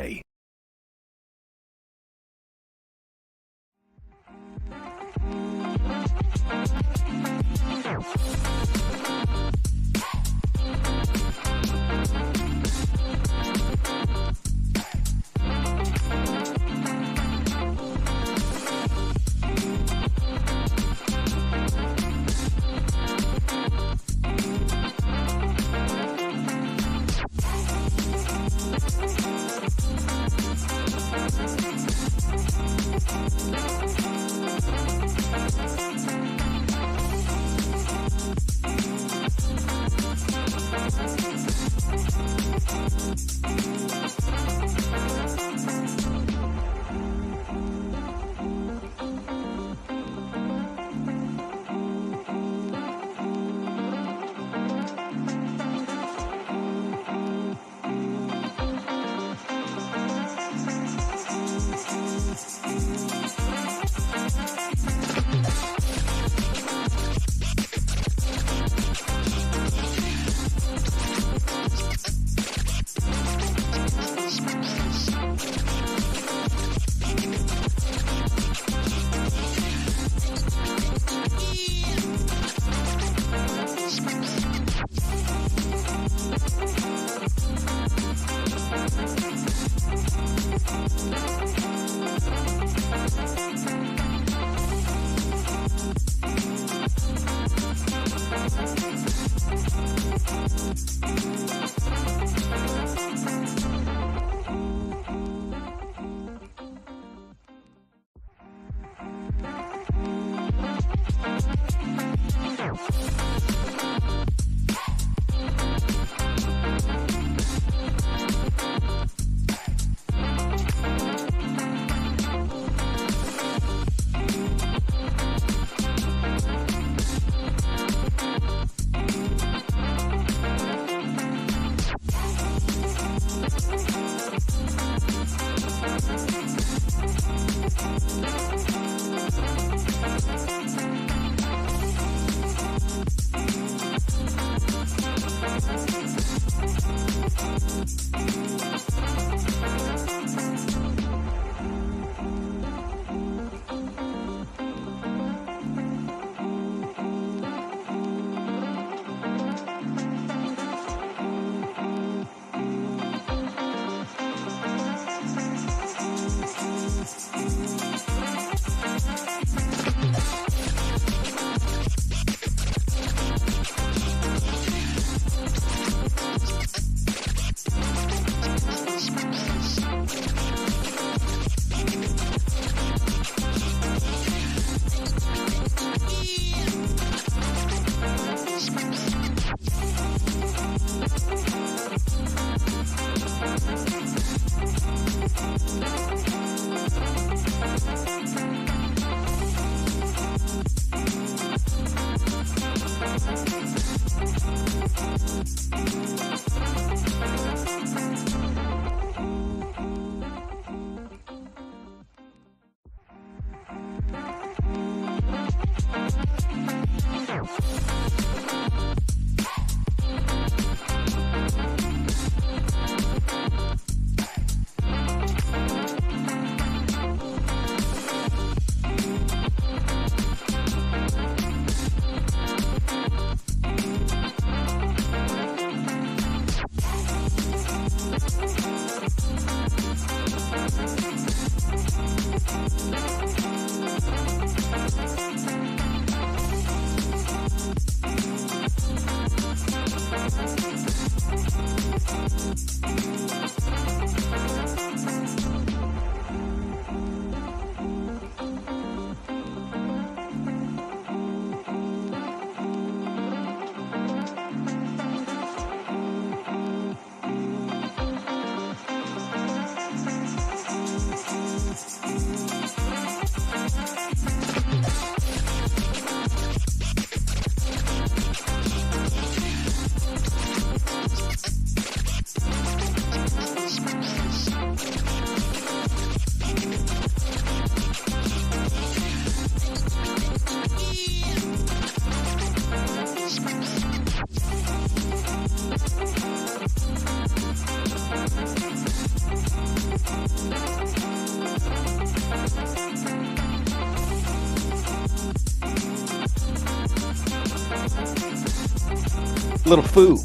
Little Foo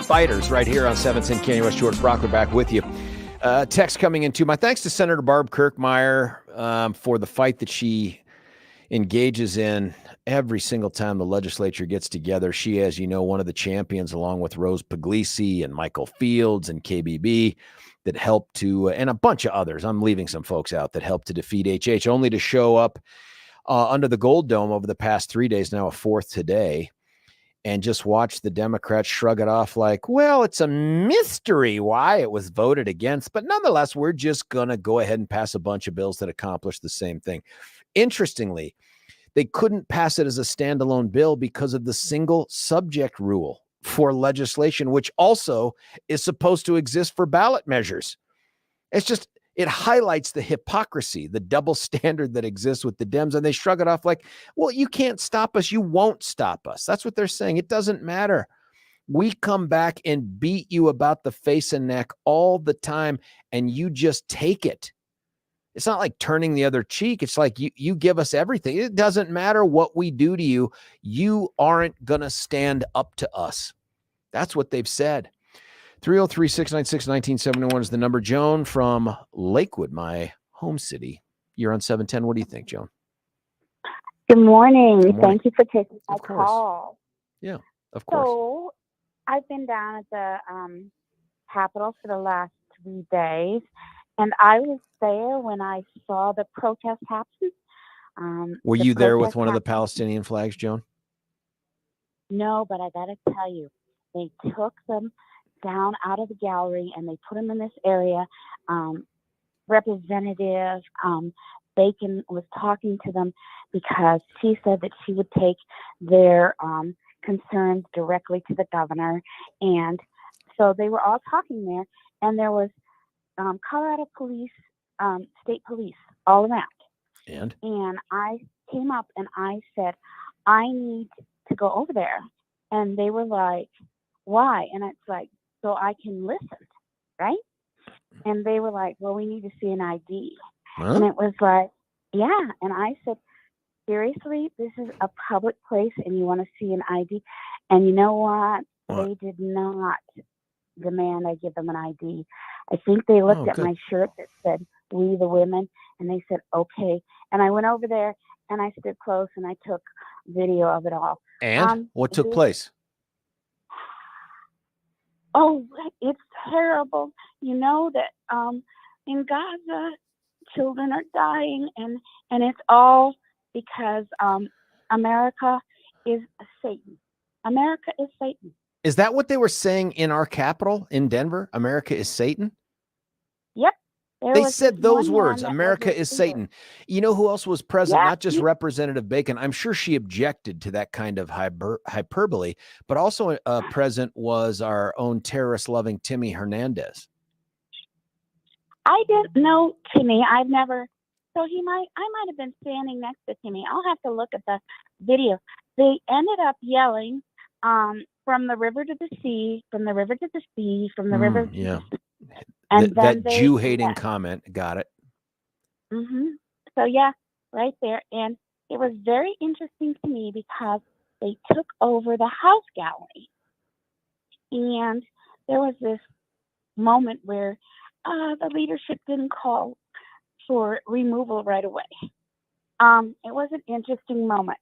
Fighters right here on 710 Canyon West. George Brauchler back with you. Text coming in too. My thanks to Senator Barb Kirkmeyer for the fight that she engages in every single time the legislature gets together. She, as you know, one of the champions, along with Rose Puglisi and Michael Fields and KBB, that helped to, and a bunch of others. I'm leaving some folks out that helped to defeat HH, only to show up under the Gold Dome over the past 3 days, now a fourth today, and just watch the Democrats shrug it off like, well, it's a mystery why it was voted against. But nonetheless, we're just going to go ahead and pass a bunch of bills that accomplish the same thing. Interestingly, they couldn't pass it as a standalone bill because of the single subject rule for legislation, which also is supposed to exist for ballot measures. It's just, it highlights the hypocrisy, the double standard that exists with the Dems, and they shrug it off like, well, you can't stop us. You won't stop us. That's what they're saying. It doesn't matter. We come back and beat you about the face and neck all the time, and you just take it. It's not like turning the other cheek. It's like you give us everything. It doesn't matter what we do to you. You aren't going to stand up to us. That's what they've said. 303-696-1971 is the number. Joan from Lakewood, my home city. You're on 710. What do you think, Joan? Good morning. Good morning. Thank you for taking my Of course. call. Yeah, of course. So I've been down at the Capitol for the last 3 days, and I was there when I saw the protest happen. Were the you there with protest one of the happened- Palestinian flags, Joan? No, but I got to tell you, they took them down out of the gallery and they put them in this area. Representative Bacon was talking to them because she said that she would take their concerns directly to the governor. And so they were all talking there, and there was Colorado police, state police all around. And I came up and I said, I need to go over there. And they were like, why? And it's like, so I can listen, right? And they were like, well, we need to see an ID. Huh? And it was like, yeah. And I said, seriously, this is a public place and you want to see an ID? And you know what? What? They did not demand I give them an ID. I think they looked at good. my shirt that said "We the Women," and they said, okay. And I went over there and I stood close and I took video of it all. And what took place? Oh, it's terrible. You know that in Gaza, children are dying, and it's all because America is Satan. America is Satan. Is that what they were saying in our capital in Denver? America is Satan? Yep. They said those words, that America is Satan. You know who else was present? Yeah, Not just Representative Bacon. I'm sure she objected to that kind of hyperbole, but also present was our own terrorist-loving Timmy Hernandez. I didn't know Timmy. I've never. So I might have been standing next to Timmy. I'll have to look at the video. They ended up yelling, from the river to the sea, from the river to the sea, from the river to yeah. the sea. And that Jew-hating comment. Got it. Mm-hmm. So, yeah, right there. And it was very interesting to me because they took over the house gallery. And there was this moment where the leadership didn't call for removal right away. It was an interesting moment.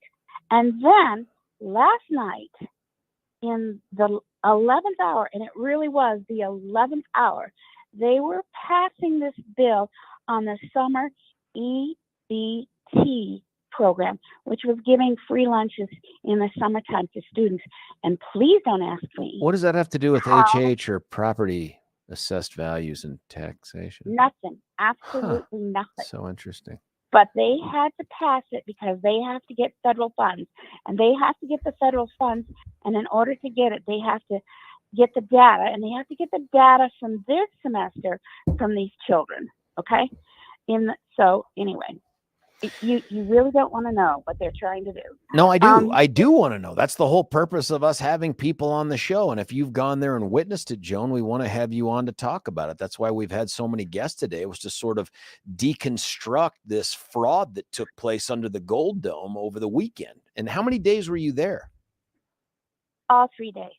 And then last night, in the 11th hour, and it really was the 11th hour, they were passing this bill on the summer EBT program, which was giving free lunches in the summertime to students. And please don't ask me. What does that have to do with HH or property assessed values and taxation? Nothing. Absolutely nothing. So interesting. But they had to pass it because they have to get federal funds, and they have to get the federal funds. And in order to get it, they have to get the data, and they have to get the data from this semester from these children. Okay. So anyway, you really don't want to know what they're trying to do. No, I do. I do want to know. That's the whole purpose of us having people on the show. And if you've gone there and witnessed it, Joan, we want to have you on to talk about it. That's why we've had so many guests today. It was to sort of deconstruct this fraud that took place under the Gold Dome over the weekend. And how many days were you there? All 3 days.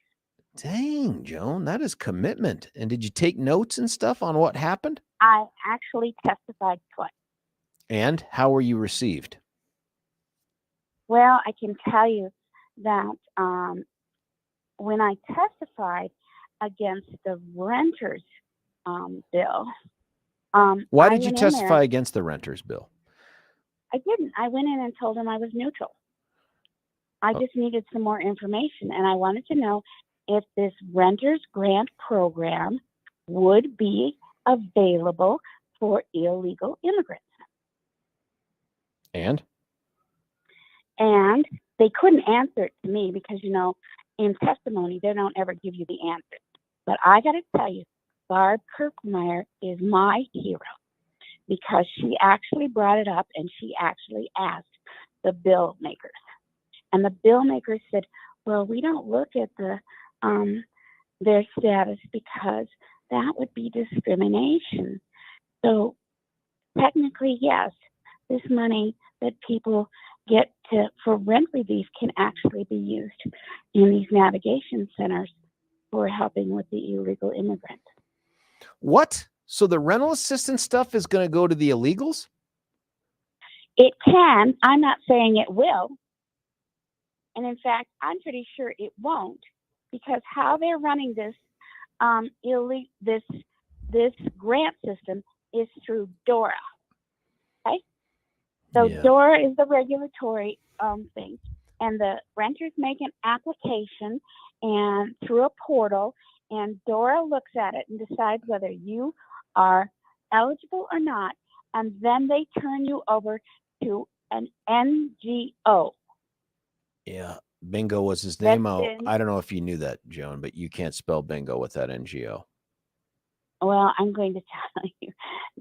Dang, Joan, that is commitment. And did you take notes and stuff on what happened? I actually testified twice. And how were you received? Well, I can tell you that when I testified against the renters bill. Why did you testify against the renters bill? I didn't. I went in and told them I was neutral. I just needed some more information, and I wanted to know if this renters grant program would be available for illegal immigrants. And they couldn't answer it to me because, you know, in testimony, they don't ever give you the answer. But I got to tell you, Barb Kirkmeyer is my hero because she actually brought it up and she actually asked the bill makers. And the bill makers said, well, we don't look at their status because that would be discrimination. So technically, yes, this money that people get for rent relief can actually be used in these navigation centers for helping with the illegal immigrants. What? So the rental assistance stuff is going to go to the illegals? It can. I'm not saying it will. And in fact, I'm pretty sure it won't, because how they're running this this grant system is through DORA. Okay? So Yeah. DORA is the regulatory thing, and the renters make an application and through a portal, and DORA looks at it and decides whether you are eligible or not, and then they turn you over to an NGO. Yeah. Bingo was his name. I don't know if you knew that, Joan, but you can't spell bingo with that NGO. Well, I'm going to tell you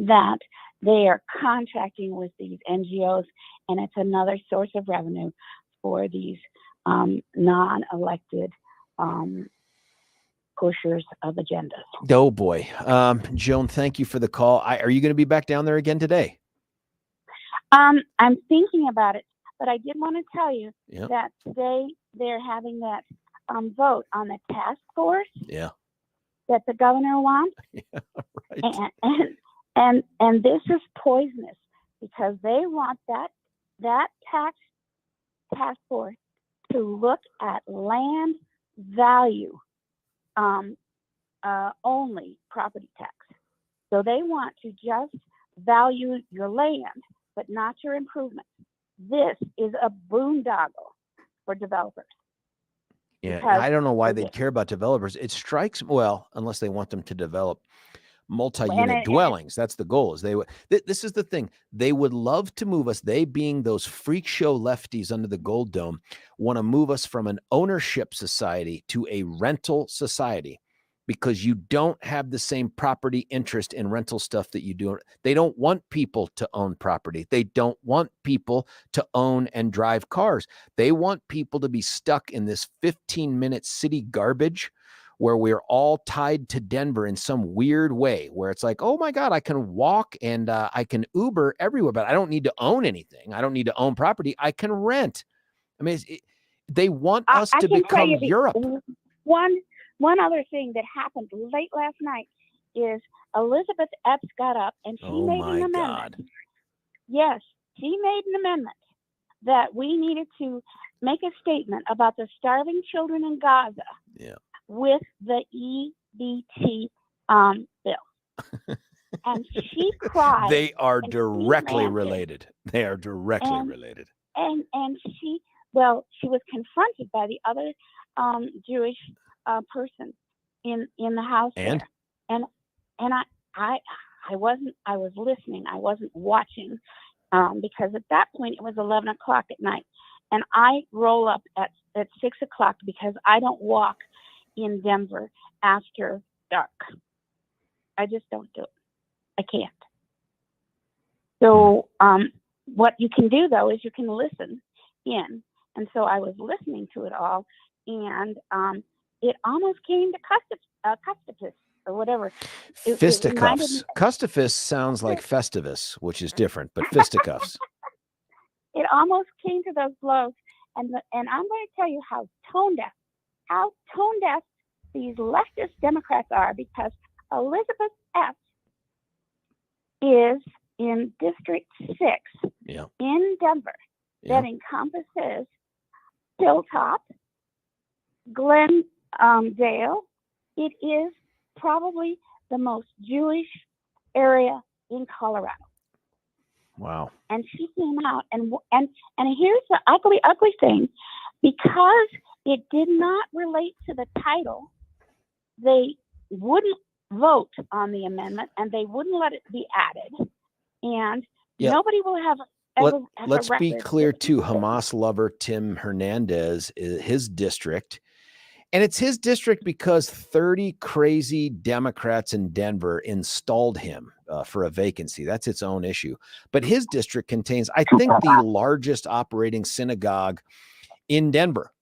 that they are contracting with these NGOs, and it's another source of revenue for these non-elected pushers of agendas. Oh boy. Joan, thank you for the call. Are you going to be back down there again today? I'm thinking about it, but I did want to tell you Yeah. that today they're having that vote on the task force Yeah. that the governor wants. Yeah, right. And this is poisonous because they want that task force to look at land value only property tax. So they want to just value your land, but not your improvements. This is a boondoggle for developers. Yeah, Because I don't know why they- they'd care about developers. It strikes, well, unless they want them to develop multi-unit And dwellings. That's the goal. Is they would. This is the thing. They would love to move us. They, being those freak show lefties under the gold dome, want to move us from an ownership society to a rental society, because you don't have the same property interest in rental stuff that you do. They don't want people to own property. They don't want people to own and drive cars. They want people to be stuck in this 15-minute city garbage where we're all tied to Denver in some weird way, where it's like, oh my God, I can walk and I can Uber everywhere, but I don't need to own anything. I don't need to own property. I can rent. I mean, they want us to become Europe. One other thing that happened late last night is Elizabeth Epps got up and she made an amendment. God. Yes, she made an amendment that we needed to make a statement about the starving children in Gaza. Yeah. With the EBT bill. And she cried. They are directly related. They are directly related. And she was confronted by the other Jewish person in the house. And there. And I was listening. I wasn't watching because at that point it was 11 o'clock at night. And I roll up at 6 o'clock because I don't walk in Denver after dark. I just don't do it. I can't. So what you can do though is you can listen in. And so I was listening to it all, and it almost came to Custifus or whatever. Fisticuffs. Custifus sounds like Festivus, which is different, but fisticuffs. It almost came to those blows, and I'm going to tell you how tone deaf these leftist Democrats are, because Elizabeth Epps is in District 6 in Denver that encompasses Hilltop, Glendale. It is probably the most Jewish area in Colorado. Wow. And she came out, and here's the ugly thing, because it did not relate to the title, they wouldn't vote on the amendment, and they wouldn't let it be added, and nobody will have. Let's be clear too. Hamas lover Tim Hernandez, his district. And it's his district because 30 crazy Democrats in Denver installed him for a vacancy. That's its own issue. But his district contains, I think, the largest operating synagogue in Denver.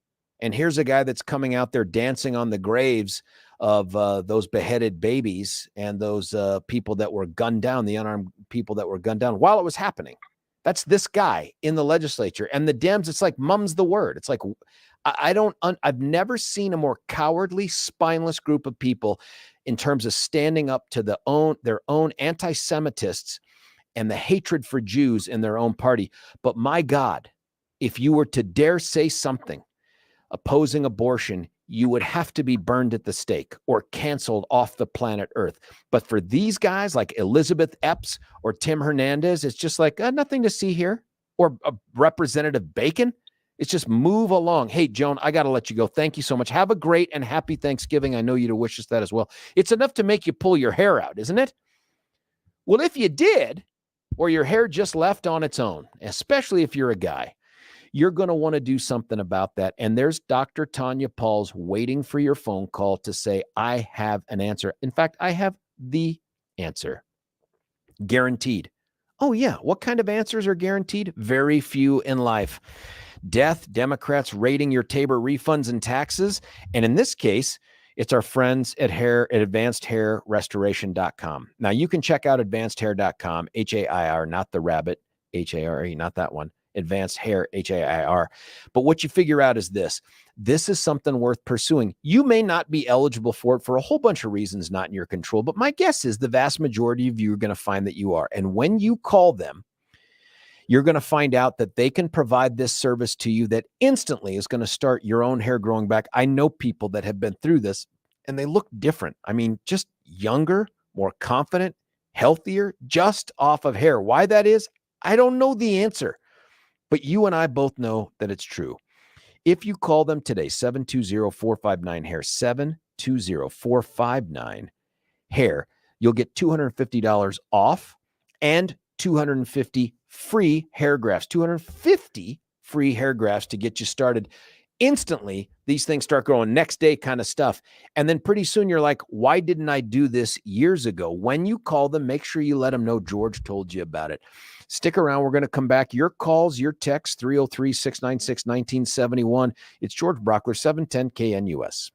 And here's a guy that's coming out there dancing on the graves of those beheaded babies and those people that were gunned down, the unarmed people that were gunned down while it was happening. That's this guy in the legislature. And the Dems, it's like mum's the word. It's like, I've never seen a more cowardly, spineless group of people in terms of standing up to their own anti-Semitists and the hatred for Jews in their own party. But my God, if you were to dare say something opposing abortion, you would have to be burned at the stake or canceled off the planet Earth. But for these guys like Elizabeth Epps or Tim Hernandez, it's just like nothing to see here. Or Representative Bacon. It's just move along. Hey, Joan, I got to let you go. Thank you so much. Have a great and happy Thanksgiving. I know you'd wish us that as well. It's enough to make you pull your hair out, isn't it? Well, if you did, or your hair just left on its own, especially if you're a guy, you're going to want to do something about that. And there's Dr. Tanya Pauls waiting for your phone call to say, I have an answer. In fact, I have the answer. Guaranteed. Oh, yeah. What kind of answers are guaranteed? Very few in life. Death, Democrats raiding your TABOR refunds and taxes. And in this case, It's our friends at advancedhairrestoration.com. Now you can check out advancedhair.com, HAIR, not the rabbit, HARE, not that one, advanced hair, HAIR. But what you figure out is this is something worth pursuing. You may not be eligible for it for a whole bunch of reasons not in your control, but my guess is the vast majority of you are going to find that you are. And when you call them, you're going to find out that they can provide this service to you that instantly is going to start your own hair growing back. I know people that have been through this and they look different. I mean, just younger, more confident, healthier, just off of hair. Why that is, I don't know the answer, but you and I both know that it's true. If you call them today, 720-459-HAIR, 720-459-HAIR, you'll get $250 off and 250 free hair grafts, 250 free hair grafts to get you started. Instantly, these things start growing next day kind of stuff. And then pretty soon you're like, why didn't I do this years ago? When you call them, make sure you let them know George told you about it. Stick around. We're going to come back. Your calls, your texts, 303-696-1971. It's George Brauchler, 710 KNUS.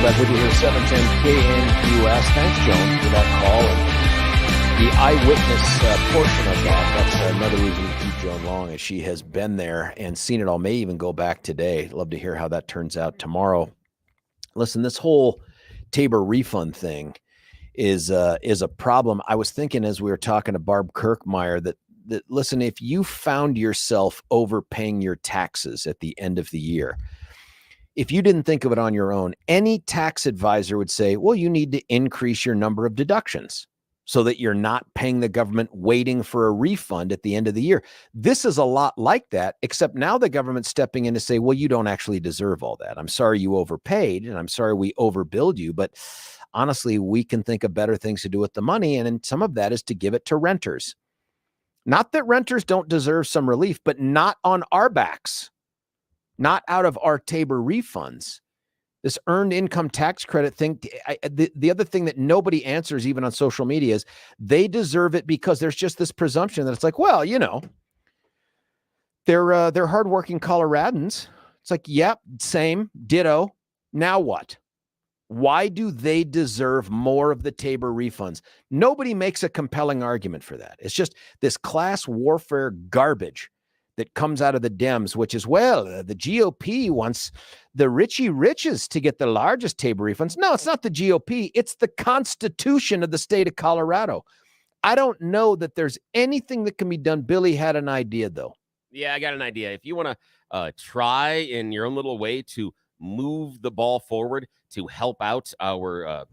back with you here, 710 KNUS. Thanks, Joan, for that call. And the eyewitness portion of that, that's another reason to keep Joan long, as she has been there and seen it all. May even go back today. Love to hear how that turns out tomorrow. Listen, this whole TABOR refund thing is a problem. I was thinking as we were talking to Barb Kirkmeyer that listen, if you found yourself overpaying your taxes at the end of the year, if you didn't think of it on your own, any tax advisor would say, well, you need to increase your number of deductions so that you're not paying the government waiting for a refund at the end of the year. This is a lot like that, except now the government's stepping in to say, well, you don't actually deserve all that. I'm sorry you overpaid, and I'm sorry we overbilled you, but honestly, we can think of better things to do with the money, and some of that is to give it to renters. Not that renters don't deserve some relief, but not on our backs, not out of our TABOR refunds. This earned income tax credit thing, the other thing that nobody answers even on social media is they deserve it because there's just this presumption that it's like, well, you know, they're hardworking Coloradans. It's like, yep, same, ditto. Now what? Why do they deserve more of the TABOR refunds? Nobody makes a compelling argument for that. It's just this class warfare garbage that comes out of the Dems, which is, well, the GOP wants the richie riches to get the largest TABOR refunds. No, it's not the GOP. It's the Constitution of the state of Colorado. I don't know that there's anything that can be done. Billy had an idea, though. Yeah, I got an idea. If you want to try in your own little way to move the ball forward to help out our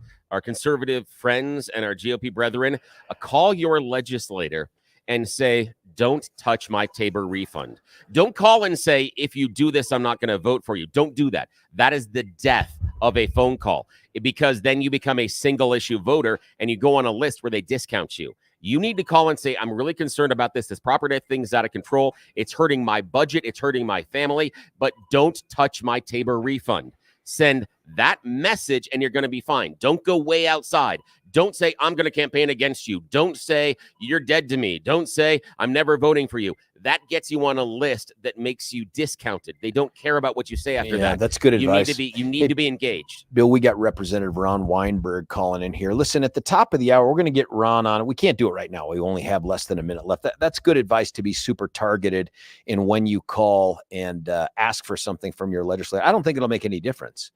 conservative friends and our GOP brethren, call your legislator and say, don't touch my TABOR refund. Don't call and say, if you do this, I'm not going to vote for you. Don't do that. That is the death of a phone call, because then you become a single issue voter and you go on a list where they discount you. You need to call and say, I'm really concerned about this. This property thing's out of control. It's hurting my budget. It's hurting my family, but don't touch my TABOR refund. Send that message and you're going to be fine. Don't go way outside. Don't say, I'm going to campaign against you. Don't say, you're dead to me. Don't say, I'm never voting for you. That gets you on a list that makes you discounted. They don't care about what you say after that. Yeah, that's good advice. You need to be engaged. Bill, we got Representative Ron Weinberg calling in here. Listen, at the top of the hour, we're going to get Ron on. We can't do it right now. We only have less than a minute left. That's good advice, to be super targeted in when you call and ask for something from your legislator. I don't think it'll make any difference,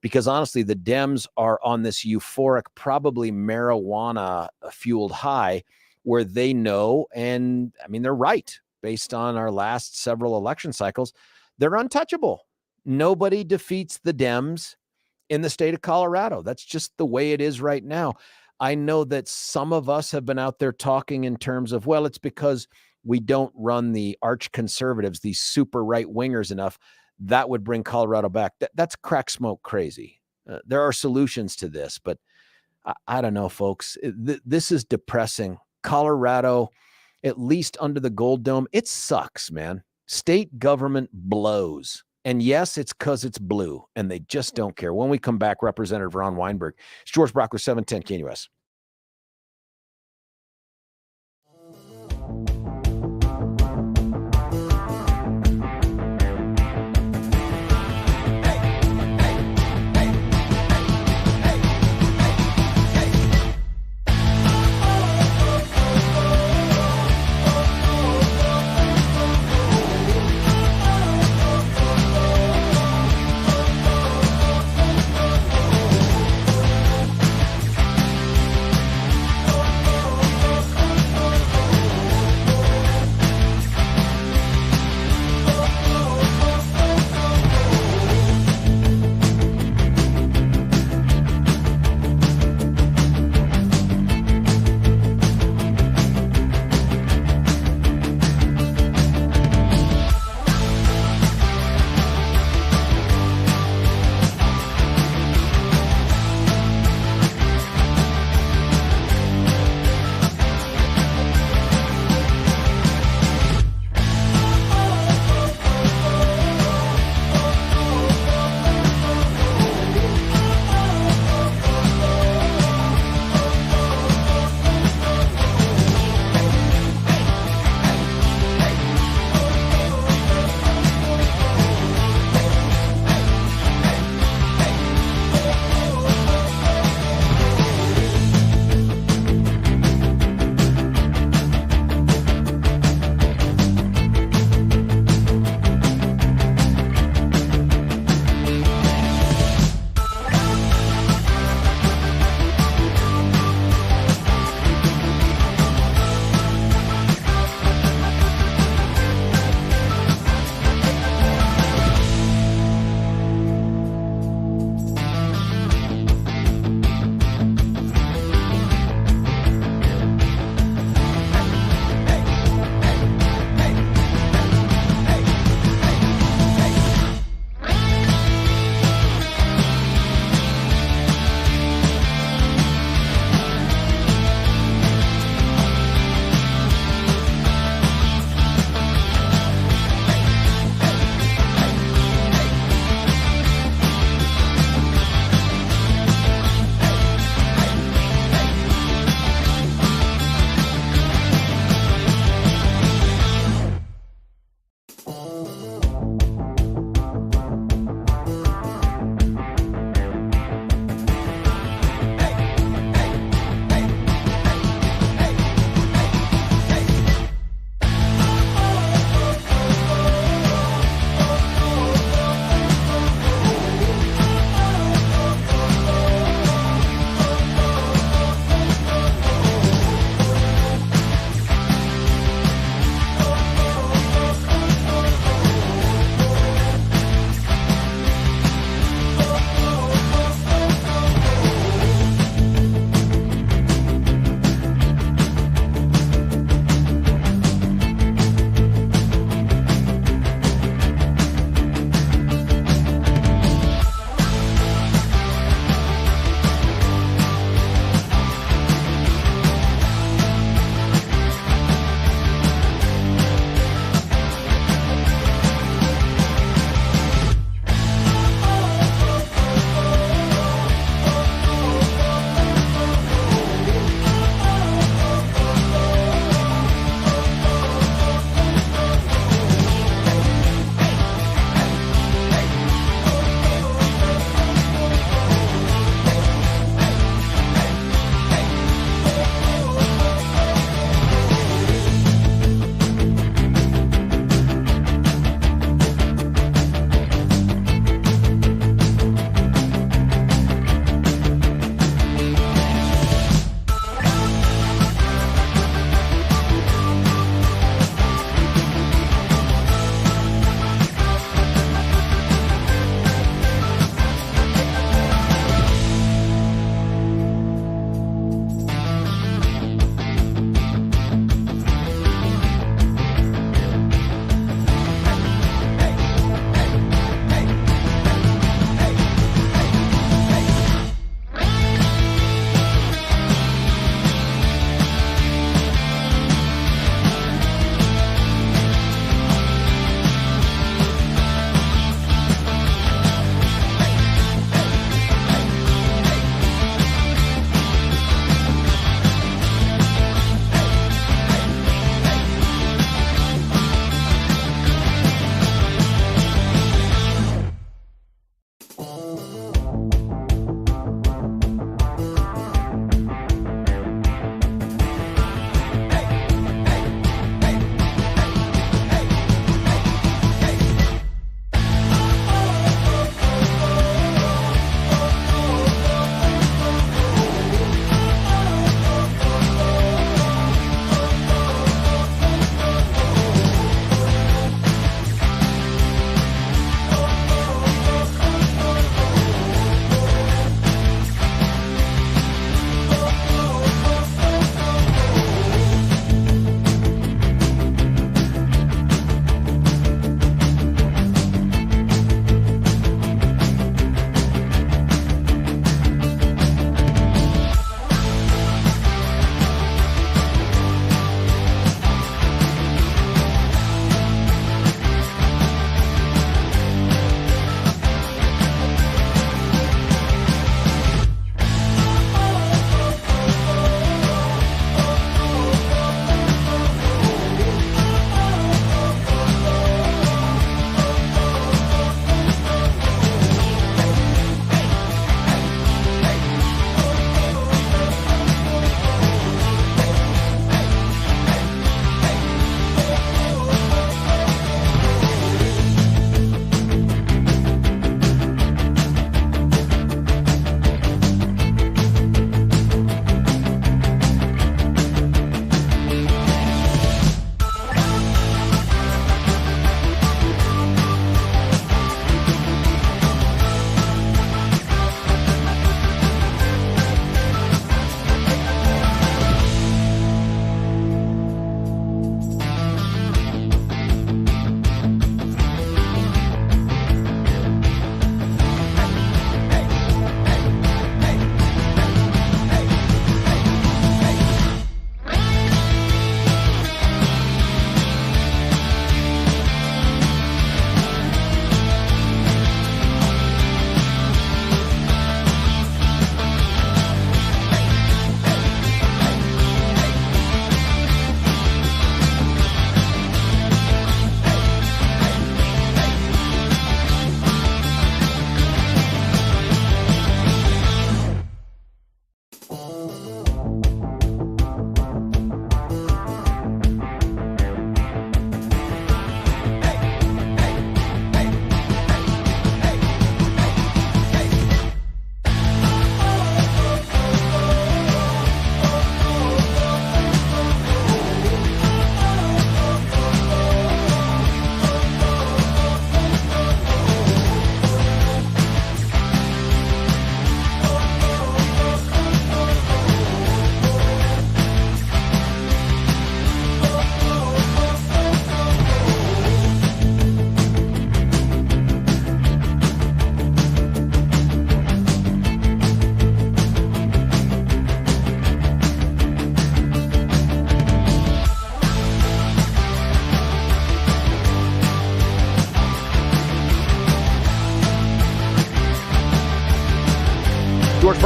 because honestly, the Dems are on this euphoric, probably marijuana-fueled high where they know, and I mean, they're right, based on our last several election cycles, they're untouchable. Nobody defeats the Dems in the state of Colorado. That's just the way it is right now. I know that some of us have been out there talking in terms of, well, it's because we don't run the arch conservatives, these super right-wingers enough. That would bring Colorado back. That's crack smoke crazy. There are solutions to this, but I don't know, folks. This is depressing. Colorado, at least under the Gold Dome, it sucks, man. State government blows. And yes, it's because it's blue, and they just don't care. When we come back, Representative Ron Weinberg. It's George Brauchler, 710 KNUS.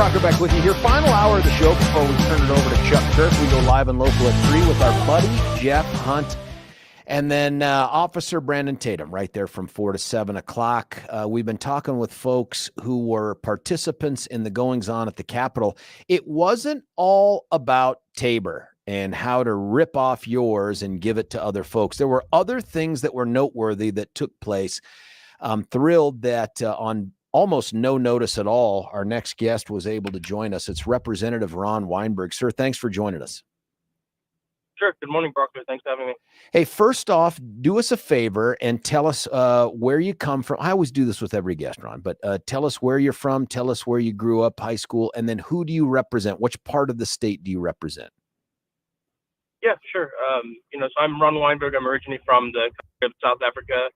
Brauchler back with you here. Final hour of the show before we turn it over to Chuck Kirk. We go live and local at 3 with our buddy Jeff Hunt. And then Officer Brandon Tatum right there from 4 to 7 o'clock. We've been talking with folks who were participants in the goings-on at the Capitol. It wasn't all about Tabor and how to rip off yours and give it to other folks. There were other things that were noteworthy that took place. I'm thrilled that on almost no notice at all, our next guest was able to join us. It's Representative Ron Weinberg. Sir, thanks for joining us. Sure. Good morning, Broncos. Thanks for having me. Hey, first off, do us a favor and tell us where you come from. I always do this with every guest, Ron, but tell us where you're from, tell us where you grew up, high school, and then who do you represent? Which part of the state do you represent? Yeah, sure. So I'm Ron Weinberg. I'm originally from the country of South Africa.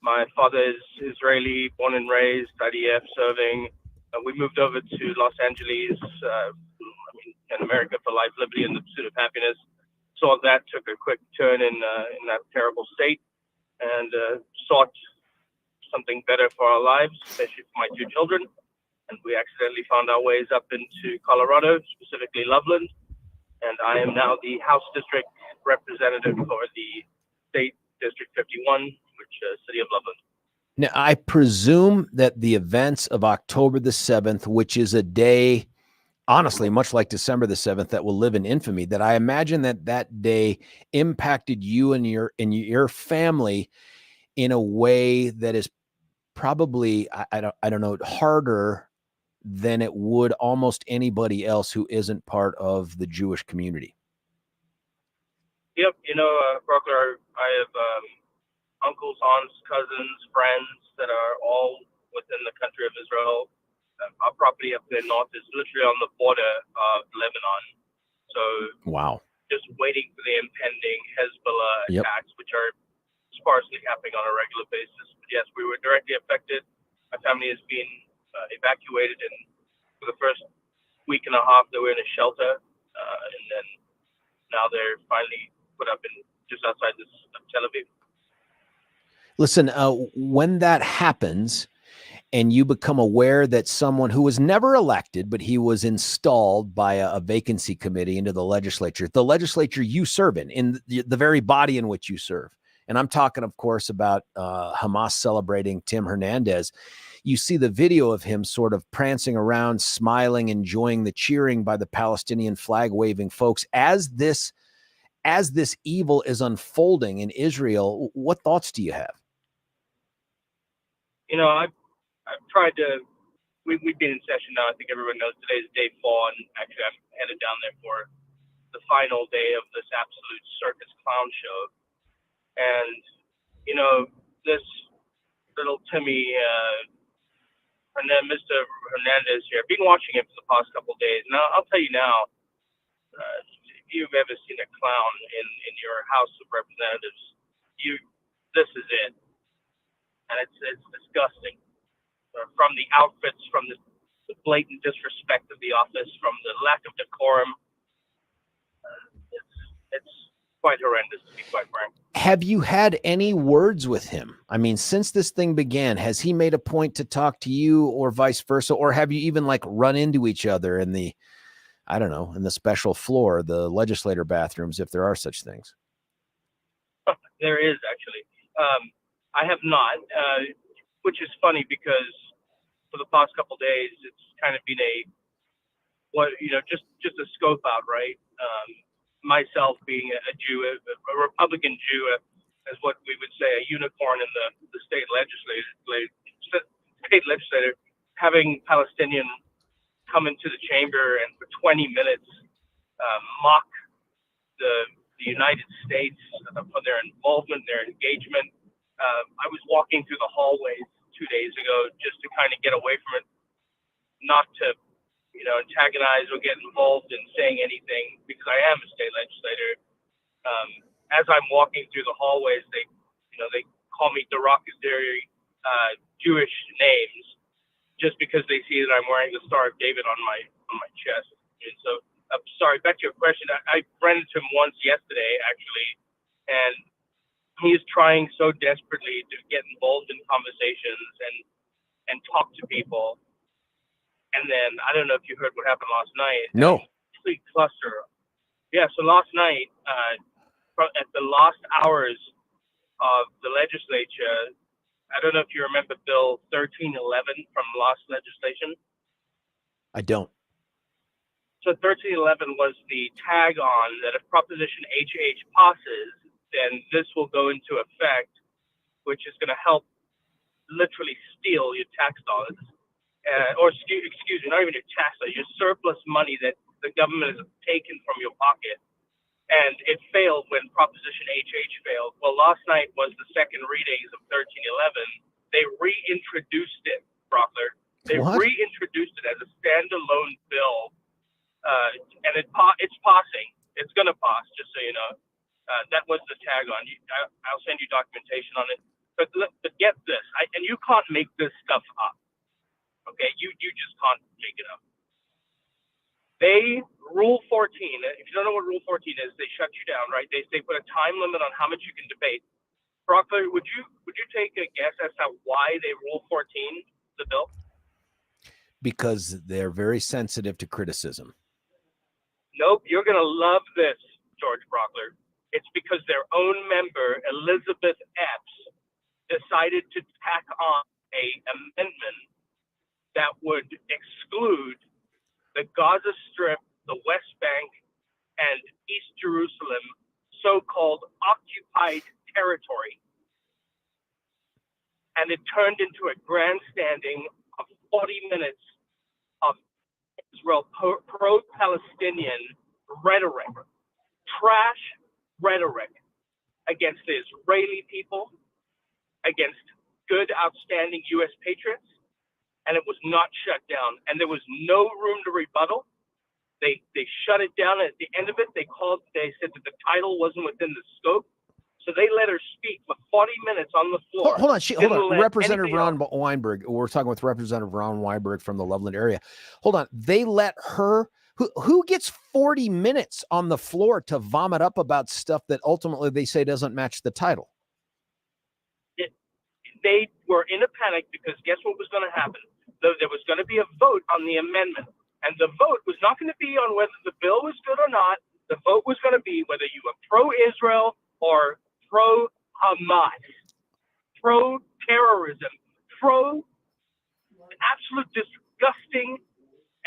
My father is Israeli, born and raised, IDF serving. We moved over to Los Angeles, in America for life, liberty, and the pursuit of happiness. Saw that, took a quick turn in that terrible state, and sought something better for our lives, especially for my two children. And we accidentally found our ways up into Colorado, specifically Loveland. And I am now the House District Representative for the State District 51, which City of Loveland. Now, I presume that the events of October the 7th, which is a day, honestly, much like December the 7th, that will live in infamy, that I imagine that day impacted you and your family in a way that is probably, I don't know, harder than it would almost anybody else who isn't part of the Jewish community. Yep. Brauchler, I have uncles, aunts, cousins, friends that are all within the country of Israel. Our property up there north is literally on the border of Lebanon. So wow, just waiting for the impending Hezbollah attacks, which are sparsely happening on a regular basis. But yes, we were directly affected. My family has been evacuated, and for the first week and a half they were in a shelter, and then now they're finally put up in just outside Tel Aviv. Listen, when that happens and you become aware that someone who was never elected, but he was installed by a vacancy committee into the legislature you serve in the very body in which you serve. And I'm talking, of course, about Hamas celebrating Tim Hernandez. You see the video of him sort of prancing around, smiling, enjoying the cheering by the Palestinian flag waving folks as this evil is unfolding in Israel. What thoughts do you have? I've tried to. We've been in session now. I think everyone knows today's day 4, and actually I'm headed down there for the final day of this absolute circus clown show. And this little Timmy, Mr. Hernandez here. I've been watching him for the past couple of days. Now I'll tell you now, if you've ever seen a clown in your House of Representatives, this is it, and it's disgusting. From the outfits, from the blatant disrespect of the office, from the lack of decorum, it's quite horrendous, to be quite frank. Have you had any words with him? I mean, since this thing began, has he made a point to talk to you or vice versa? Or have you even run into each other in the special floor, the legislator bathrooms, if there are such things? There is actually. I have not, which is funny because for the past couple of days, it's kind of been just a scope out, right? Myself being a Jew, a Republican Jew, as what we would say, a unicorn in the state legislature, having Palestinian come into the chamber and for 20 minutes mock the United States for their involvement, their engagement. I was walking through the hallways 2 days ago just to kind of get away from it, not to antagonize or get involved in saying anything, because I am a state legislator. As I'm walking through the hallways, they call me derogatory Jewish names just because they see that I'm wearing the Star of David on my chest. And so, sorry, back to your question. I ran into him once yesterday, actually, and he is trying so desperately to get involved in conversations and talk to people. And then I don't know if you heard what happened last night. No. Complete cluster. Yeah, so last night, at the last hours of the legislature, I don't know if you remember Bill 1311 from last legislation. I don't. So 1311 was the tag on that if Proposition HH passes, then this will go into effect, which is going to help literally steal your tax dollars. Or excuse me, not even your tax dollars, your surplus money that the government has taken from your pocket. And it failed when Proposition HH failed. Well, last night was the second readings of 1311. They reintroduced it, Brauchler. They What? reintroduced it as a standalone bill. And it's passing. It's going to pass, just so you know. That was the tag on. I'll send you documentation on it. But get this, and you can't make this stuff up. Okay, you just can't make it up. Rule 14. If you don't know what Rule 14 is, they shut you down, right? They put a time limit on how much you can debate. Brauchler, would you take a guess as to why they Rule 14 the bill? Because they're very sensitive to criticism. Nope, you're gonna love this, George Brauchler. It's because their own member, Elizabeth Epps, decided to tack on a amendment that would exclude the Gaza Strip, the West Bank, and East Jerusalem, so-called occupied territory. And it turned into a grandstanding of 40 minutes of Israel pro-Palestinian rhetoric, trash rhetoric against the Israeli people, against good, outstanding U.S. patriots, and it was not shut down. And there was no room to rebuttal. They shut it down. At the end of it, they said that the title wasn't within the scope. So they let her speak for 40 minutes on the floor. Hold on. Representative Ron Weinberg. We're talking with Representative Ron Weinberg from the Loveland area. Hold on. They let her. Who gets 40 minutes on the floor to vomit up about stuff that ultimately they say doesn't match the title? They were in a panic because guess what was going to happen? There was going to be a vote on the amendment. And the vote was not going to be on whether the bill was good or not. The vote was going to be whether you were pro-Israel or pro-Hamas, pro-terrorism, absolute disgusting,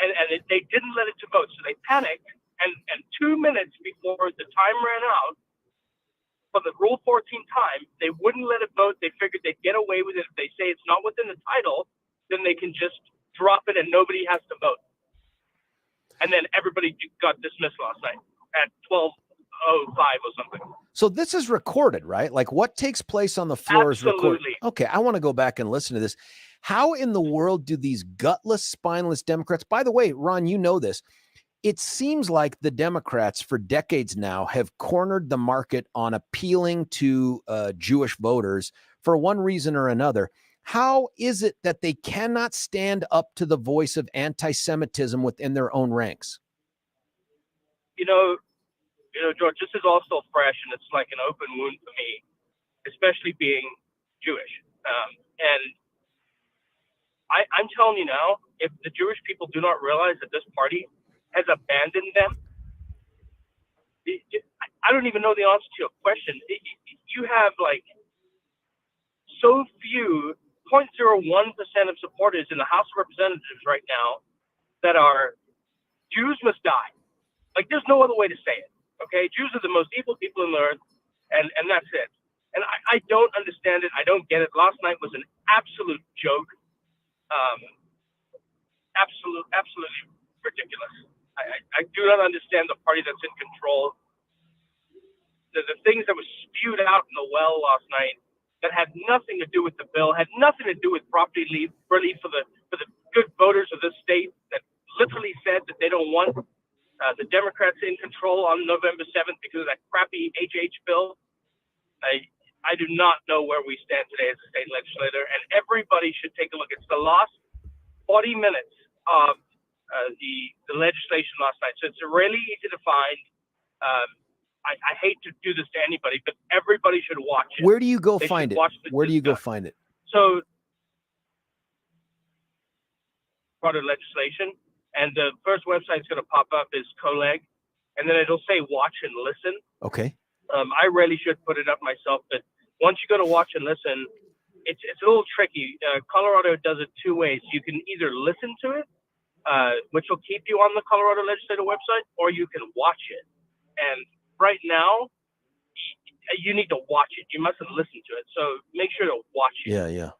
and they didn't let it to vote. So they panicked, and 2 minutes before the time ran out for the Rule 14 time, they wouldn't let it vote. They figured they'd get away with it. If they say it's not within the title, then they can just drop it and nobody has to vote. And then everybody got dismissed last night at 12:05 or something. So this is recorded, right? Like what takes place on the floor is recorded. Okay, I want to go back and listen to this. How in the world do these gutless, spineless Democrats, by the way, Ron, you know this, it seems like the Democrats for decades now have cornered the market on appealing to Jewish voters for one reason or another. How is it that they cannot stand up to the voice of anti-Semitism within their own ranks? You know, George, this is all still fresh, and it's like an open wound for me, especially being Jewish. And I'm telling you now, if the Jewish people do not realize that this party has abandoned them, I don't even know the answer to your question. You have like so few, 0.01% of supporters in the House of Representatives right now that are Jews must die. Like there's no other way to say it. Okay, Jews are the most evil people on the earth, and that's it. And I don't understand it. I don't get it. Last night was an absolute joke. Absolutely ridiculous. I do not understand the party that's in control. The things that were spewed out in the well last night that had nothing to do with the bill, had nothing to do with property relief for the good voters of this state, that literally said that they don't want the Democrats in control on November 7th because of that crappy HH bill. I do not know where we stand today as a state legislator, and everybody should take a look. It's the last 40 minutes of the legislation last night, so it's really easy to find. I hate to do this to anybody, but everybody should watch it. Where do you go find it? Where do you go find it? So part of legislation. And the first website that's going to pop up is Coleg, and then it'll say watch and listen. Okay. I really should put it up myself, but once you go to watch and listen, it's a little tricky. Colorado does it two ways. You can either listen to it, which will keep you on the Colorado Legislative website, or you can watch it. And right now, you need to watch it. You mustn't listen to it. So make sure to watch it. Yeah.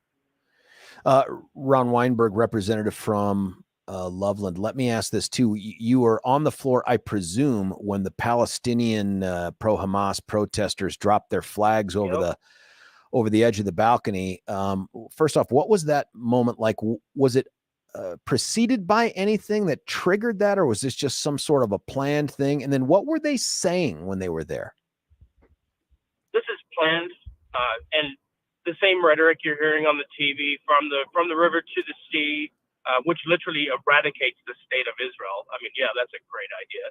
Ron Weinberg, representative from Loveland. Let me ask this too. You were on the floor, I presume, when the Palestinian pro-Hamas protesters dropped their flags over the edge of the balcony. First off, what was that moment like? Was it preceded by anything that triggered that, or was this just some sort of a planned thing? And then what were they saying when they were there? This is planned, and the same rhetoric you're hearing on the TV from the river to the sea, which literally eradicates the state of Israel. I mean, yeah, that's a great idea.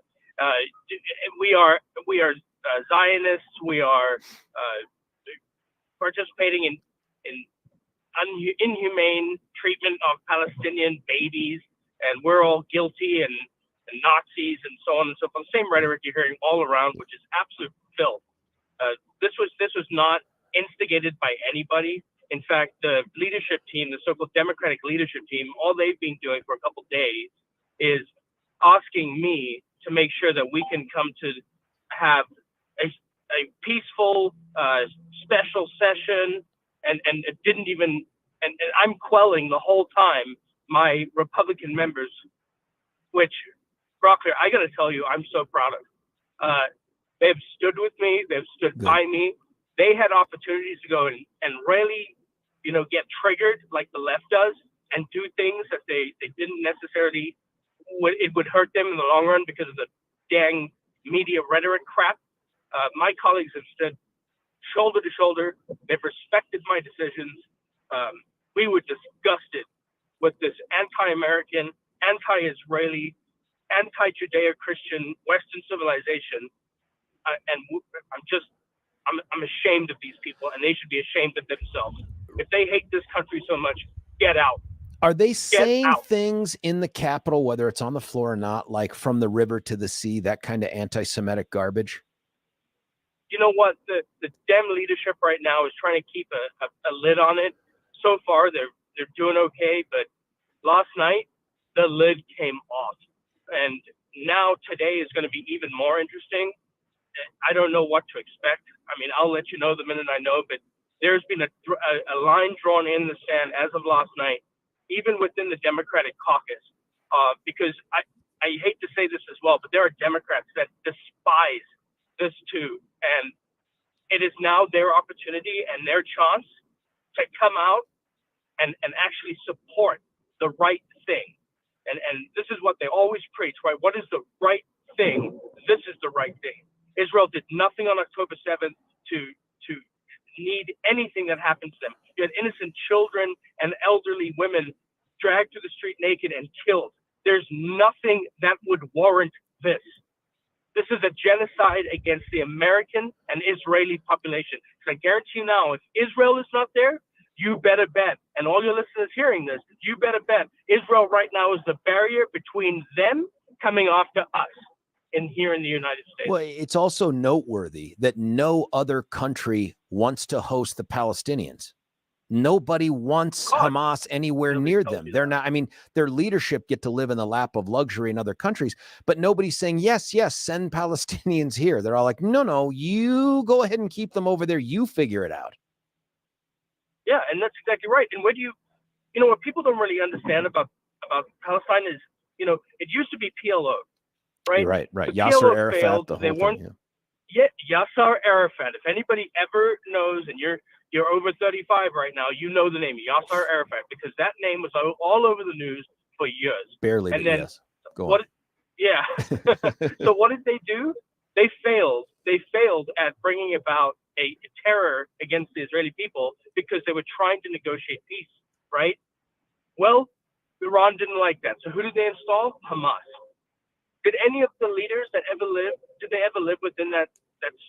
We are Zionists. We are participating in inhumane treatment of Palestinian babies, and we're all guilty and Nazis and so on and so forth. The same rhetoric you're hearing all around, which is absolute filth. This was not instigated by anybody. In fact, the leadership team, the so-called Democratic leadership team, all they've been doing for a couple days is asking me to make sure that we can come to have a peaceful special session, and it didn't even, and I'm quelling the whole time my Republican members, which, Brauchler, I got to tell you, I'm so proud of. They've stood with me. They've stood by me. They had opportunities to go and really, get triggered like the left does and do things that they didn't necessarily, it would hurt them in the long run because of the dang media rhetoric crap. My colleagues have stood shoulder to shoulder. They've respected my decisions. We were disgusted with this anti-American, anti-Israeli, anti-Judeo-Christian Western civilization. And I'm ashamed of these people, and they should be ashamed of themselves. If they hate this country so much, get out. Are they saying things in the Capitol, whether it's on the floor or not, like from the river to the sea, that kind of anti-Semitic garbage? You know what? The Dem leadership right now is trying to keep a lid on it. So far, they're doing okay, but last night the lid came off, and now today is going to be even more interesting. I don't know what to expect. I mean, I'll let you know the minute I know, but there's been a line drawn in the sand as of last night, even within the Democratic caucus, because I hate to say this as well, but there are Democrats that despise this too. And it is now their opportunity and their chance to come out and actually support the right thing. And this is what they always preach, right? What is the right thing? This is the right thing. Israel did nothing on October 7th to need anything that happened to them. You had innocent children and elderly women dragged to the street naked and killed. There's nothing that would warrant this. This is a genocide against the American and Israeli population. So I guarantee you now, if Israel is not there, you better bet, and all your listeners hearing this, you better bet Israel right now is the barrier between them coming after us here in the United States. Well, it's also noteworthy that no other country wants to host the Palestinians. Nobody wants Hamas anywhere near them. They're not, I mean, their leadership get to live in the lap of luxury in other countries, but nobody's saying, yes, send Palestinians here. They're all like, no, you go ahead and keep them over there. You figure it out. Yeah, and that's exactly right. And what what people don't really understand about Palestine is, it used to be PLO, right? Right. The Yasser PLO Arafat, failed. the whole They weren't, thing. Yeah. Yasser Arafat. If anybody ever knows, and you're over 35 right now, you know the name Yasser Arafat, because that name was all over the news for years. Barely, and but then yes. Go on. Yeah. So what did they do? They failed. They failed at bringing about a terror against the Israeli people because they were trying to negotiate peace, right? Well, Iran didn't like that. So who did they install? Hamas. Did any of the leaders that ever lived, did they ever live within that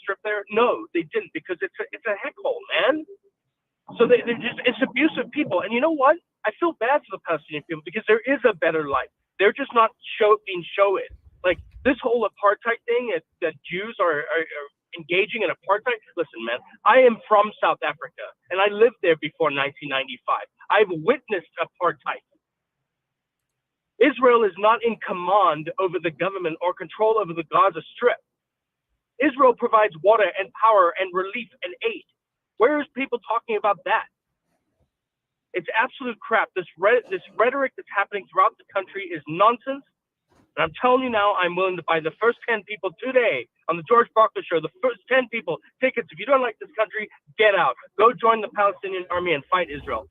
strip there? No, they didn't, because it's a heck hole, man. So it's abusive people. And you know what? I feel bad for the Palestinian people because there is a better life. They're just not being shown it. Like this whole apartheid thing that Jews are engaging in apartheid. Listen, man, I am from South Africa and I lived there before 1995. I've witnessed apartheid. Israel is not in command over the government or control over the Gaza Strip. Israel provides water and power and relief and aid. Where is people talking about that? It's absolute crap. This rhetoric that's happening throughout the country is nonsense. And I'm telling you now, I'm willing to buy the first 10 people today on the George Brauchler show, the first 10 people, tickets. If you don't like this country, get out. Go join the Palestinian army and fight Israel.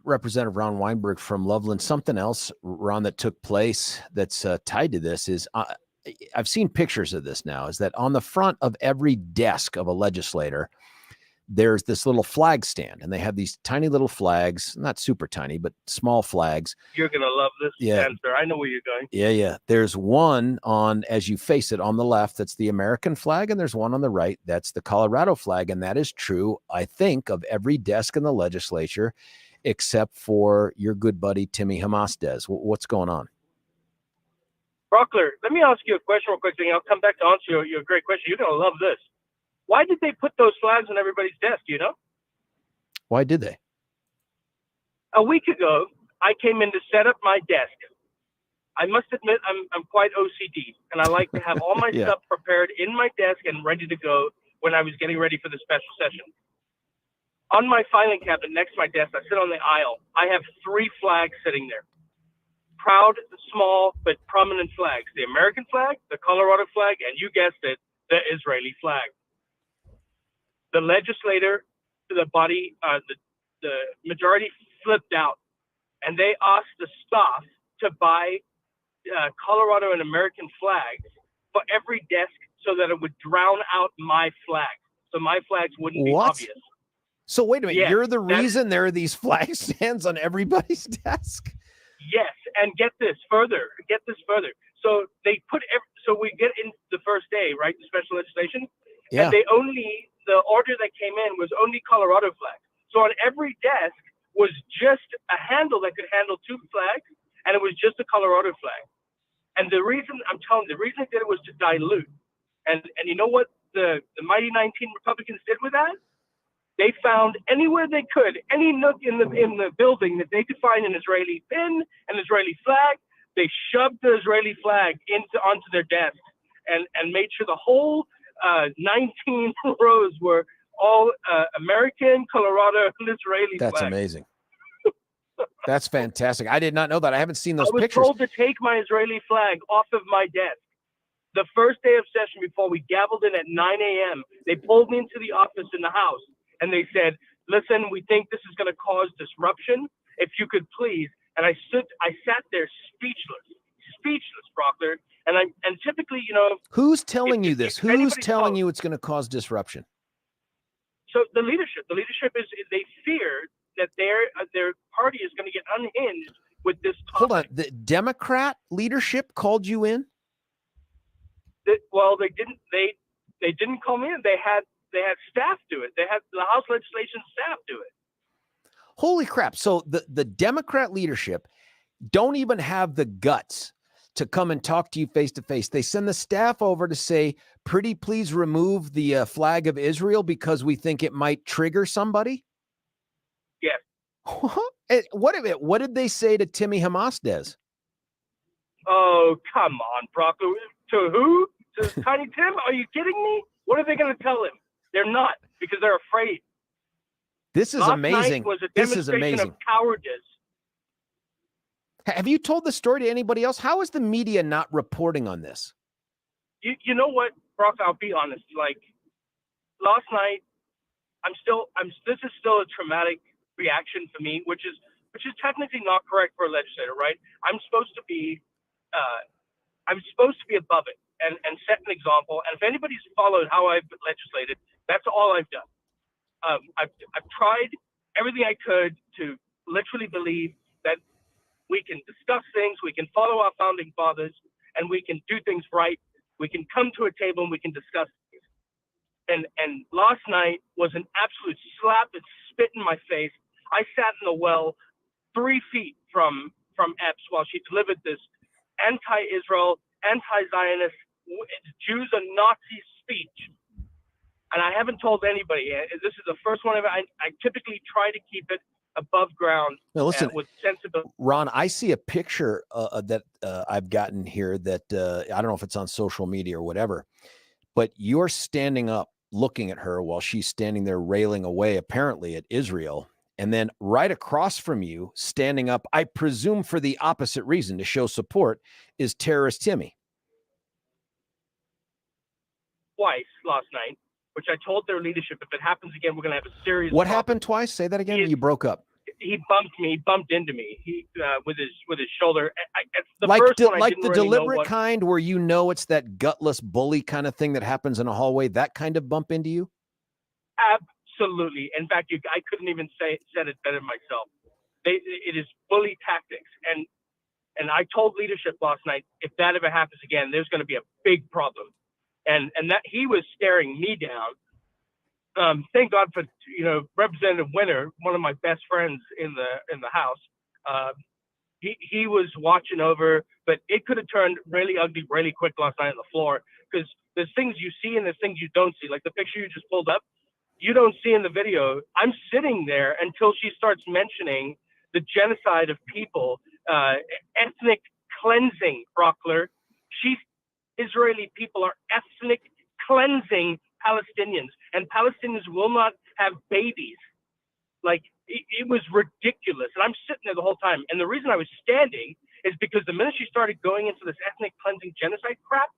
Representative Ron Weinberg from Loveland. Something else, Ron, that took place that's tied to this is I've seen pictures of this now, is that on the front of every desk of a legislator, there's this little flag stand, and they have these tiny little flags, not super tiny, but small flags. You're going to love this answer. I know where you're going. Yeah. There's one on, as you face it, on the left, that's the American flag, and there's one on the right, that's the Colorado flag. And that is true, I think, of every desk in the legislature, except for your good buddy, Timmy Hamasdes. What's going on? Brauchler, let me ask you a question real quick, and I'll come back to answer your great question. You're going to love this. Why did they put those flags on everybody's desk, you know? Why did they? A week ago, I came in to set up my desk. I must admit, I'm quite OCD, and I like to have all my stuff prepared in my desk and ready to go when I was getting ready for the special session. On my filing cabinet next to my desk, I sit on the aisle. I have 3 flags sitting there. Proud, small, but prominent flags. The American flag, the Colorado flag, and you guessed it, the Israeli flag. The legislator, the body, the majority flipped out, and they asked the staff to buy Colorado and American flags for every desk so that it would drown out my flag, so my flags wouldn't be obvious. So wait a minute, Yes, you're the reason there are these flag stands on everybody's desk? Yes, and get this further. So they put so we get in the first day, right? The special legislation, and the order that came in was only Colorado flags. So on every desk was just a handle that could handle 2 flags, and it was just a Colorado flag. And the reason they did it was to dilute. And you know what the mighty 19 Republicans did with that? They found anywhere they could, any nook in the building that they could find an Israeli pin, an Israeli flag. They shoved the Israeli flag onto their desk and made sure the whole 19 rows were all American, Colorado, and Israeli flags. That's amazing. That's fantastic. I did not know that. I haven't seen those pictures. I was told to take my Israeli flag off of my desk. The first day of session, before we gavelled in at 9 a.m., they pulled me into the office in the House, and they said, listen, we think this is going to cause disruption. If you could please. And I sat there speechless, Brauchler. And typically, you know. Who's telling you this? Who's telling you it's going to cause disruption? So the leadership is, they fear that their party is going to get unhinged with this topic. Hold on. The Democrat leadership called you in? Well, they didn't call me in. They had staff do it. They had the House legislation staff do it. Holy crap. So the Democrat leadership don't even have the guts to come and talk to you face to face. They send the staff over to say, pretty please remove the flag of Israel because we think it might trigger somebody? Yes. What did they say to Timmy Hamasdes? Oh, come on, Brauchler. To who? To Tiny Tim? Are you kidding me? What are they going to tell him? They're not, because they're afraid. This is amazing. Was a this is amazing. Of cowardice. Have you told the story to anybody else? How is the media not reporting on this? You know what, Brock? I'll be honest. Like last night, this is still a traumatic reaction for me, which is technically not correct for a legislator, right? I'm supposed to be above it and set an example. And if anybody's followed how I've legislated, that's all I've done. I've tried everything I could to literally believe that we can discuss things, we can follow our founding fathers, and we can do things right. We can come to a table and we can discuss things. And last night was an absolute slap and spit in my face. I sat in the well 3 feet from Epps while she delivered this anti-Israel, anti-Zionist, Jews are Nazi speech. And I haven't told anybody. This is the first one. I typically try to keep it above ground. Now, listen, with sensibility. Ron, I see a picture that I've gotten here that I don't know if it's on social media or whatever, but you're standing up looking at her while she's standing there railing away, apparently at Israel. And then right across from you, standing up, I presume for the opposite reason, to show support, is terrorist Timmy. Twice last night, which I told their leadership, if it happens again, we're going to have a serious What problem. happened twice? Say that again. You broke up. He bumped me. He bumped into me. He with his shoulder. Like the deliberate kind where you know it's that gutless bully kind of thing that happens in a hallway. That kind of bump into you. Absolutely. In fact, I couldn't even said it better myself. It is bully tactics, and I told leadership last night, if that ever happens again, there's going to be a big problem. And that he was staring me down. Thank God for Representative Winter, one of my best friends in the House. He was watching over, but it could have turned really ugly really quick last night on the floor, because there's things you see and there's things you don't see. Like the picture you just pulled up, you don't see in the video. I'm sitting there until she starts mentioning the genocide of people, ethnic cleansing, Brauchler. Israeli people are ethnic cleansing Palestinians, and Palestinians will not have babies. Like, it was ridiculous. And I'm sitting there the whole time. And the reason I was standing is because the minute she started going into this ethnic cleansing genocide crap,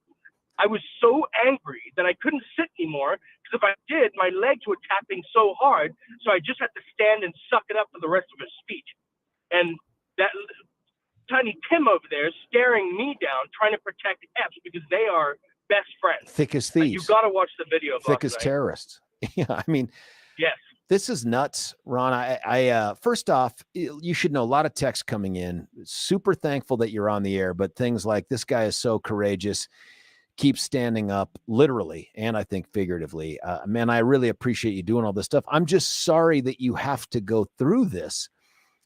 I was so angry that I couldn't sit anymore, because if I did, my legs were tapping so hard. So I just had to stand and suck it up for the rest of her speech. And that Tiny Tim over there staring me down, trying to protect Epps, because they are best friends. Thick as thieves. You've got to watch the video of thick as night. terrorists. Yeah, I mean, yes. This is nuts, Ron. I first off, you should know, a lot of texts coming in. Super thankful that you're on the air, but things like, this guy is so courageous, keep standing up, literally, and I think figuratively. Man, I really appreciate you doing all this stuff. I'm just sorry that you have to go through this.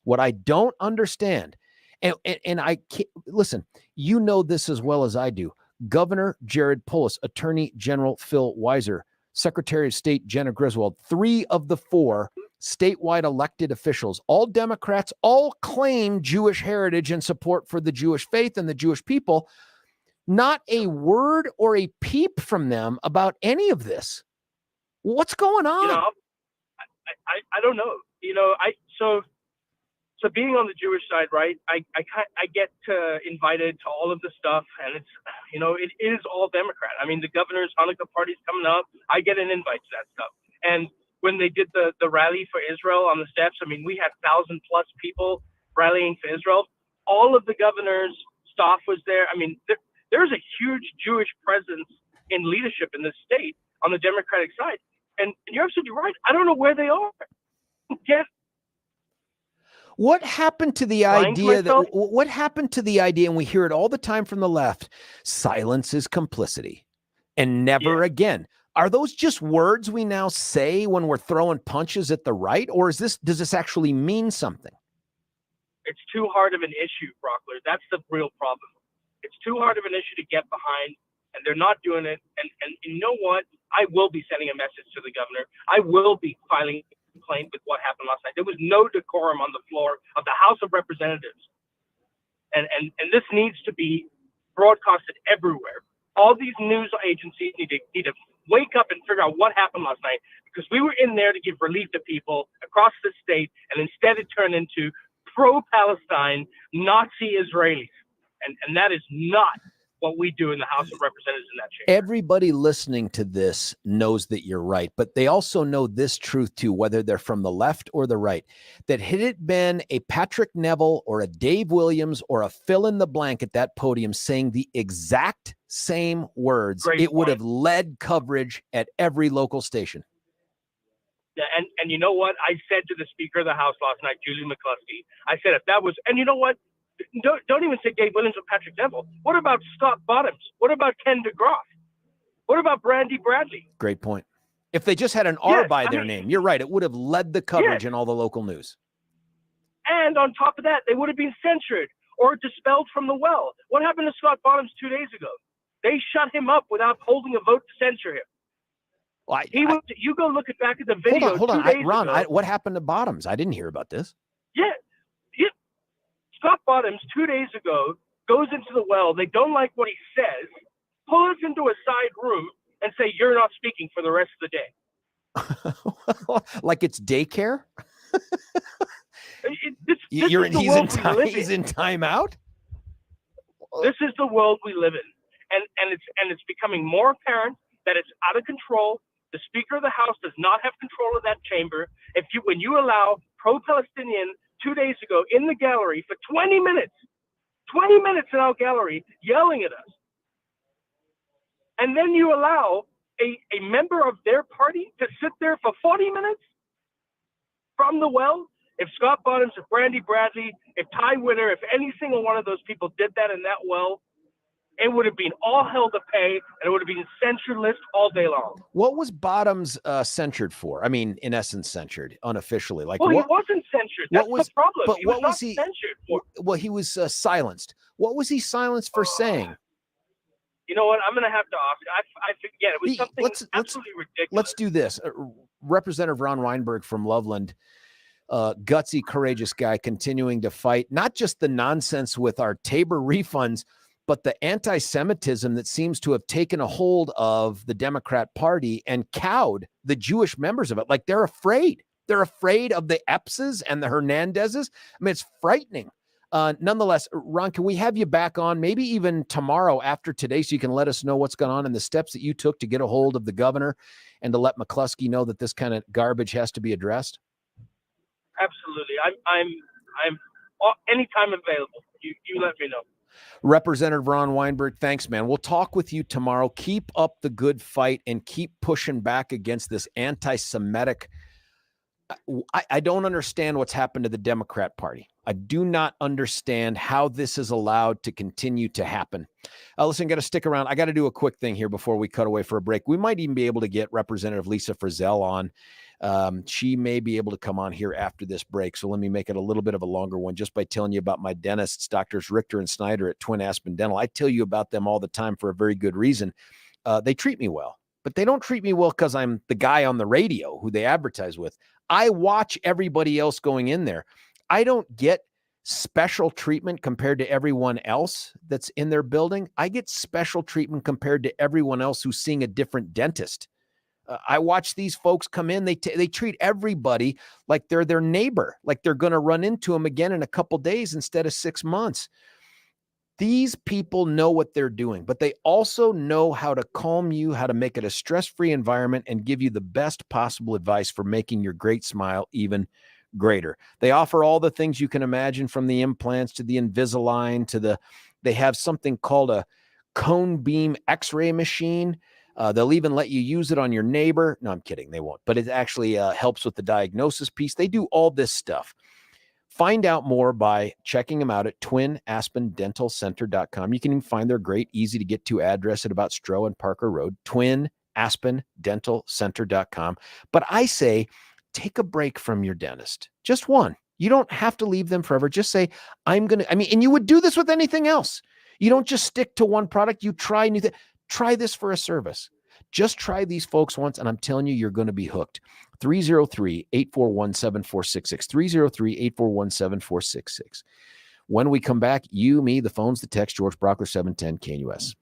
What I don't understand, and I can't, listen, you know this as well as I do. Governor Jared Polis, Attorney General Phil Weiser, Secretary of State Jenna Griswold, 3 of the 4 statewide elected officials, all Democrats, all claim Jewish heritage and support for the Jewish faith and the Jewish people. Not a word or a peep from them about any of this. What's going on? I don't know. So being on the Jewish side, right? I get invited to all of the stuff, and it's it is all Democrat. I mean, the governor's Hanukkah party's coming up. I get an invite to that stuff. And when they did the rally for Israel on the steps, I mean, we had 1,000+ people rallying for Israel. All of the governor's staff was there. I mean, there's a huge Jewish presence in leadership in this state on the Democratic side. And you're absolutely right. I don't know where they are. What happened to the idea what happened to the idea, and we hear it all the time from the left, silence is complicity and never again. Are those just words we now say when we're throwing punches at the right, or does this actually mean something? It's too hard of an issue, Brauchler. That's the real problem. It's too hard of an issue to get behind, and they're not doing it. And you know what? I will be sending a message to the governor. I will be filing a complaint with what happened last night. There was no decorum on the floor of the House of Representatives. And this needs to be broadcasted everywhere. All these news agencies need to wake up and figure out what happened last night, because we were in there to give relief to people across the state, and instead it turned into pro-Palestine Nazi Israelis. And that is not what we do in the House of Representatives in that chamber. Everybody listening to this knows that you're right, but they also know this truth too, whether they're from the left or the right, that had it been a Patrick Neville or a Dave Williams or a fill in the blank at that podium saying the exact same words, it would have led coverage at every local station. Yeah, and you know what? I said to the Speaker of the House last night, Julie McCluskey, I said, if that was, and you know what? Don't even say Dave Williams or Patrick Neville. What about Scott Bottoms? What about Ken DeGraaf? What about Brandy Bradley? Great point. If they just had an R by their name, you're right. It would have led the coverage in all the local news. And on top of that, they would have been censured or dispelled from the well. What happened to Scott Bottoms 2 days ago? They shut him up without holding a vote to censure him. Well, You go look back at the video. Hold on. 2 days Ron, ago. what happened to Bottoms? I didn't hear about this. Yeah. Scott Bottoms 2 days ago goes into the well. They don't like what he says, pull us into a side room and say, you're not speaking for the rest of the day. Like it's daycare? He's in timeout? This is the world we live in. And it's becoming more apparent that it's out of control. The Speaker of the House does not have control of that chamber. When you allow pro-Palestinian 2 days ago in the gallery for 20 minutes in our gallery yelling at us, and then you allow a member of their party to sit there for 40 minutes from the well, if Scott Bottoms, if Brandy Bradley, if Ty Winner, if any single one of those people did that in that well, it would have been all hell to pay, and it would have been censure list all day long. What was Bottoms censured for? I mean, in essence, censured unofficially. Like, he wasn't censured. That's the problem. But he what was was he censured for? Well, he was silenced. What was he silenced for saying? You know what? I'm going to have to ask. I forget. It was something absolutely ridiculous. Let's do this. Representative Ron Weinberg from Loveland, gutsy, courageous guy, continuing to fight not just the nonsense with our TABOR refunds, but the anti-Semitism that seems to have taken a hold of the Democrat Party and cowed the Jewish members of it. Like they're afraid. They're afraid of the Eppses and the Hernandezes. I mean, it's frightening. Nonetheless, Ron, can we have you back on maybe even tomorrow after today so you can let us know what's going on and the steps that you took to get a hold of the governor and to let McCluskey know that this kind of garbage has to be addressed? Absolutely. I'm anytime available. You let me know. Representative Ron Weinberg, thanks, man. We'll talk with you tomorrow. Keep up the good fight and keep pushing back against this anti-Semitic. I don't understand what's happened to the Democrat Party. I do not understand how this is allowed to continue to happen. Listen, got to stick around. I got to do a quick thing here before we cut away for a break. We might even be able to get Representative Lisa Frizell on. She may be able to come on here after this break. So let me make it a little bit of a longer one just by telling you about my dentists, Doctors Richter and Snyder at Twin Aspen Dental. I tell you about them all the time for a very good reason. They treat me well, but they don't treat me well because I'm the guy on the radio who they advertise with. I watch everybody else going in there. I don't get special treatment compared to everyone else that's in their building. I get special treatment compared to everyone else who's seeing a different dentist. I watch these folks come in. They treat everybody like they're their neighbor, like they're going to run into them again in a couple days instead of 6 months. These people know what they're doing, but they also know how to calm you, how to make it a stress-free environment and give you the best possible advice for making your great smile even greater. They offer all the things you can imagine, from the implants to the Invisalign they have something called a cone beam X-ray machine. They'll even let you use it on your neighbor. No, I'm kidding. They won't, but it actually helps with the diagnosis piece. They do all this stuff. Find out more by checking them out at twinaspendentalcenter.com. You can even find their great, easy to get to address at about Stroh and Parker Road, twinaspendentalcenter.com. But I say, take a break from your dentist. Just one. You don't have to leave them forever. Just say, and you would do this with anything else. You don't just stick to one product. You try new things. Try this for a service. Just try these folks once, and I'm telling you, you're going to be hooked. 303-841-7466. 303-841-7466. When we come back, you, me, the phones, the text, George Brauchler, 710 KNUS.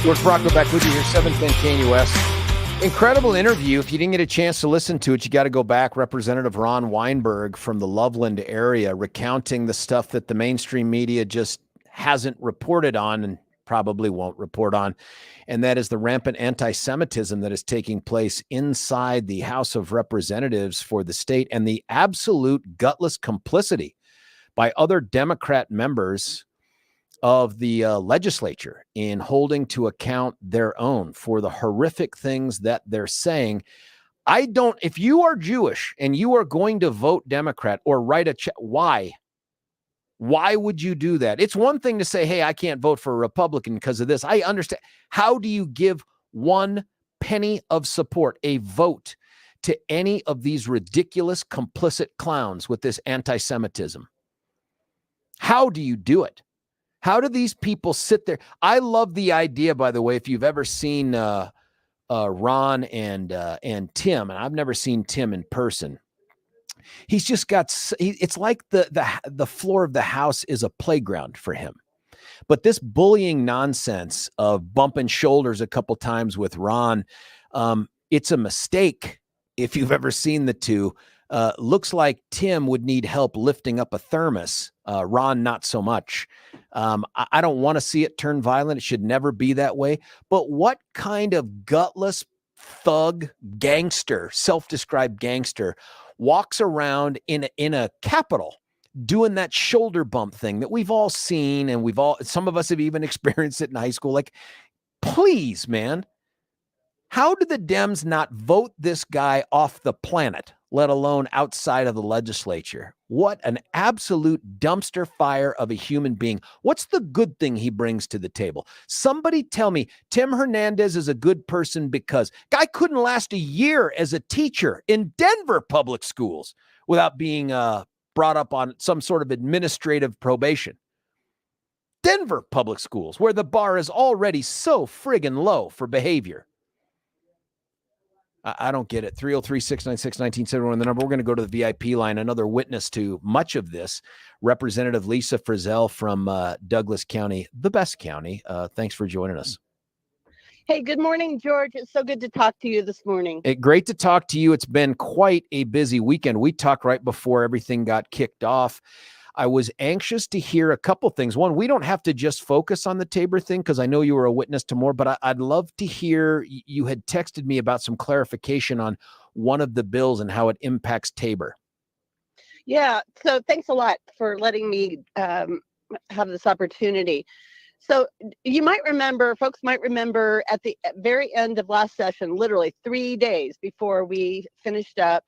George Brauchler back with you here, 710 KNUS. Incredible interview. If you didn't get a chance to listen to it, you got to go back. Representative Ron Weinberg from the Loveland area recounting the stuff that the mainstream media just hasn't reported on and probably won't report on. And that is the rampant anti-Semitism that is taking place inside the House of Representatives for the state and the absolute gutless complicity by other Democrat members of the legislature in holding to account their own for the horrific things that they're saying. If you are Jewish and you are going to vote Democrat or write a check, why? Why would you do that? It's one thing to say, hey, I can't vote for a Republican because of this. I understand. How do you give 1 penny of support, a vote, to any of these ridiculous complicit clowns with this anti-Semitism? How do you do it? How do these people sit there? I love the idea, by the way, if you've ever seen Ron and Tim, and I've never seen Tim in person. He's just got, it's like the floor of the house is a playground for him. But this bullying nonsense of bumping shoulders a couple times with Ron, it's a mistake if you've ever seen the two. Looks like Tim would need help lifting up a thermos. Ron, not so much. I don't want to see it turn violent. It should never be that way. But what kind of gutless thug gangster, self-described gangster, walks around in a Capitol doing that shoulder bump thing that we've all seen, and some of us have even experienced it in high school? Like, please, man. How did the Dems not vote this guy off the planet, let alone outside of the legislature? What an absolute dumpster fire of a human being. What's the good thing he brings to the table? Somebody tell me Tim Hernandez is a good person because guy couldn't last a year as a teacher in Denver public schools without being brought up on some sort of administrative probation. Denver public schools, where the bar is already so friggin' low for behavior. I don't get it. 303-696-1971, the number. We're going to go to the VIP line. Another witness to much of this, Representative Lisa Frizell from Douglas County, the best county. Thanks for joining us. Hey, good morning, George. It's so good to talk to you this morning. Great to talk to you. It's been quite a busy weekend. We talked right before everything got kicked off. I was anxious to hear a couple things. One, we don't have to just focus on the TABOR thing because I know you were a witness to more, but I'd love to hear, you had texted me about some clarification on one of the bills and how it impacts TABOR. Yeah, so thanks a lot for letting me have this opportunity. So you might remember, folks might remember at the very end of last session, literally 3 days before we finished up,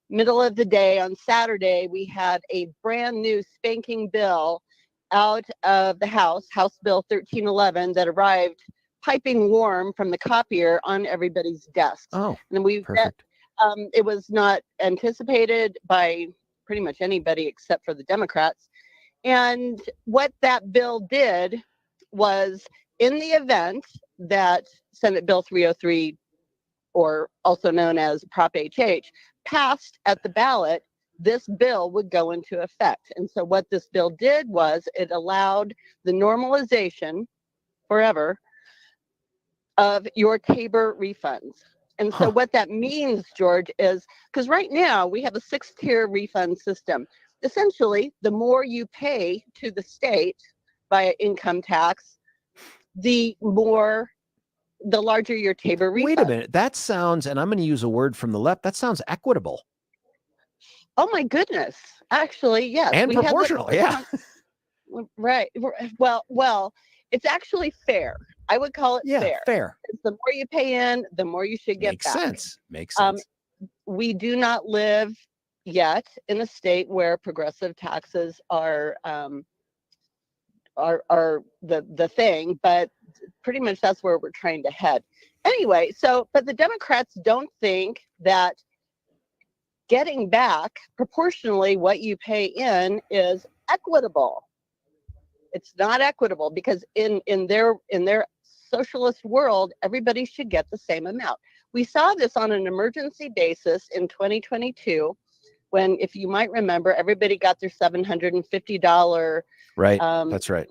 middle of the day on Saturday, we had a brand new spanking bill out of the House Bill 1311, that arrived piping warm from the copier on everybody's desks. Oh, and perfect. It was not anticipated by pretty much anybody except for the Democrats. And what that bill did was, in the event that Senate Bill 303, or also known as Prop HH, passed at the ballot, this bill would go into effect. And so what this bill did was it allowed the normalization forever of your TABOR refunds. And so what that means, George, is because right now we have a 6-tier refund system. Essentially, the more you pay to the state via income tax, the larger your TABOR refund. Wait a minute. That sounds, and I'm going to use a word from the left, that sounds equitable. Oh my goodness. Actually, yes. And proportional, yeah. Right. Well, it's actually fair. I would call it fair. The more you pay in, the more you should get back. Makes sense. We do not live yet in a state where progressive taxes are the thing, but pretty much that's where we're trying to head. Anyway, but the Democrats don't think that getting back proportionally what you pay in is equitable. It's not equitable because in their socialist world, everybody should get the same amount. We saw this on an emergency basis in 2022 when, if you might remember, everybody got their $750 right. That's right.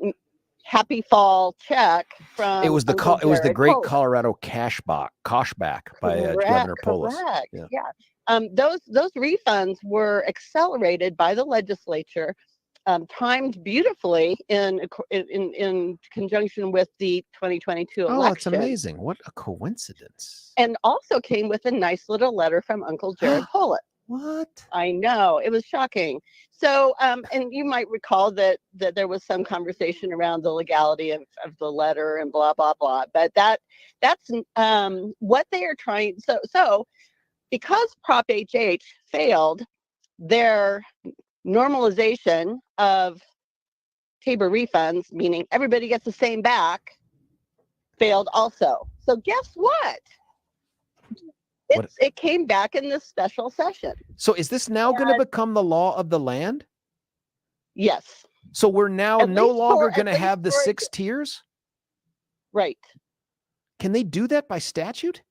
happy fall check from It was the Uncle it was the Jared Great Polis. Colorado Cashback by Governor Polis. Correct. Yeah. Yeah. Those refunds were accelerated by the legislature, timed beautifully in conjunction with the 2022 election. Oh, it's amazing! What a coincidence! And also came with a nice little letter from Uncle Jared Polis. What? I know, it was shocking. So, and you might recall that there was some conversation around the legality of the letter and blah blah blah. But that's what they are trying. So because Prop HH failed, their normalization of TABOR refunds, meaning everybody gets the same back, failed also. So guess what? It came back in this special session. So is this now going to become the law of the land? Yes. So we're now At no least longer for- going to at have the least for- 6 tiers? Right. Can they do that by statute?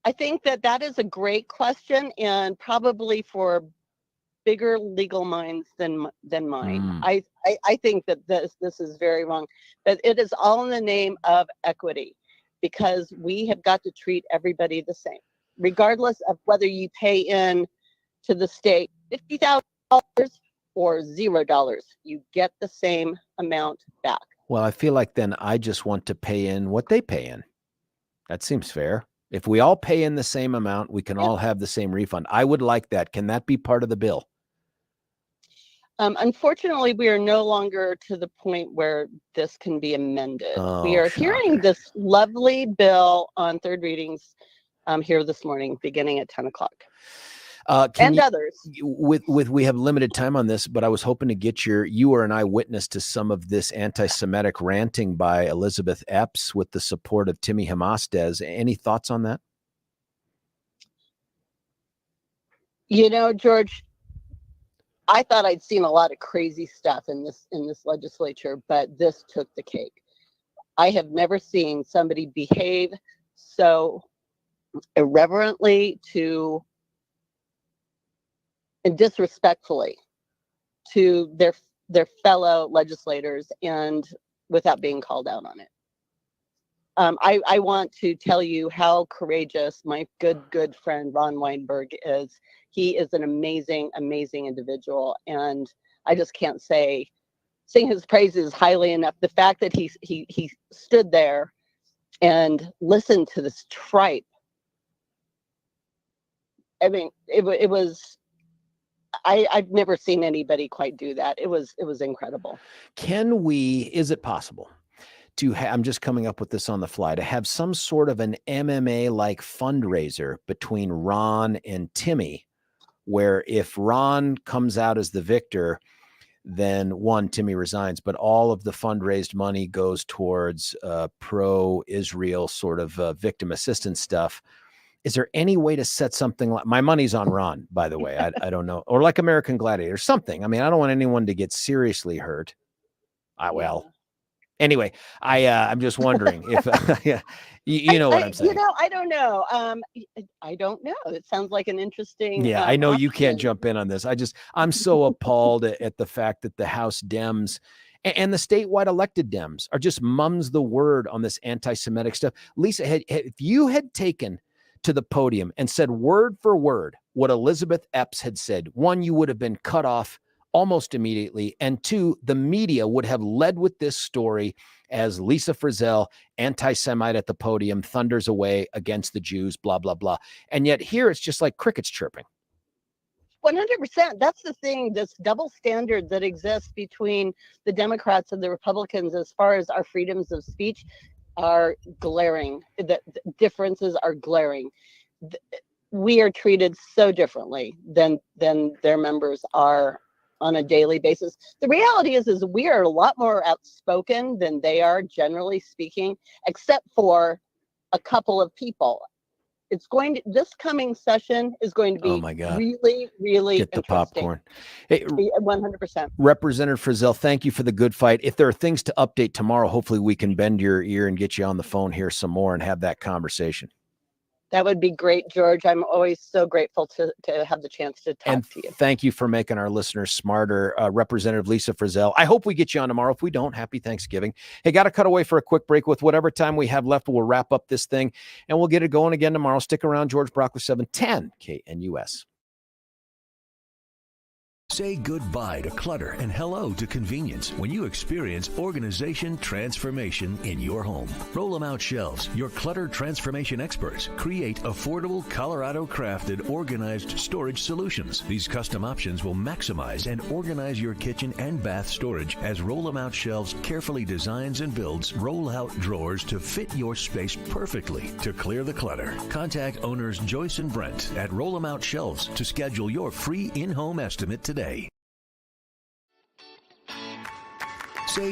I think that is a great question, and probably for bigger legal minds than mine. I think that this is very wrong. But it is all in the name of equity, because we have got to treat everybody the same, regardless of whether you pay in to the state $50,000 or $0. You get the same amount back. Well, I feel like then I just want to pay in what they pay in. That seems fair. If we all pay in the same amount, we can all have the same refund. I would like that. Can that be part of the bill? Unfortunately, we are no longer to the point where this can be amended. We are hearing this lovely bill on third readings here this morning, beginning at 10 o'clock. And others. We have limited time on this, but I was hoping to get you were an eyewitness to some of this anti-Semitic ranting by Elizabeth Epps with the support of Timmy Hamasdez. Any thoughts on that? You know, George, I thought I'd seen a lot of crazy stuff in this legislature, but this took the cake. I have never seen somebody behave so irreverently and disrespectfully to their fellow legislators, and without being called out on it. I want to tell you how courageous my good friend Ron Weinberg is. He is an amazing individual, and I just can't sing his praises highly enough. The fact that he stood there and listened to this tripe. I mean, it was. I've never seen anybody quite do that. It was incredible. Is it possible to I'm just coming up with this on the fly, to have some sort of an MMA-like fundraiser between Ron and Timmy, where if Ron comes out as the victor, then Timmy resigns, but all of the fundraised money goes towards pro-Israel sort of victim assistance stuff. Is there any way to set something like, my money's on Ron, by the way, I don't know, or like American Gladiator, something. I mean, I don't want anyone to get seriously hurt. Anyway, I'm just wondering if, you know what I'm saying. I don't know. I don't know. It sounds like an interesting. Yeah, I know you can't jump in on this. I'm so appalled at the fact that the House Dems and the statewide elected Dems are just mums the word on this anti-Semitic stuff. Lisa, if you had taken to the podium and said word for word what Elizabeth Epps had said, one, you would have been cut off almost immediately, and two, the media would have led with this story as Lisa Frizell, anti-Semite at the podium, thunders away against the Jews, blah, blah, blah. And yet here it's just like crickets chirping. 100%. That's the thing, this double standard that exists between the Democrats and the Republicans as far as our freedoms of speech are glaring. The differences are glaring. We are treated so differently than their members are on a daily basis. The reality is we are a lot more outspoken than they are, generally speaking, except for a couple of people. This coming session is going to be really, really get the popcorn. Hey, 100%. Representative Frizell, thank you for the good fight. If there are things to update tomorrow, hopefully we can bend your ear and get you on the phone here some more and have that conversation. That would be great, George. I'm always so grateful to have the chance to talk And to you. thank you for making our listeners smarter, Representative Lisa Frizell. I hope we get you on tomorrow. If we don't, happy Thanksgiving. Hey, got to cut away for a quick break. With whatever time we have left, we'll wrap up this thing, and we'll get it going again tomorrow. Stick around. George Brauchler, 710 KNUS. Say goodbye to clutter and hello to convenience when you experience organization transformation in your home. Roll 'em out shelves. Your clutter transformation experts create affordable Colorado-crafted organized storage solutions. These custom options will maximize and organize your kitchen and bath storage as Roll 'em out shelves carefully designs and builds roll-out drawers to fit your space perfectly. To clear the clutter, contact owners Joyce and Brent at Roll 'em out shelves to schedule your free in-home estimate today. Say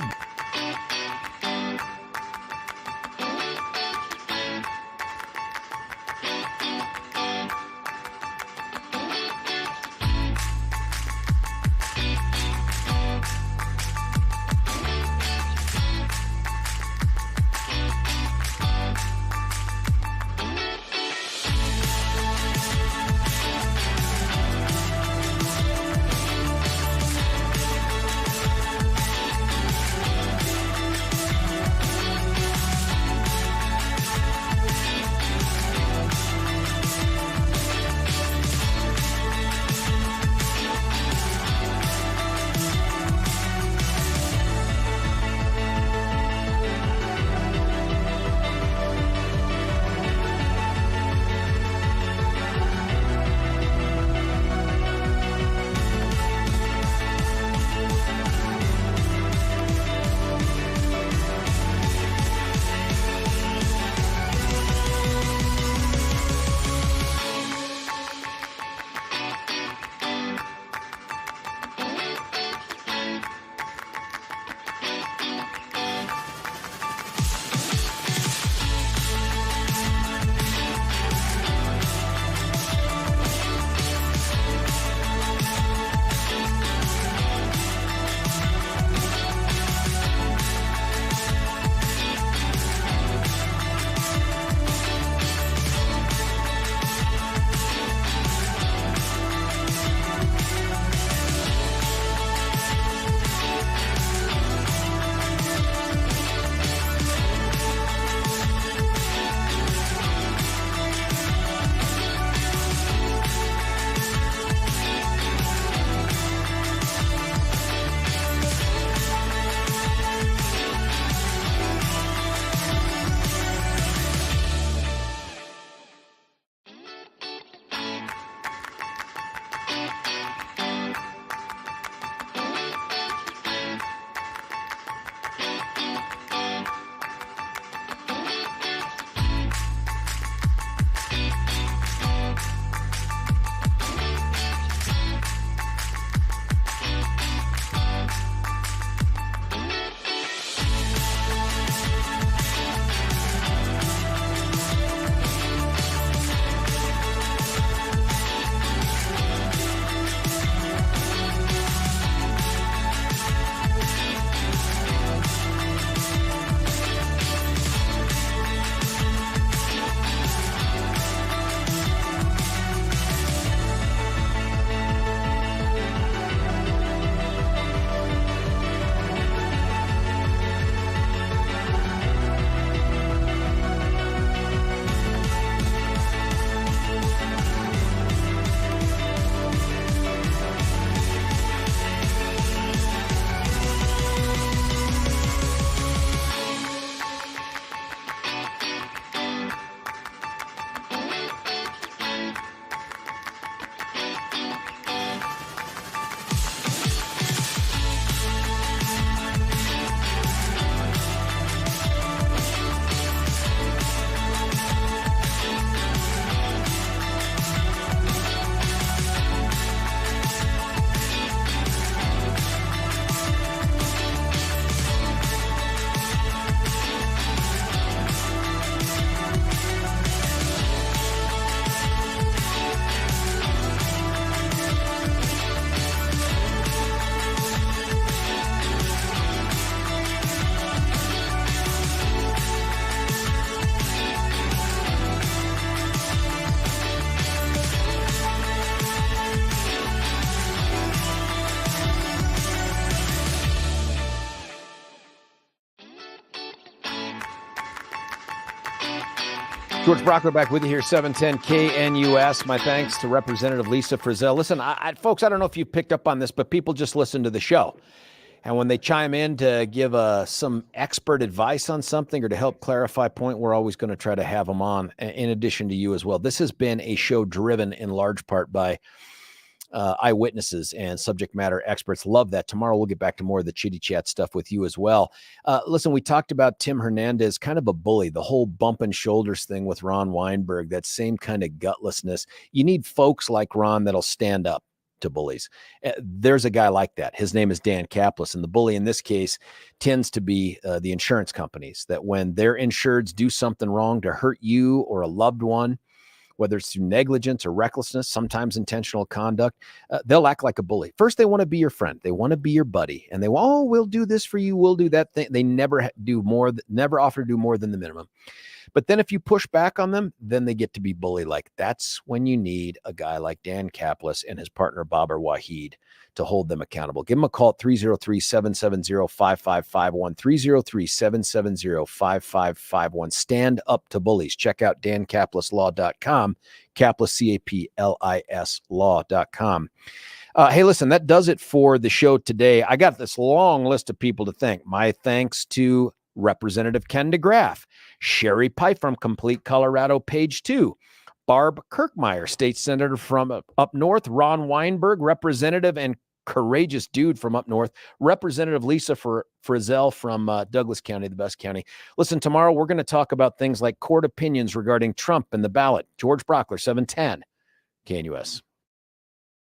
George Brauchler back with you here, 710 KNUS. My thanks to Representative Lisa Frizell. Listen, folks, I don't know if you picked up on this, but people just listen to the show. And when they chime in to give some expert advice on something or to help clarify a point, we're always going to try to have them on, in addition to you as well. This has been a show driven in large part by eyewitnesses and subject matter experts. Love that. Tomorrow we'll get back to more of the chitty chat stuff with you as well. Listen, we talked about Tim Hernandez, kind of a bully, the whole bump and shoulders thing with Ron Weinberg, that same kind of gutlessness. You need folks like Ron that'll stand up to bullies. There's a guy like that. His name is Dan Kaplis, and the bully in this case tends to be the insurance companies, that when their insureds do something wrong to hurt you or a loved one, whether it's through negligence or recklessness, sometimes intentional conduct, they'll act like a bully. First, they want to be your friend. They want to be your buddy. And they, oh, we'll do this for you. We'll do that thing. They never offer to do more than the minimum. But then if you push back on them, then they get to be bully-like. That's when you need a guy like Dan Kaplis and his partner, Babar Waheed, to hold them accountable. Give them a call at 303-770-5551, 303-770-5551. Stand up to bullies. Check out dankaplislaw.com, Kaplis, Kaplis law.com. Hey, listen, that does it for the show today. I got this long list of people to thank. My thanks to Representative Ken DeGraaf, Sherrie Peif from Complete Colorado, page 2, Barb Kirkmeyer, state senator from up north, Ron Weinberg, representative and courageous dude from up north, Representative Lisa Frizell from Douglas County, the best county. Listen, tomorrow we're going to talk about things like court opinions regarding Trump and the ballot. George Brauchler, 710 KNUS.